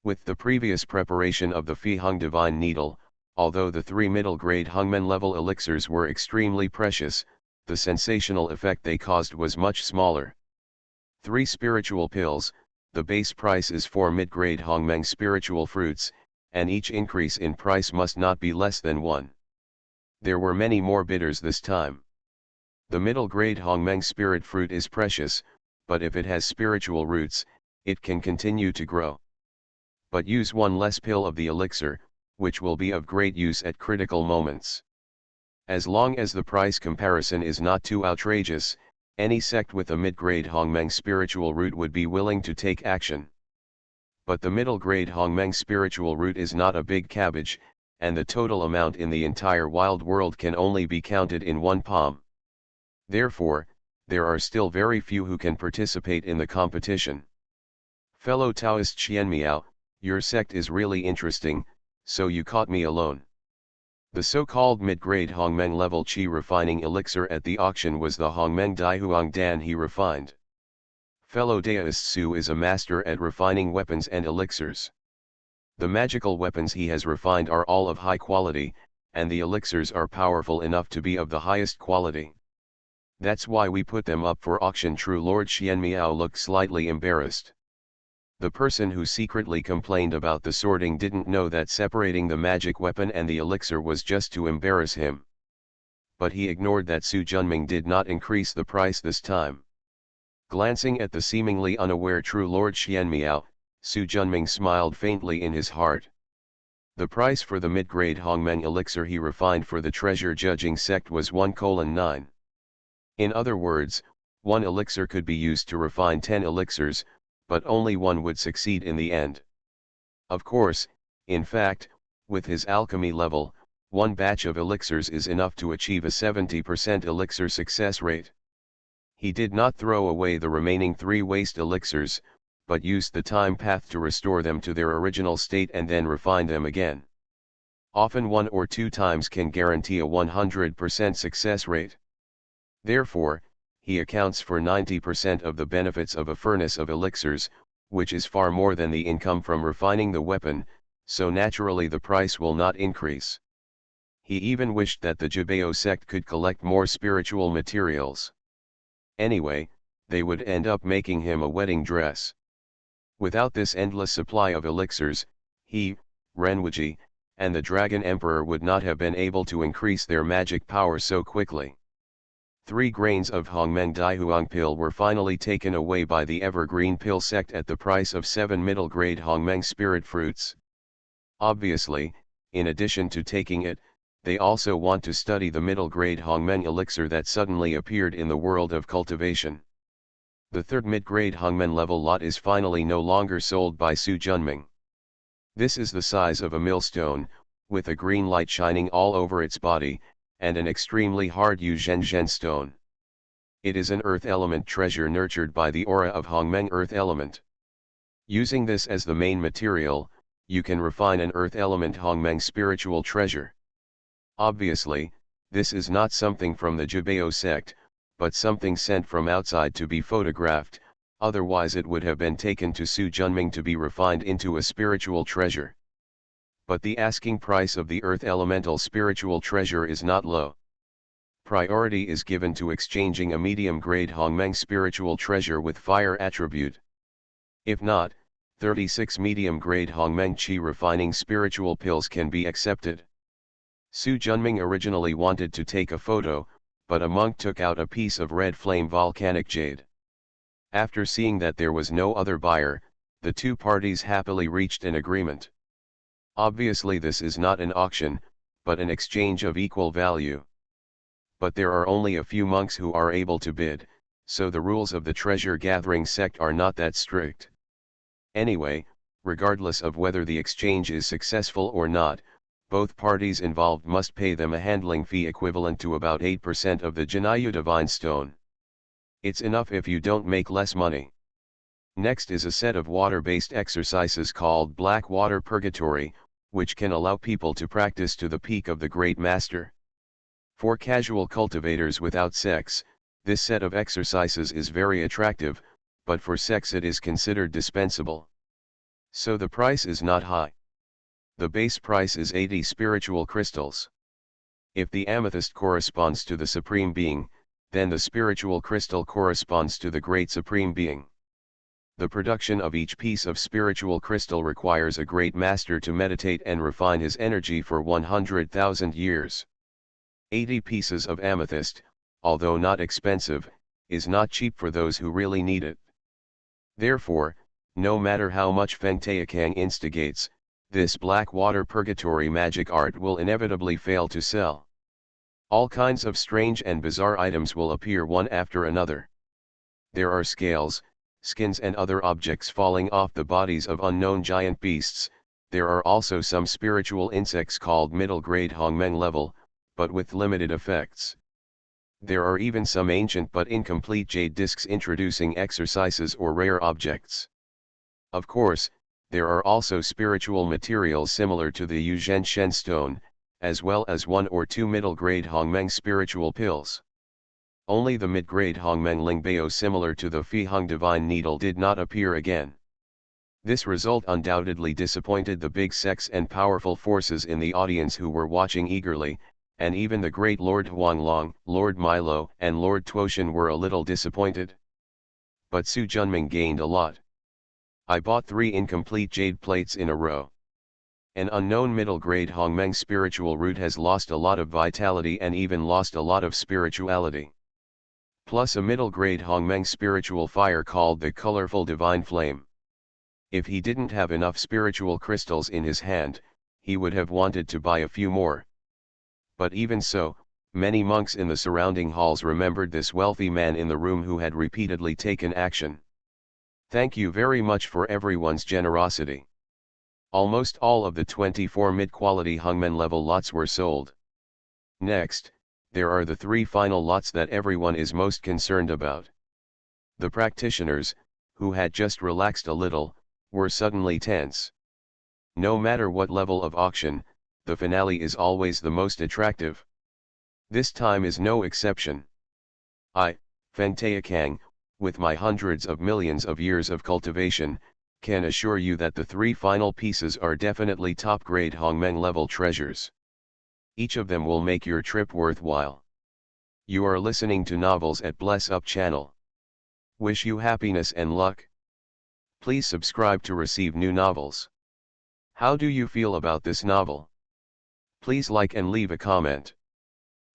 A: With the previous preparation of the Fihong Divine Needle, although the 3 middle-grade Hongmen level elixirs were extremely precious, the sensational effect they caused was much smaller. 3 spiritual pills, the base price is 4 mid-grade Hongmeng spiritual fruits, and each increase in price must not be less than 1. There were many more bidders this time. The middle-grade Hongmeng spirit fruit is precious, but if it has spiritual roots, it can continue to grow. But use 1 less pill of the elixir, which will be of great use at critical moments. As long as the price comparison is not too outrageous, any sect with a mid-grade Hongmeng spiritual root would be willing to take action. But the middle-grade Hongmeng spiritual root is not a big cabbage, and the total amount in the entire wild world can only be counted in 1 palm. Therefore, there are still very few who can participate in the competition. Fellow Taoist Xianmiao, your sect is really interesting, so you caught me alone. The so-called mid-grade Hongmeng level qi refining elixir at the auction was the Hongmeng Daihuang Dan he refined. Fellow Taoist Su is a master at refining weapons and elixirs. The magical weapons he has refined are all of high quality, and the elixirs are powerful enough to be of the highest quality. That's why we put them up for auction. True Lord Xianmiao looked slightly embarrassed. The person who secretly complained about the sorting didn't know that separating the magic weapon and the elixir was just to embarrass him. But he ignored that Su Junming did not increase the price this time. Glancing at the seemingly unaware True Lord Xianmiao, Su Junming smiled faintly in his heart. The price for the mid-grade Hongmeng elixir he refined for the treasure judging sect was 1:9. In other words, one elixir could be used to refine 10 elixirs, but only one would succeed in the end. Of course, in fact, with his alchemy level, one batch of elixirs is enough to achieve a 70% elixir success rate. He did not throw away the remaining 3 waste elixirs, but used the time path to restore them to their original state and then refine them again. Often 1 or 2 times can guarantee a 100% success rate. Therefore, he accounts for 90% of the benefits of a furnace of elixirs, which is far more than the income from refining the weapon, so naturally the price will not increase. He even wished that the Jibao sect could collect more spiritual materials. Anyway, they would end up making him a wedding dress. Without this endless supply of elixirs, he, Renwiji, and the Dragon Emperor would not have been able to increase their magic power so quickly. 3 grains of Hongmeng Daihuang pill were finally taken away by the Evergreen Pill sect at the price of 7 middle-grade Hongmeng spirit fruits. Obviously, in addition to taking it, they also want to study the middle-grade Hongmeng elixir that suddenly appeared in the world of cultivation. The third mid-grade Hongmeng level lot is finally no longer sold by Su Junming. This is the size of a millstone, with a green light shining all over its body, and an extremely hard Yuzhenzhen stone. It is an earth element treasure nurtured by the aura of Hongmeng earth element. Using this as the main material, you can refine an earth element Hongmeng spiritual treasure. Obviously, this is not something from the Jibao sect, but something sent from outside to be photographed, otherwise it would have been taken to Su Junming to be refined into a spiritual treasure. But the asking price of the earth elemental spiritual treasure is not low. Priority is given to exchanging a medium-grade Hongmeng spiritual treasure with fire attribute. If not, 36 medium-grade Hongmeng Qi refining spiritual pills can be accepted. Su Junming originally wanted to take a photo, but a monk took out a piece of red flame volcanic jade. After seeing that there was no other buyer, the two parties happily reached an agreement. Obviously this is not an auction, but an exchange of equal value. But there are only a few monks who are able to bid, so the rules of the treasure-gathering sect are not that strict. Anyway, regardless of whether the exchange is successful or not, both parties involved must pay them a handling fee equivalent to about 8% of the Jinayu Divine Stone. It's enough if you don't make less money. Next is a set of water-based exercises called Black Water Purgatory, which can allow people to practice to the peak of the Great Master. For casual cultivators without sex, this set of exercises is very attractive, but for sex it is considered dispensable. So the price is not high. The base price is 80 spiritual crystals. If the amethyst corresponds to the Supreme Being, then the spiritual crystal corresponds to the Great Supreme Being. The production of each piece of spiritual crystal requires a great master to meditate and refine his energy for 100,000 years. 80 pieces of amethyst, although not expensive, is not cheap for those who really need it. Therefore, no matter how much Feng Taokang instigates, this black water purgatory magic art will inevitably fail to sell. All kinds of strange and bizarre items will appear one after another. There are scales, skins and other objects falling off the bodies of unknown giant beasts. There are also some spiritual insects called middle-grade Hongmeng level, but with limited effects. There are even some ancient but incomplete jade discs introducing exercises or rare objects. Of course, there are also spiritual materials similar to the Yuzhenshen stone, as well as 1 or 2 middle-grade Hongmeng spiritual pills. Only the mid-grade Hongmeng Lingbao similar to the Fiheng Divine Needle did not appear again. This result undoubtedly disappointed the big sects and powerful forces in the audience who were watching eagerly, and even the great Lord Huanglong, Lord Milo, and Lord Tuoshan were a little disappointed. But Su Junming gained a lot. I bought 3 incomplete jade plates in a row. An unknown middle-grade Hongmeng spiritual root has lost a lot of vitality and even lost a lot of spirituality. Plus a middle-grade Hongmeng spiritual fire called the colorful divine flame. If he didn't have enough spiritual crystals in his hand, he would have wanted to buy a few more. But even so, many monks in the surrounding halls remembered this wealthy man in the room who had repeatedly taken action. Thank you very much for everyone's generosity. Almost all of the 24 mid-quality Hongmen level lots were sold. Next, there are the 3 final lots that everyone is most concerned about. The practitioners, who had just relaxed a little, were suddenly tense. No matter what level of auction, the finale is always the most attractive. This time is no exception. I, Feng Taokang, with my hundreds of millions of years of cultivation, can assure you that the 3 final pieces are definitely top-grade Hongmeng level treasures. Each of them will make your trip worthwhile. You are listening to Novels at Bless Up channel. Wish you happiness and luck. Please subscribe to receive new novels. How do you feel about this novel? Please like and leave a comment.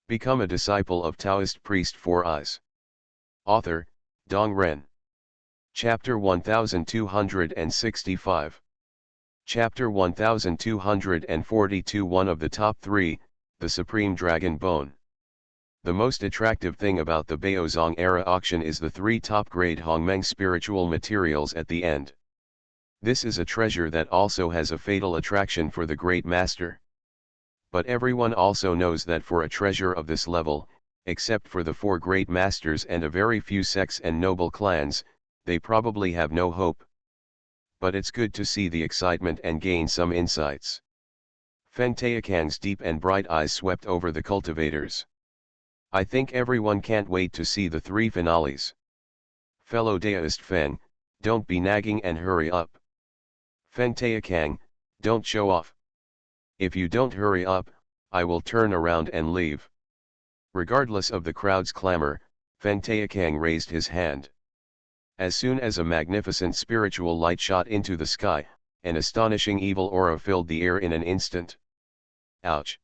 A: Become a disciple of Taoist priest 4 Eyes. Author, Dong Ren. Chapter 1265. Chapter 1242. One of the top 3, the Supreme Dragon Bone. The most attractive thing about the Baozong era auction is the 3 top-grade Hongmeng spiritual materials at the end. This is a treasure that also has a fatal attraction for the great master. But everyone also knows that for a treasure of this level, except for the 4 great masters and a very few sects and noble clans, they probably have no hope. But it's good to see the excitement and gain some insights. Feng Taokang's deep and bright eyes swept over the cultivators. I think everyone can't wait to see the 3 finales. Fellow Taoist Feng, don't be nagging and hurry up. Feng Taokang, don't show off. If you don't hurry up, I will turn around and leave. Regardless of the crowd's clamor, Feng Taokang raised his hand. As soon as a magnificent spiritual light shot into the sky, an astonishing evil aura filled the air in an instant. Ouch!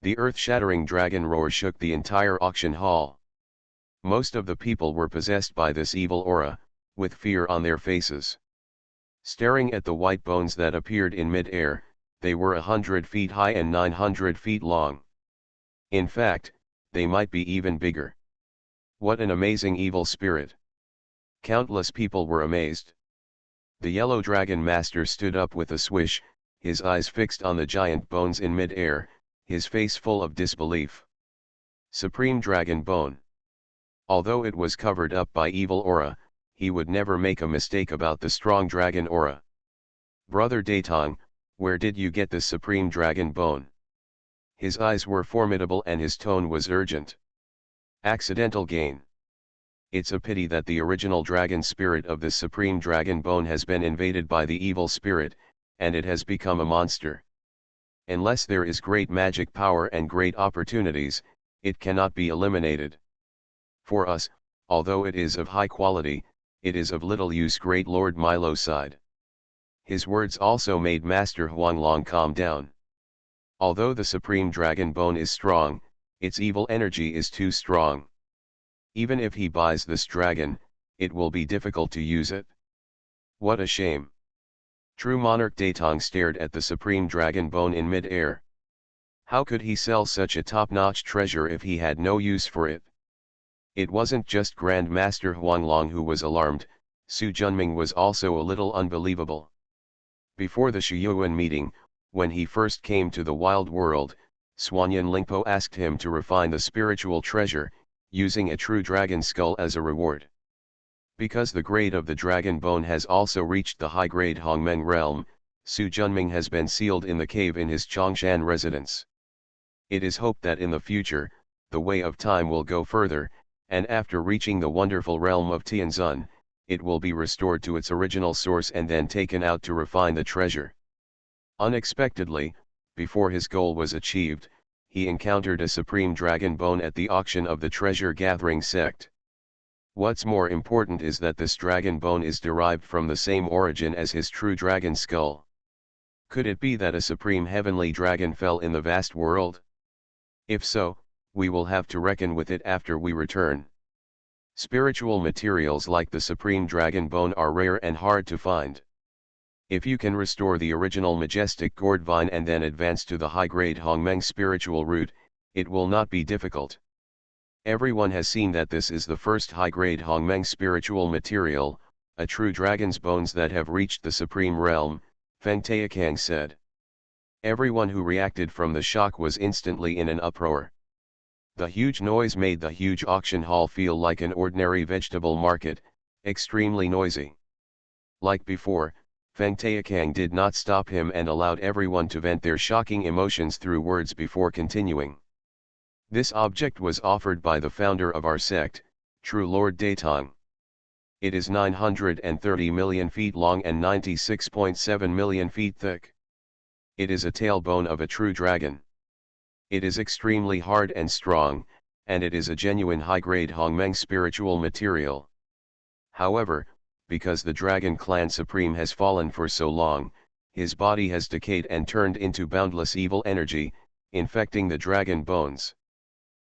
A: The earth-shattering dragon roar shook the entire auction hall. Most of the people were possessed by this evil aura, with fear on their faces. Staring at the white bones that appeared in mid-air, they were 100 feet high and 900 feet long. In fact, they might be even bigger. What an amazing evil spirit! Countless people were amazed. The yellow dragon master stood up with a swish, his eyes fixed on the giant bones in mid-air, his face full of disbelief. Supreme Dragon Bone. Although it was covered up by evil aura, he would never make a mistake about the strong dragon aura. Brother Datong, where did you get this Supreme Dragon Bone? His eyes were formidable and his tone was urgent. Accidental gain. It's a pity that the original dragon spirit of this Supreme Dragon Bone has been invaded by the evil spirit, and it has become a monster. Unless there is great magic power and great opportunities, it cannot be eliminated. For us, although it is of high quality, it is of little use. Great Lord Milo sighed. His words also made Master Huanglong calm down. Although the Supreme Dragon Bone is strong, its evil energy is too strong. Even if he buys this dragon, it will be difficult to use it. What a shame. True Monarch Datong stared at the Supreme Dragon Bone in mid-air. How could he sell such a top-notch treasure if he had no use for it? It wasn't just Grand Master Huanglong who was alarmed, Su Junming was also a little unbelievable. Before the Shuyuan meeting, when he first came to the wild world, Suanyan Lingpo asked him to refine the spiritual treasure, using a true dragon skull as a reward. Because the grade of the dragon bone has also reached the high-grade Hongmeng realm, Su Junming has been sealed in the cave in his Chongshan residence. It is hoped that in the future, the way of time will go further, and after reaching the wonderful realm of Tianzun, it will be restored to its original source and then taken out to refine the treasure. Unexpectedly, before his goal was achieved, he encountered a supreme dragon bone at the auction of the treasure-gathering sect. What's more important is that this dragon bone is derived from the same origin as his true dragon skull. Could it be that a supreme heavenly dragon fell in the vast world? If so, we will have to reckon with it after we return. Spiritual materials like the supreme dragon bone are rare and hard to find. If you can restore the original majestic gourd vine and then advance to the high-grade Hongmeng spiritual root, it will not be difficult. Everyone has seen that this is the first high-grade Hongmeng spiritual material, a true dragon's bones that have reached the supreme realm, Feng Taokang said. Everyone who reacted from the shock was instantly in an uproar. The huge noise made the huge auction hall feel like an ordinary vegetable market, extremely noisy. Like before, Feng Taokang did not stop him and allowed everyone to vent their shocking emotions through words before continuing. This object was offered by the founder of our sect, True Lord Datong. It is 930 million feet long and 96.7 million feet thick. It is a tailbone of a true dragon. It is extremely hard and strong, and it is a genuine high-grade Hongmeng spiritual material. However, because the Dragon Clan Supreme has fallen for so long, his body has decayed and turned into boundless evil energy, infecting the dragon bones.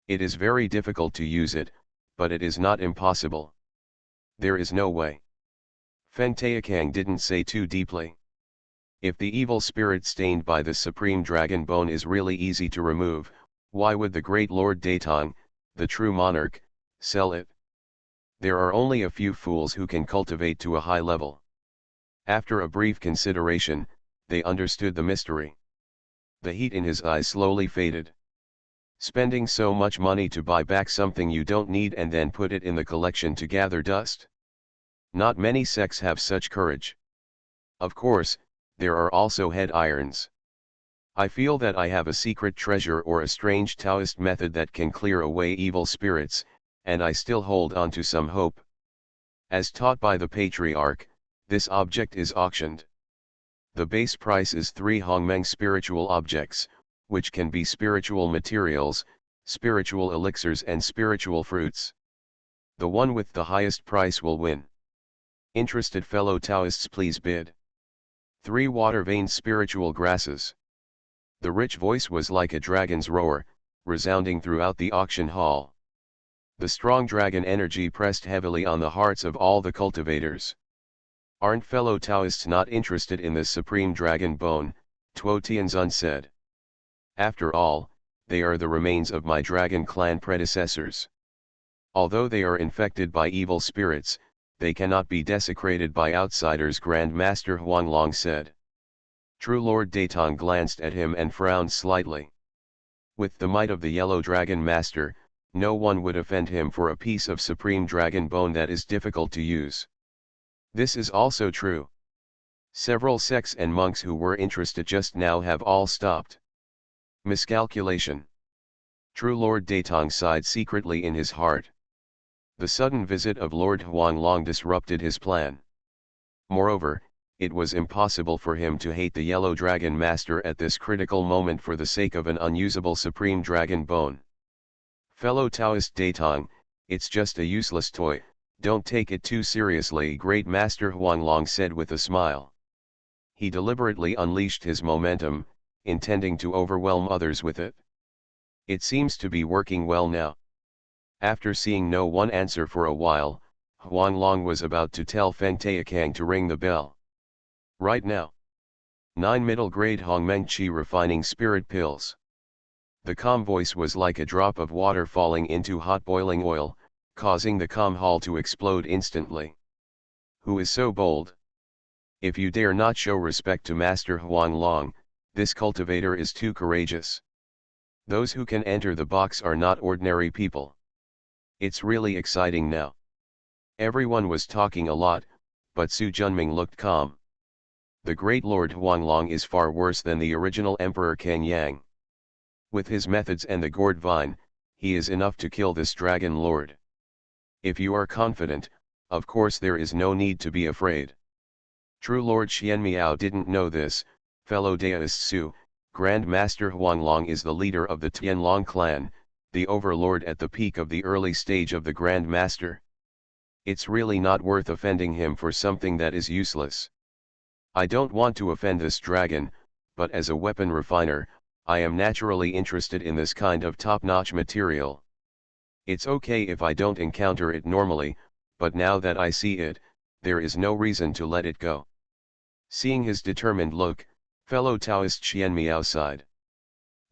A: It is very difficult to use it, but it is not impossible. There is no way. Feng Taokang didn't say too deeply. If the evil spirit stained by the supreme dragon bone is really easy to remove, why would the great Lord Datong, the true monarch, sell it? There are only a few fools who can cultivate to a high level. After a brief consideration, they understood the mystery. The heat in his eyes slowly faded. Spending so much money to buy back something you don't need and then put it in the collection to gather dust? Not many sects have such courage. Of course, there are also head irons. I feel that I have a secret treasure or a strange Taoist method that can clear away evil spirits, and I still hold on to some hope. As taught by the patriarch, this object is auctioned. The base price is 3 Hongmeng spiritual objects, which can be spiritual materials, spiritual elixirs and spiritual fruits. The one with the highest price will win. Interested fellow Taoists, please bid. 3 water-veined spiritual grasses. The rich voice was like a dragon's roar, resounding throughout the auction hall. The strong dragon energy pressed heavily on the hearts of all the cultivators. Aren't fellow Taoists not interested in this supreme dragon bone? Tuo Tianzun said. After all, they are the remains of my dragon clan predecessors. Although they are infected by evil spirits, they cannot be desecrated by outsiders, Grand Master Huanglong said. True Lord Datong glanced at him and frowned slightly. With the might of the Yellow Dragon Master, no one would offend him for a piece of supreme dragon bone that is difficult to use. This is also true. Several sects and monks who were interested just now have all stopped. Miscalculation. True Lord Datong sighed secretly in his heart. The sudden visit of Lord Huanglong disrupted his plan. Moreover, it was impossible for him to hate the Yellow Dragon Master at this critical moment for the sake of an unusable supreme dragon bone. Fellow Taoist Datong, it's just a useless toy, don't take it too seriously, Great Master Huanglong said with a smile. He deliberately unleashed his momentum, intending to overwhelm others with it. It seems to be working well now. After seeing no one answer for a while, Huanglong was about to tell Feng Taokang to ring the bell. Right now. 9 middle-grade Hongmeng Qi refining spirit pills. The calm voice was like a drop of water falling into hot boiling oil, causing the calm hall to explode instantly. Who is so bold? If you dare not show respect to Master Huanglong, this cultivator is too courageous. Those who can enter the box are not ordinary people. It's really exciting now. Everyone was talking a lot, but Su Junming looked calm. The great Lord Huanglong is far worse than the original Emperor Kang Yang. With his methods and the gourd vine, he is enough to kill this dragon lord. If you are confident, of course there is no need to be afraid. True Lord Xianmiao didn't know this. Fellow Taoist Su, Grand Master Huanglong is the leader of the Tianlong clan, the overlord at the peak of the early stage of the Grand Master. It's really not worth offending him for something that is useless. I don't want to offend this dragon, but as a weapon refiner, I am naturally interested in this kind of top-notch material. It's okay if I don't encounter it normally, but now that I see it, there is no reason to let it go. Seeing his determined look, fellow Taoist Xianmiao sighed.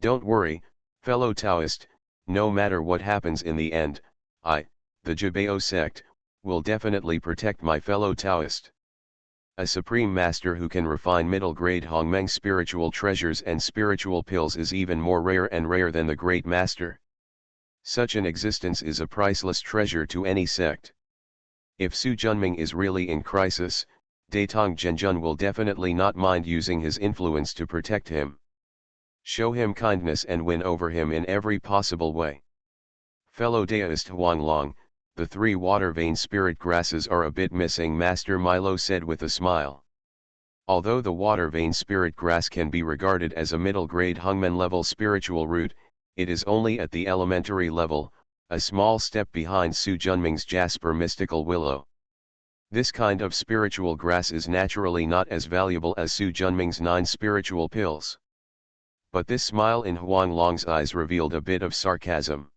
A: Don't worry, fellow Taoist, no matter what happens in the end, I, the Jibao sect, will definitely protect my fellow Taoist. A supreme master who can refine middle-grade Hongmeng spiritual treasures and spiritual pills is even more rare and rare than the great master. Such an existence is a priceless treasure to any sect. If Su Junming is really in crisis, Datong Zhenjun will definitely not mind using his influence to protect him. Show him kindness and win over him in every possible way. Fellow Taoist Huanglong, the 3 water vein spirit grasses are a bit missing, Master Milo said with a smile. Although the water vein spirit grass can be regarded as a middle-grade Hongmen level spiritual root, it is only at the elementary level, a small step behind Su Junming's jasper mystical willow. This kind of spiritual grass is naturally not as valuable as Su Junming's 9 spiritual pills. But this smile in Huanglong's eyes revealed a bit of sarcasm.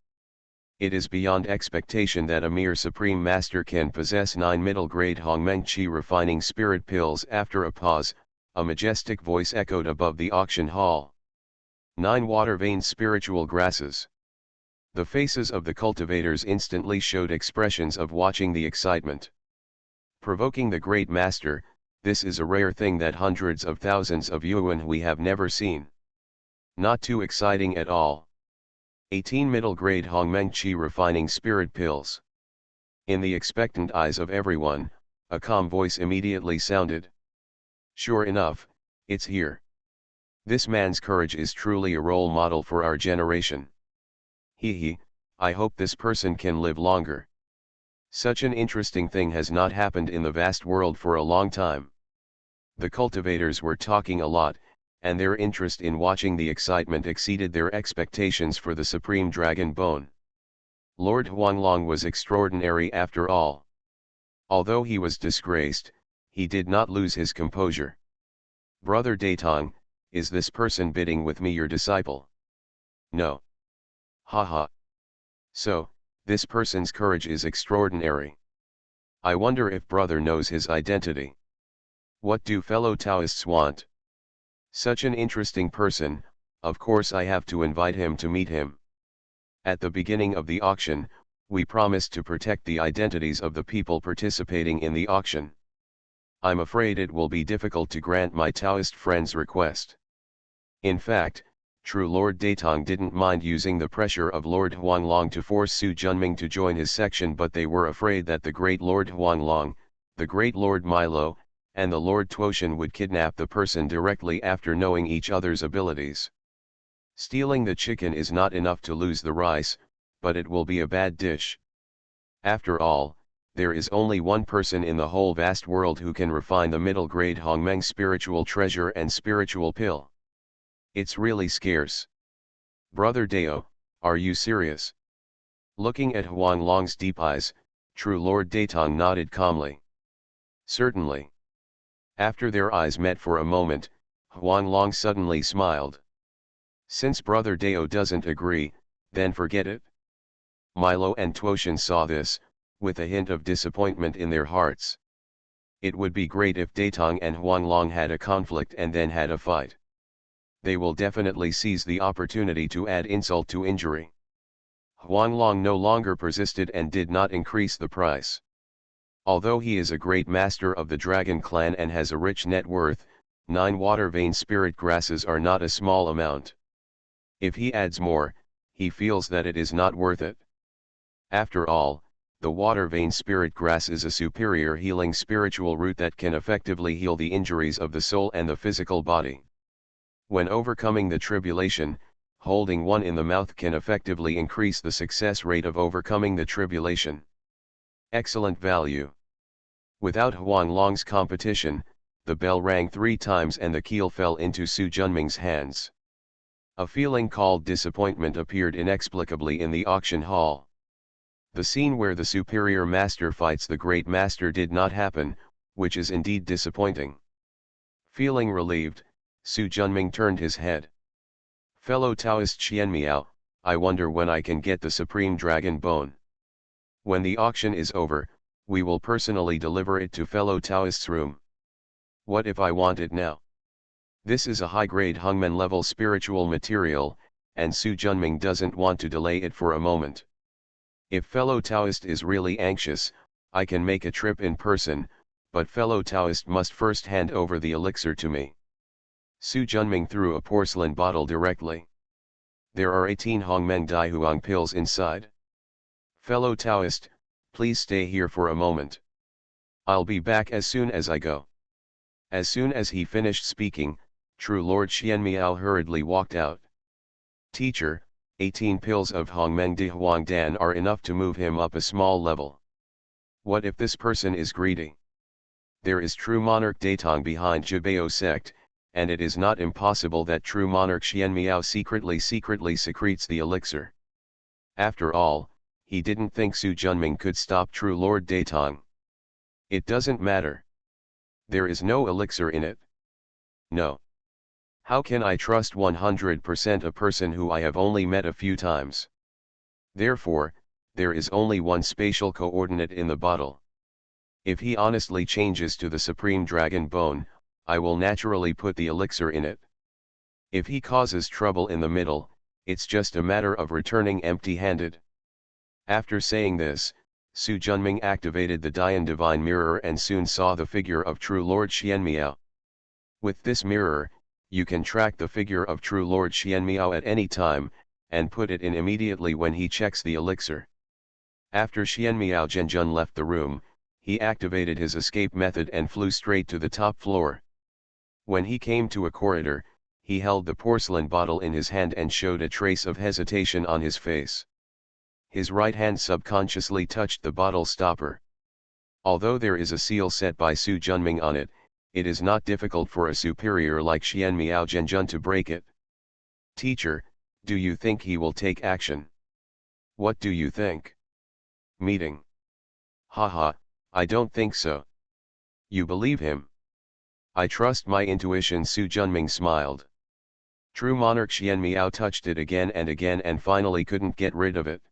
A: It is beyond expectation that a mere supreme master can possess 9 middle-grade Hongmeng Qi refining spirit pills. After a pause, a majestic voice echoed above the auction hall. 9 water vein spiritual grasses. The faces of the cultivators instantly showed expressions of watching the excitement. Provoking the great master, this is a rare thing that hundreds of thousands of yuan we have never seen. Not too exciting at all. 18 middle-grade Hongmeng Qi refining spirit pills. In the expectant eyes of everyone, a calm voice immediately sounded. Sure enough, it's here. This man's courage is truly a role model for our generation. I hope this person can live longer. Such an interesting thing has not happened in the vast world for a long time. The cultivators were talking a lot, and their interest in watching the excitement exceeded their expectations for the supreme dragon bone. Lord Huanglong was extraordinary after all. Although he was disgraced, he did not lose his composure. Brother Datong, is this person bidding with me your disciple? No. Haha. So, this person's courage is extraordinary. I wonder if brother knows his identity. What do fellow Taoists want? Such an interesting person, of course I have to invite him to meet him. At the beginning of the auction, we promised to protect the identities of the people participating in the auction. I'm afraid it will be difficult to grant my Taoist friend's request. In fact, true Lord Datong didn't mind using the pressure of Lord Huanglong to force Su Junming to join his section, but they were afraid that the great Lord Huanglong, the great Lord Milo, and the Lord Tuoshan would kidnap the person directly after knowing each other's abilities. Stealing the chicken is not enough to lose the rice, but it will be a bad dish. After all, there is only one person in the whole vast world who can refine the middle-grade Hongmeng spiritual treasure and spiritual pill. It's really scarce. Brother Dao, are you serious? Looking at Huanglong's deep eyes, true Lord Datong nodded calmly. Certainly. After their eyes met for a moment, Huanglong suddenly smiled. Since Brother Dao doesn't agree, then forget it. Milo and Tuoshan saw this, with a hint of disappointment in their hearts. It would be great if Datong and Huanglong had a conflict and then had a fight. They will definitely seize the opportunity to add insult to injury. Huanglong no longer persisted and did not increase the price. Although he is a great master of the Dragon clan and has a rich net worth, 9 water vein spirit grasses are not a small amount. If he adds more, he feels that it is not worth it. After all, the water vein spirit grass is a superior healing spiritual root that can effectively heal the injuries of the soul and the physical body. When overcoming the tribulation, holding one in the mouth can effectively increase the success rate of overcoming the tribulation. Excellent value. Without Huanglong's competition, the bell rang 3 times and the keel fell into Su Junming's hands. A feeling called disappointment appeared inexplicably in the auction hall. The scene where the superior master fights the great master did not happen, which is indeed disappointing. Feeling relieved, Su Junming turned his head. Fellow Taoist Xianmiao, I wonder when I can get the supreme dragon bone. When the auction is over, we will personally deliver it to fellow Taoist's room. What if I want it now? This is a high-grade Hungmen level spiritual material, and Su Junming doesn't want to delay it for a moment. If fellow Taoist is really anxious, I can make a trip in person, but fellow Taoist must first hand over the elixir to me. Su Junming threw a porcelain bottle directly. There are 18 Hongmeng Dai Huang pills inside. Fellow Taoist, please stay here for a moment. I'll be back as soon as I go. As soon as he finished speaking, True Lord Xianmiao hurriedly walked out. Teacher, 18 pills of Hongmeng Di Huang Dan are enough to move him up a small level. What if this person is greedy? There is true monarch Datong behind Jibao sect, and it is not impossible that true monarch Xianmiao secretly secretes the elixir. After all, he didn't think Su Junming could stop true Lord Datong. It doesn't matter. There is no elixir in it. No. How can I trust 100% a person who I have only met a few times? Therefore, there is only one spatial coordinate in the bottle. If he honestly changes to the supreme dragon bone, I will naturally put the elixir in it. If he causes trouble in the middle, it's just a matter of returning empty-handed. After saying this, Su Junming activated the Dian Divine Mirror and soon saw the figure of True Lord Xianmiao. With this mirror, you can track the figure of True Lord Xianmiao at any time, and put it in immediately when he checks the elixir. After Xianmiao Zhenjun left the room, he activated his escape method and flew straight to the top floor. When he came to a corridor, he held the porcelain bottle in his hand and showed a trace of hesitation on his face. His right hand subconsciously touched the bottle stopper. Although there is a seal set by Su Junming on it, it is not difficult for a superior like Xianmiao Zhenjun to break it. Teacher, do you think he will take action? What do you think? Meeting. Haha, I don't think so. You believe him? I trust my intuition. Su Junming smiled. True monarch Xianmiao touched it again and finally couldn't get rid of it.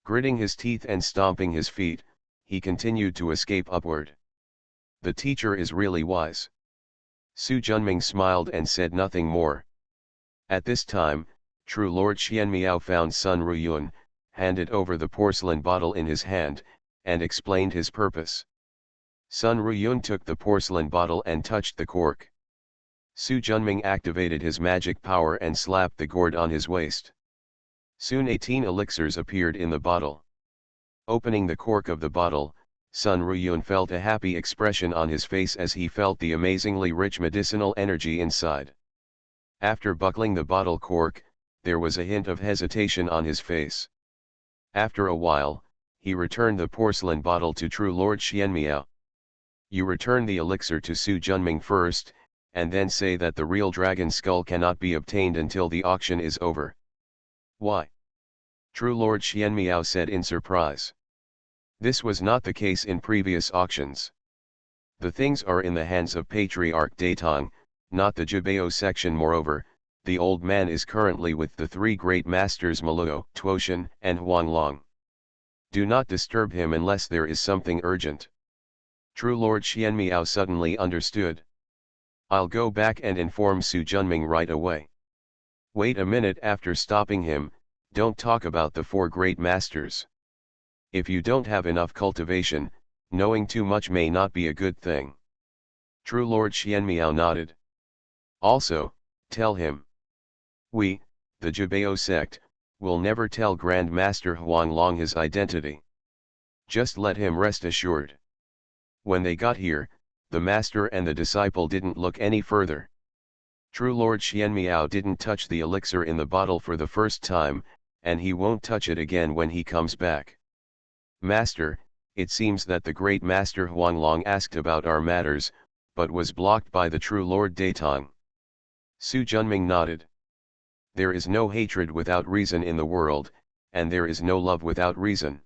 A: Gritting his teeth and stomping his feet, he continued to escape upward. The teacher is really wise. Su Junming smiled and said nothing more. At this time, True Lord Xianmiao found Sun Ruyun, handed over the porcelain bottle in his hand, and explained his purpose. Sun Ruyun took the porcelain bottle and touched the cork. Su Junming activated his magic power and slapped the gourd on his waist. Soon 18 elixirs appeared in the bottle. Opening the cork of the bottle, Sun Ruyun felt a happy expression on his face as he felt the amazingly rich medicinal energy inside. After buckling the bottle cork, there was a hint of hesitation on his face. After a while, he returned the porcelain bottle to True Lord Xianmiao. You return the elixir to Su Junming first, and then say that the real dragon skull cannot be obtained until the auction is over. Why? True Lord Xianmiao said in surprise. This was not the case in previous auctions. The things are in the hands of Patriarch Datong, not the Jibao section. Moreover, the old man is currently with the 3 great masters Maluo, Tuoshan, and Huanglong. Do not disturb him unless there is something urgent. True Lord Xianmiao suddenly understood. I'll go back and inform Su Junming right away. Wait a minute. After stopping him, don't talk about the 4 great masters. If you don't have enough cultivation, knowing too much may not be a good thing. True Lord Xianmiao nodded. Also, tell him. We, the Jibao sect, will never tell Grand Master Huanglong his identity. Just let him rest assured. When they got here, the master and the disciple didn't look any further. True Lord Xianmiao didn't touch the elixir in the bottle for the first time, and he won't touch it again when he comes back. Master, it seems that the great Master Huanglong asked about our matters, but was blocked by the true Lord Datong. Su Junming nodded. There is no hatred without reason in the world, and there is no love without reason.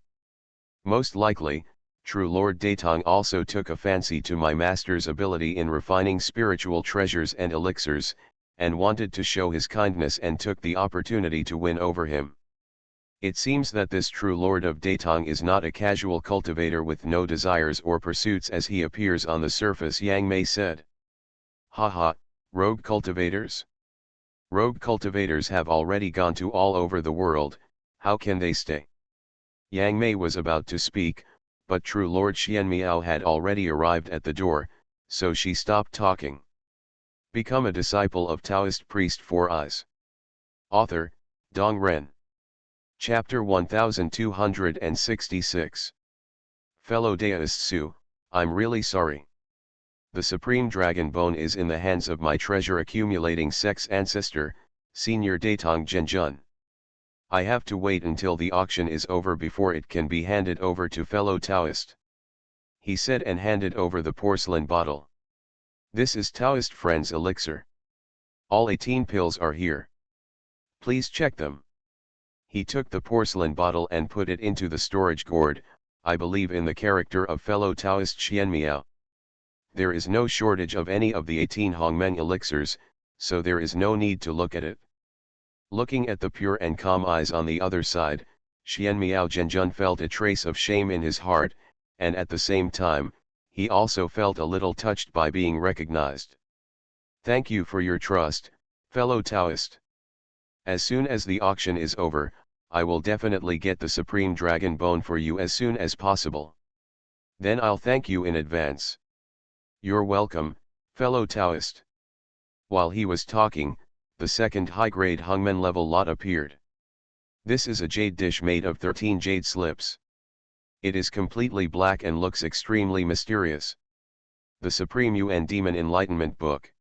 A: Most likely, true Lord Datong also took a fancy to my master's ability in refining spiritual treasures and elixirs, and wanted to show his kindness and took the opportunity to win over him. It seems that this true Lord of Datong is not a casual cultivator with no desires or pursuits as he appears on the surface, Yang Mei said. Haha, rogue cultivators? Rogue cultivators have already gone to all over the world, how can they stay? Yang Mei was about to speak, but true Lord Xianmiao had already arrived at the door, so she stopped talking. Become a disciple of Taoist priest Four Eyes. Author, Dong Ren. Chapter 1266. Fellow Taoist Su, I'm really sorry. The supreme dragon bone is in the hands of my treasure accumulating sex ancestor, Senior Datong Zhenjun. I have to wait until the auction is over before it can be handed over to fellow Taoist. He said and handed over the porcelain bottle. This is Taoist friend's elixir. All 18 pills are here. Please check them. He took the porcelain bottle and put it into the storage gourd. I believe in the character of fellow Taoist Xianmiao. There is no shortage of any of the 18 Hongmeng elixirs, so there is no need to look at it. Looking at the pure and calm eyes on the other side, Xianmiao Zhenjun felt a trace of shame in his heart, and at the same time, he also felt a little touched by being recognized. Thank you for your trust, fellow Taoist. As soon as the auction is over, I will definitely get the Supreme Dragon Bone for you as soon as possible. Then I'll thank you in advance. You're welcome, fellow Taoist. While he was talking, the second high-grade Hongmen level lot appeared. This is a jade dish made of 13 jade slips. It is completely black and looks extremely mysterious. The Supreme Yuan Demon Enlightenment Book.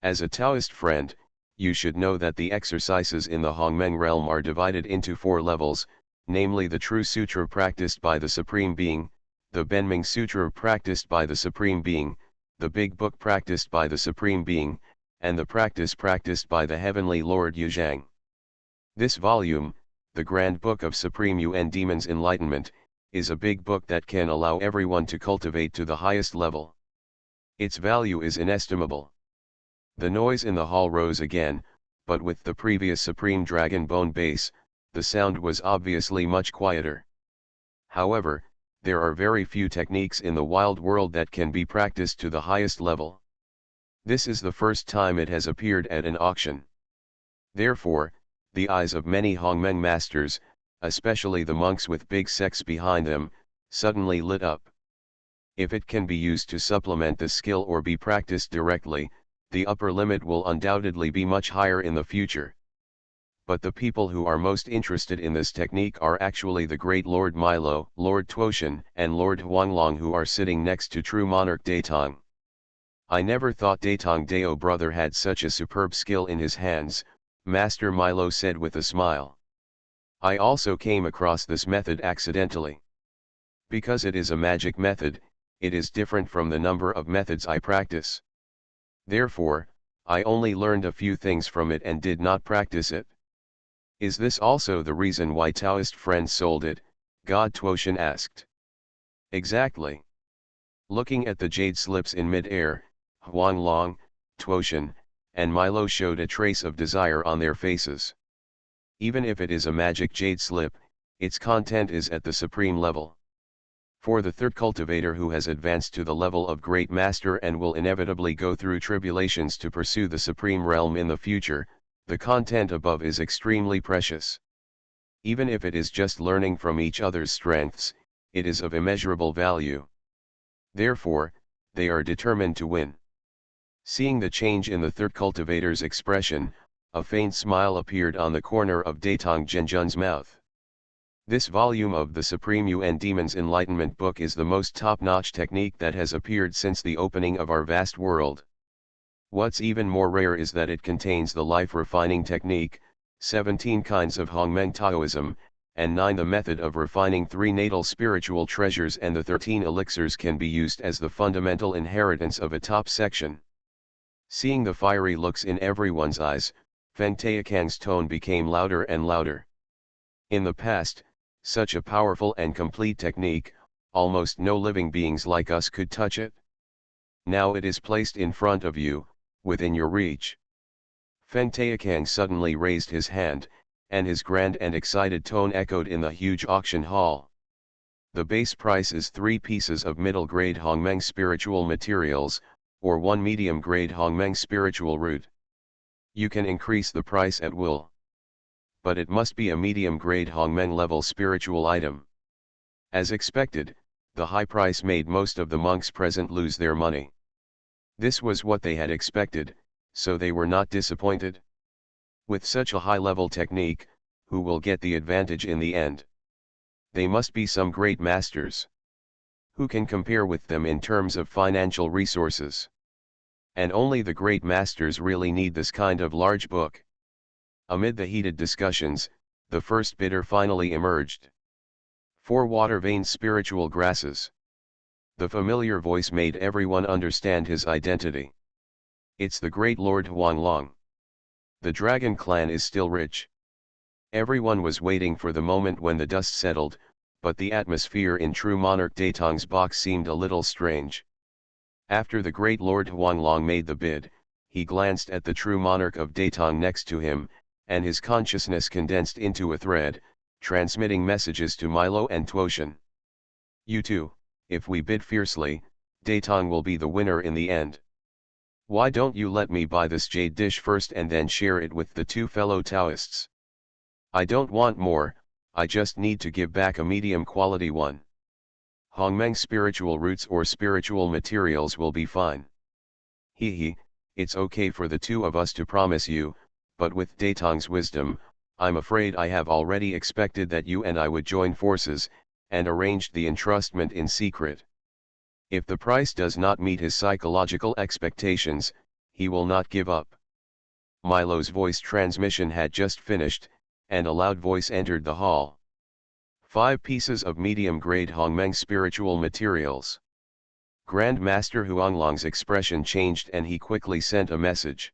A: As a Taoist friend, you should know that the exercises in the Hongmeng realm are divided into 4 levels, namely the True Sutra practiced by the Supreme Being, the Benming Sutra practiced by the Supreme Being, the Big Book practiced by the Supreme Being, and the practice practiced by the Heavenly Lord Yuzhang. This volume, the Grand Book of Supreme Yuan Demon's Enlightenment, is a big book that can allow everyone to cultivate to the highest level. Its value is inestimable. The noise in the hall rose again, but with the previous Supreme Dragon Bone base, the sound was obviously much quieter. However, there are very few techniques in the wild world that can be practiced to the highest level. This is the first time it has appeared at an auction. Therefore, the eyes of many Hongmeng masters, especially the monks with big sects behind them, suddenly lit up. If it can be used to supplement the skill or be practiced directly, the upper limit will undoubtedly be much higher in the future. But the people who are most interested in this technique are actually the great Lord Milo, Lord Tuoshan, and Lord Huanglong, who are sitting next to true monarch Datong. I never thought Datong Dao brother had such a superb skill in his hands, Master Milo said with a smile. I also came across this method accidentally. Because it is a magic method, it is different from the number of methods I practice. Therefore, I only learned a few things from it and did not practice it. Is this also the reason why Taoist friends sold it? God Tuoshan asked. Exactly. Looking at the jade slips in mid-air, Huanglong, Tuoshan, and Milo showed a trace of desire on their faces. Even if it is a magic jade slip, its content is at the supreme level. For the third cultivator who has advanced to the level of great master and will inevitably go through tribulations to pursue the supreme realm in the future, the content above is extremely precious. Even if it is just learning from each other's strengths, it is of immeasurable value. Therefore, they are determined to win. Seeing the change in the third cultivator's expression, a faint smile appeared on the corner of Datong Zhenjun's mouth. This volume of the Supreme Yuan Demon's Enlightenment Book is the most top-notch technique that has appeared since the opening of our vast world. What's even more rare is that it contains the life-refining technique, 17 kinds of Hongmeng Taoism, and 9 the method of refining 3 natal spiritual treasures, and the 13 elixirs can be used as the fundamental inheritance of a top section. Seeing the fiery looks in everyone's eyes, Feng Taokang's tone became louder and louder. In the past, such a powerful and complete technique, almost no living beings like us could touch it. Now it is placed in front of you, within your reach. Feng Taokang suddenly raised his hand, and his grand and excited tone echoed in the huge auction hall. The base price is 3 pieces of middle-grade Hongmeng spiritual materials, or 1 medium-grade Hongmeng spiritual root. You can increase the price at will. But it must be a medium-grade Hongmeng level spiritual item. As expected, the high price made most of the monks present lose their money. This was what they had expected, so they were not disappointed. With such a high-level technique, who will get the advantage in the end? They must be some great masters. Who can compare with them in terms of financial resources? And only the great masters really need this kind of large book. Amid the heated discussions, the first bidder finally emerged. 4 water-veined spiritual grasses. The familiar voice made everyone understand his identity. It's the great Lord Huanglong. The dragon clan is still rich. Everyone was waiting for the moment when the dust settled, but the atmosphere in true monarch Datong's box seemed a little strange. After the great Lord Huanglong made the bid, he glanced at the true monarch of Datong next to him, and his consciousness condensed into a thread, transmitting messages to Milo and Tuoshan. You two, if we bid fiercely, Datong will be the winner in the end. Why don't you let me buy this jade dish first and then share it with the 2 fellow Taoists? I don't want more, I just need to give back a medium quality one. Hongmeng spiritual roots or spiritual materials will be fine. Hee, it's okay for the 2 of us to promise you, but with Datong's wisdom, I'm afraid I have already expected that you and I would join forces, and arranged the entrustment in secret. If the price does not meet his psychological expectations, he will not give up. Milo's voice transmission had just finished, and a loud voice entered the hall. 5 pieces of medium-grade Hongmeng spiritual materials. Grand Master Huanglong's expression changed and he quickly sent a message.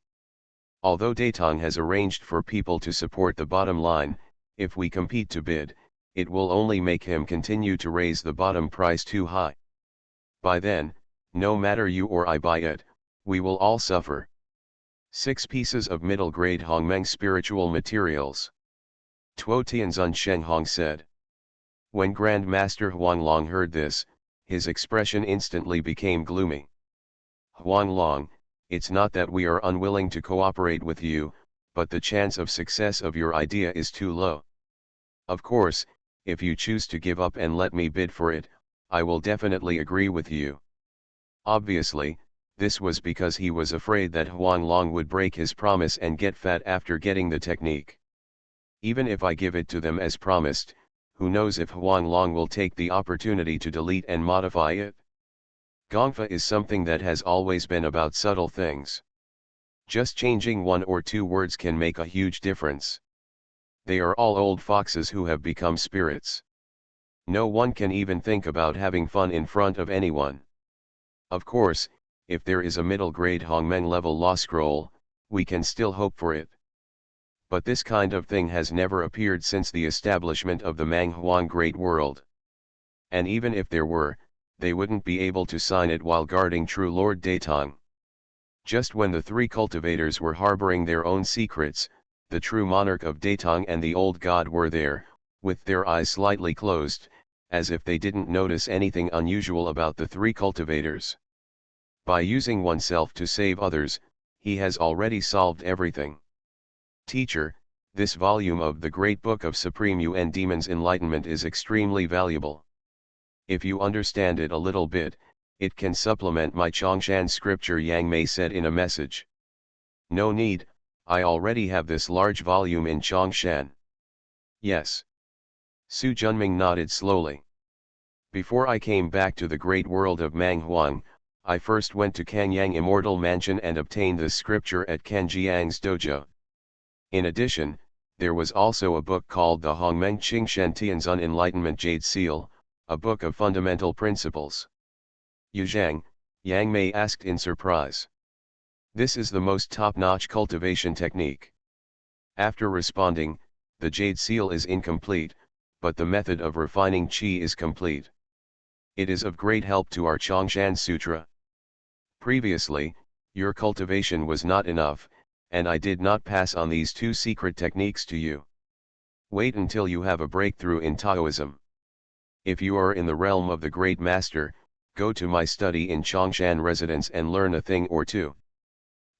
A: Although Datong has arranged for people to support the bottom line, if we compete to bid, it will only make him continue to raise the bottom price too high. By then, no matter you or I buy it, we will all suffer. 6 pieces of middle-grade Hongmeng spiritual materials. Tuo Tianzun Shenghong said. When Grand Master Huanglong heard this, his expression instantly became gloomy. Huanglong, it's not that we are unwilling to cooperate with you, but the chance of success of your idea is too low. Of course, if you choose to give up and let me bid for it, I will definitely agree with you. Obviously, this was because he was afraid that Huanglong would break his promise and get fat after getting the technique. Even if I give it to them as promised, who knows if Huanglong will take the opportunity to delete and modify it? Gongfa is something that has always been about subtle things. Just changing 1 or 2 words can make a huge difference. They are all old foxes who have become spirits. No one can even think about having fun in front of anyone. Of course, if there is a middle-grade Hongmeng level law scroll, we can still hope for it. But this kind of thing has never appeared since the establishment of the Manghuang Great World. And even if there were, they wouldn't be able to sign it while guarding true Lord Datong. Just when the 3 cultivators were harboring their own secrets, the true monarch of Datong and the old god were there, with their eyes slightly closed, as if they didn't notice anything unusual about the 3 cultivators. By using oneself to save others, he has already solved everything. Teacher, this volume of the Great Book of Supreme Yuan Demon's Enlightenment is extremely valuable. If you understand it a little bit, it can supplement my Chongshan scripture, Yang Mei said in a message. No need, I already have this large volume in Chongshan. Yes. Su Junming nodded slowly. Before I came back to the great world of Manghuang, I first went to Kanyang Immortal Mansion and obtained this scripture at Kanjiang's dojo. In addition, there was also a book called the Hongmeng Qingshen Tianzun Enlightenment Jade Seal, a book of fundamental principles. Yu Zhang, Yang Mei asked in surprise. This is the most top-notch cultivation technique. After responding, the Jade Seal is incomplete, but the method of refining qi is complete. It is of great help to our Chongshan Sutra. Previously, your cultivation was not enough, and I did not pass on these two secret techniques to you. Wait until you have a breakthrough in Taoism. If you are in the realm of the Great Master, go to my study in Chongshan residence and learn a thing or two.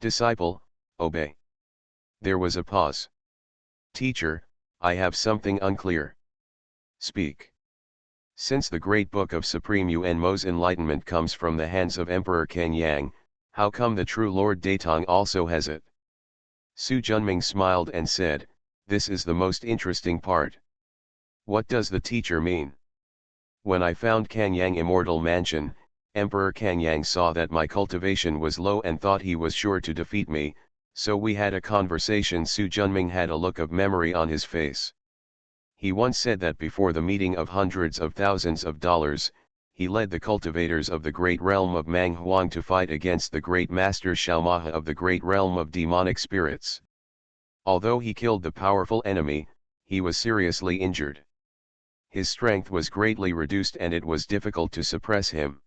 A: Disciple, obey. There was a pause. Teacher, I have something unclear. Speak. Since the great book of Supreme Yuan Mo's enlightenment comes from the hands of Emperor Kanyang, how come the true Lord Datong also has it? Su Junming smiled and said, this is the most interesting part. What does the teacher mean? When I found Kanyang Immortal Mansion, Emperor Kanyang saw that my cultivation was low and thought he was sure to defeat me, so we had a conversation. Su Junming had a look of memory on his face. He once said that before the meeting of hundreds of thousands of dollars, he led the cultivators of the great realm of Mang Huang to fight against the great master Xiaomaha of the great realm of demonic spirits. Although he killed the powerful enemy, he was seriously injured. His strength was greatly reduced and it was difficult to suppress him.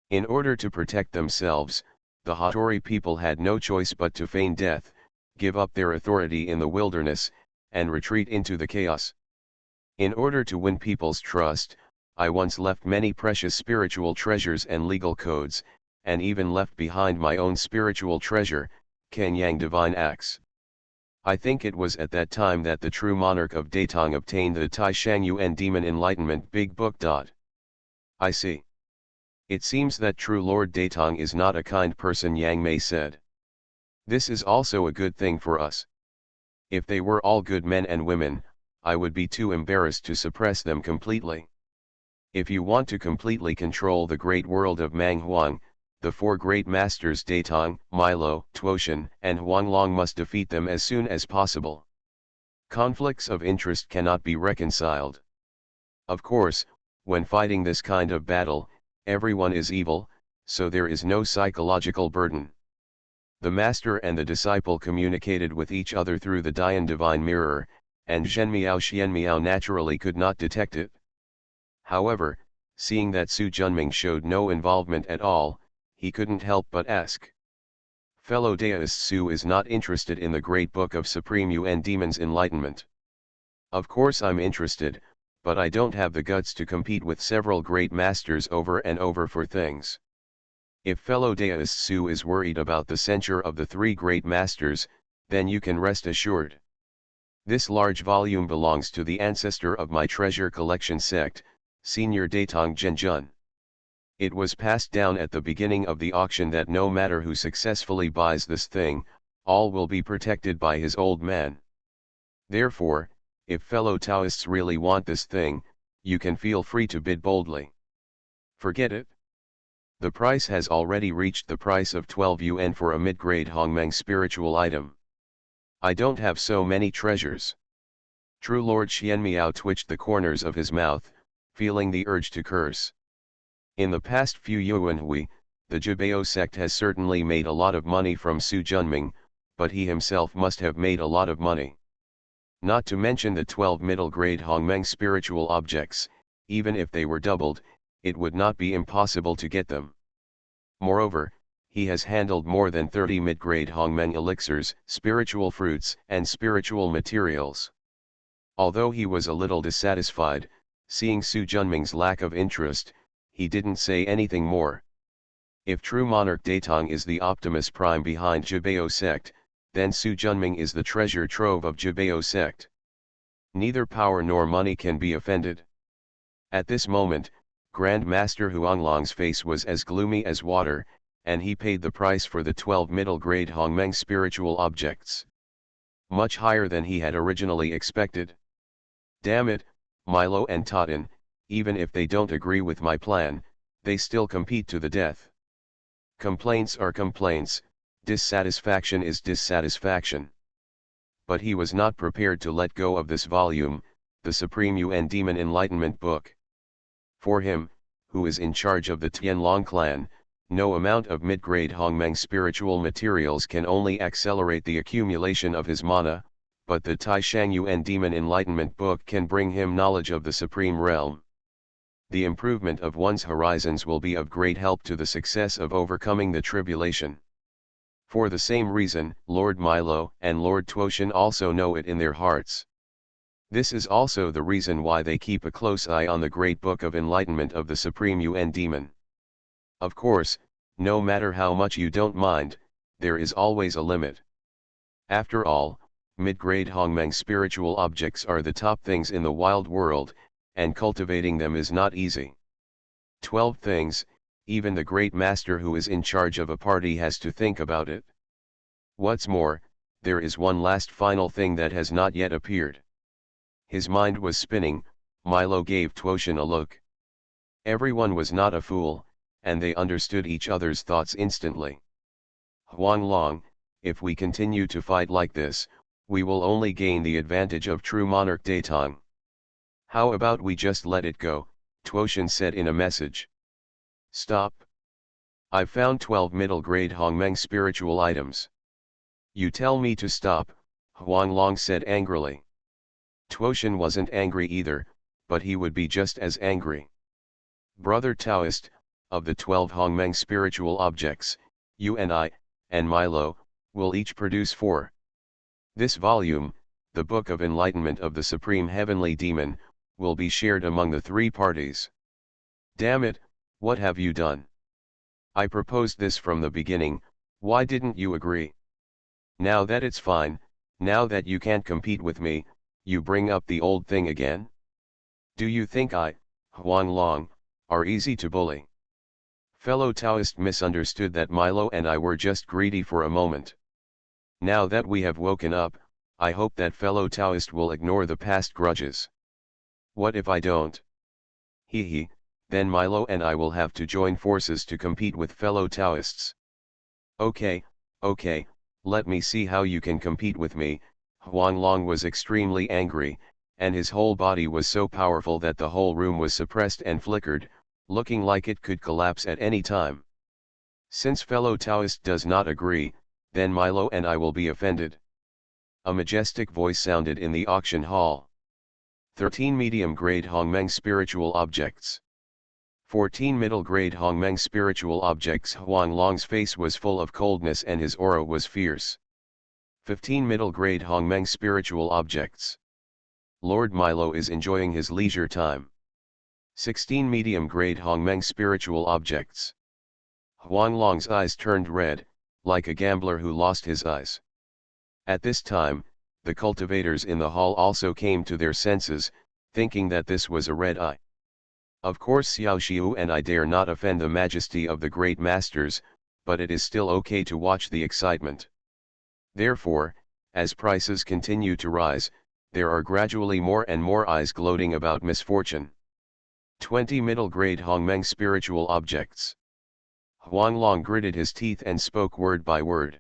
A: In order to protect themselves, the Hattori people had no choice but to feign death, give up their authority in the wilderness, and retreat into the chaos. In order to win people's trust, I once left many precious spiritual treasures and legal codes, and even left behind my own spiritual treasure, Kanyang Divine Axe. I think it was at that time that the true monarch of Datong obtained the Tai Shang Yuan Demon Enlightenment Big Book. I see. It seems that true Lord Datong is not a kind person, Yang Mei said. This is also a good thing for us. If they were all good men and women, I would be too embarrassed to suppress them completely. If you want to completely control the great world of Mang Huang, the four great masters Datong, Milo, Tuoshan, and Huanglong must defeat them as soon as possible. Conflicts of interest cannot be reconciled. Of course, when fighting this kind of battle, everyone is evil, so there is no psychological burden. The master and the disciple communicated with each other through the Dian Divine Mirror, and Xianmiao naturally could not detect it. However, seeing that Su Junming showed no involvement at all, he couldn't help but ask. Fellow Taoist, Su is not interested in the great book of Supreme Yuan Demon's enlightenment. Of course I'm interested, but I don't have the guts to compete with several great masters over and over for things. If fellow Taoist Su is worried about the censure of the three great masters, then you can rest assured. This large volume belongs to the ancestor of my treasure collection sect, Senior Datong Zhenjun. It was passed down at the beginning of the auction that no matter who successfully buys this thing, all will be protected by his old man. Therefore, if fellow Taoists really want this thing, you can feel free to bid boldly. Forget it. The price has already reached the price of 12 yuan for a mid-grade Hongmeng spiritual item. I don't have so many treasures. True Lord Xianmiao twitched the corners of his mouth, feeling the urge to curse. In the past few Yuanhui, the Jibao sect has certainly made a lot of money from Su Junming, but he himself must have made a lot of money. Not to mention the 12 middle-grade Hongmeng spiritual objects, even if they were doubled, it would not be impossible to get them. Moreover, he has handled more than 30 mid-grade Hongmeng elixirs, spiritual fruits, and spiritual materials. Although he was a little dissatisfied, seeing Su Junming's lack of interest, he didn't say anything more. If true monarch Datong is the Optimus Prime behind Jibao sect, then Su Junming is the treasure trove of Jibao sect. Neither power nor money can be offended. At this moment, Grand Master Huanglong's face was as gloomy as water, and he paid the price for the 12 middle-grade Hongmeng spiritual objects. Much higher than he had originally expected. Damn it, Milo and Totten, even if they don't agree with my plan, they still compete to the death. Complaints are complaints, dissatisfaction is dissatisfaction. But he was not prepared to let go of this volume, the Supreme Yuan Demon Enlightenment Book. For him, who is in charge of the Tianlong clan, no amount of mid-grade Hongmeng spiritual materials can only accelerate the accumulation of his mana, but the Taishang Yuan Demon Enlightenment Book can bring him knowledge of the Supreme Realm. The improvement of one's horizons will be of great help to the success of overcoming the tribulation. For the same reason, Lord Milo and Lord Tuoshan also know it in their hearts. This is also the reason why they keep a close eye on the great book of enlightenment of the Supreme Yuan Demon. Of course, no matter how much you don't mind, there is always a limit. After all, mid-grade Hongmeng spiritual objects are the top things in the wild world, and cultivating them is not easy. 12 things, even the great master who is in charge of a party has to think about it. What's more, there is one last final thing that has not yet appeared. His mind was spinning. Milo gave Tuoshan a look. Everyone was not a fool, and they understood each other's thoughts instantly. Huanglong, if we continue to fight like this, we will only gain the advantage of true monarch Datong. How about we just let it go, Tuoshan said in a message. Stop. I've found 12 middle-grade Hongmeng spiritual items. You tell me to stop, Huanglong said angrily. Tuoshan wasn't angry either, but he would be just as angry. Brother Taoist, of the 12 Hongmeng spiritual objects, you and I, and Milo, will each produce 4. This volume, the Book of Enlightenment of the Supreme Heavenly Demon, will be shared among the 3 parties. Damn it, what have you done? I proposed this from the beginning, why didn't you agree? Now that it's fine, now that you can't compete with me, you bring up the old thing again? Do you think I, Huanglong, are easy to bully? Fellow Taoist misunderstood that Milo and I were just greedy for a moment. Now that we have woken up, I hope that fellow Taoist will ignore the past grudges. What if I don't? Hee, then Milo and I will have to join forces to compete with fellow Taoists. Okay, let me see how you can compete with me. Huanglong was extremely angry, and his whole body was so powerful that the whole room was suppressed and flickered, looking like it could collapse at any time. Since fellow Taoist does not agree, then Milo and I will be offended. A majestic voice sounded in the auction hall. 13 medium-grade Hongmeng spiritual objects. 14 middle-grade Hongmeng spiritual objects. Huanglong's face was full of coldness and his aura was fierce. 15 middle-grade Hongmeng spiritual objects. Lord Milo is enjoying his leisure time. 16 medium-grade Hongmeng spiritual objects. Huanglong's eyes turned red, like a gambler who lost his eyes. At this time, the cultivators in the hall also came to their senses, thinking that this was a red eye. Of course Xiao Xiu and I dare not offend the majesty of the great masters, but it is still okay to watch the excitement. Therefore, as prices continue to rise, there are gradually more and more eyes gloating about misfortune. 20 middle-grade Hongmeng spiritual objects. Huanglong gritted his teeth and spoke word by word.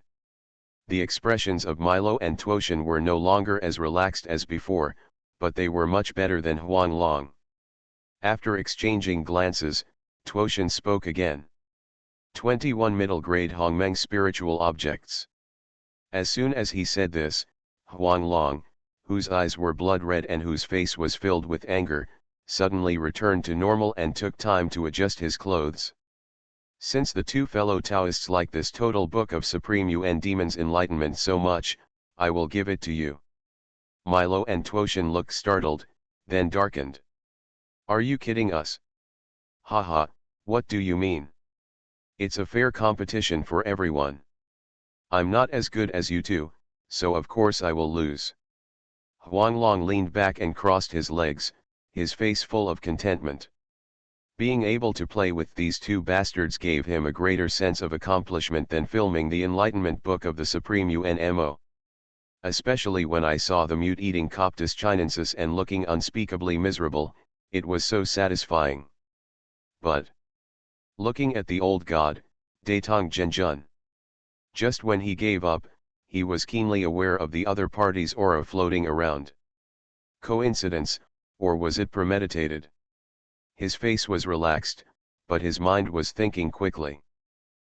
A: The expressions of Milo and Tuoshan were no longer as relaxed as before, but they were much better than Huanglong. After exchanging glances, Tuoshan spoke again. 21 middle-grade Hongmeng spiritual objects. As soon as he said this, Huanglong, whose eyes were blood red and whose face was filled with anger, suddenly returned to normal and took time to adjust his clothes. Since the 2 fellow Taoists like this total book of Supreme Yuan Demon's enlightenment so much, I will give it to you. Milo and Tuoshan looked startled, then darkened. Are you kidding us? Haha, what do you mean? It's a fair competition for everyone. I'm not as good as you 2, so of course I will lose. Huanglong leaned back and crossed his legs, his face full of contentment. Being able to play with these 2 bastards gave him a greater sense of accomplishment than filming the Enlightenment Book of the Supreme UNMO. Especially when I saw the mute eating Coptus chinensis and looking unspeakably miserable, it was so satisfying. But looking at the old god, Datong Zhenjun. Just when he gave up, he was keenly aware of the other party's aura floating around. Coincidence, or was it premeditated? His face was relaxed, but his mind was thinking quickly.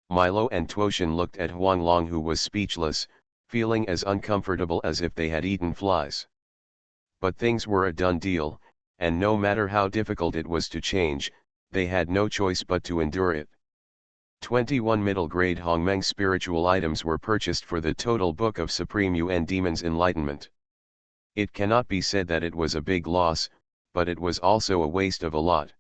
A: Milo and Tuoshin looked at Huang Long, who was speechless, feeling as uncomfortable as if they had eaten flies. But things were a done deal, and no matter how difficult it was to change, they had no choice but to endure it. 21 middle-grade Hongmeng spiritual items were purchased for the total Book of Supreme Yuan Demon's enlightenment. It cannot be said that it was a big loss, but it was also a waste of a lot.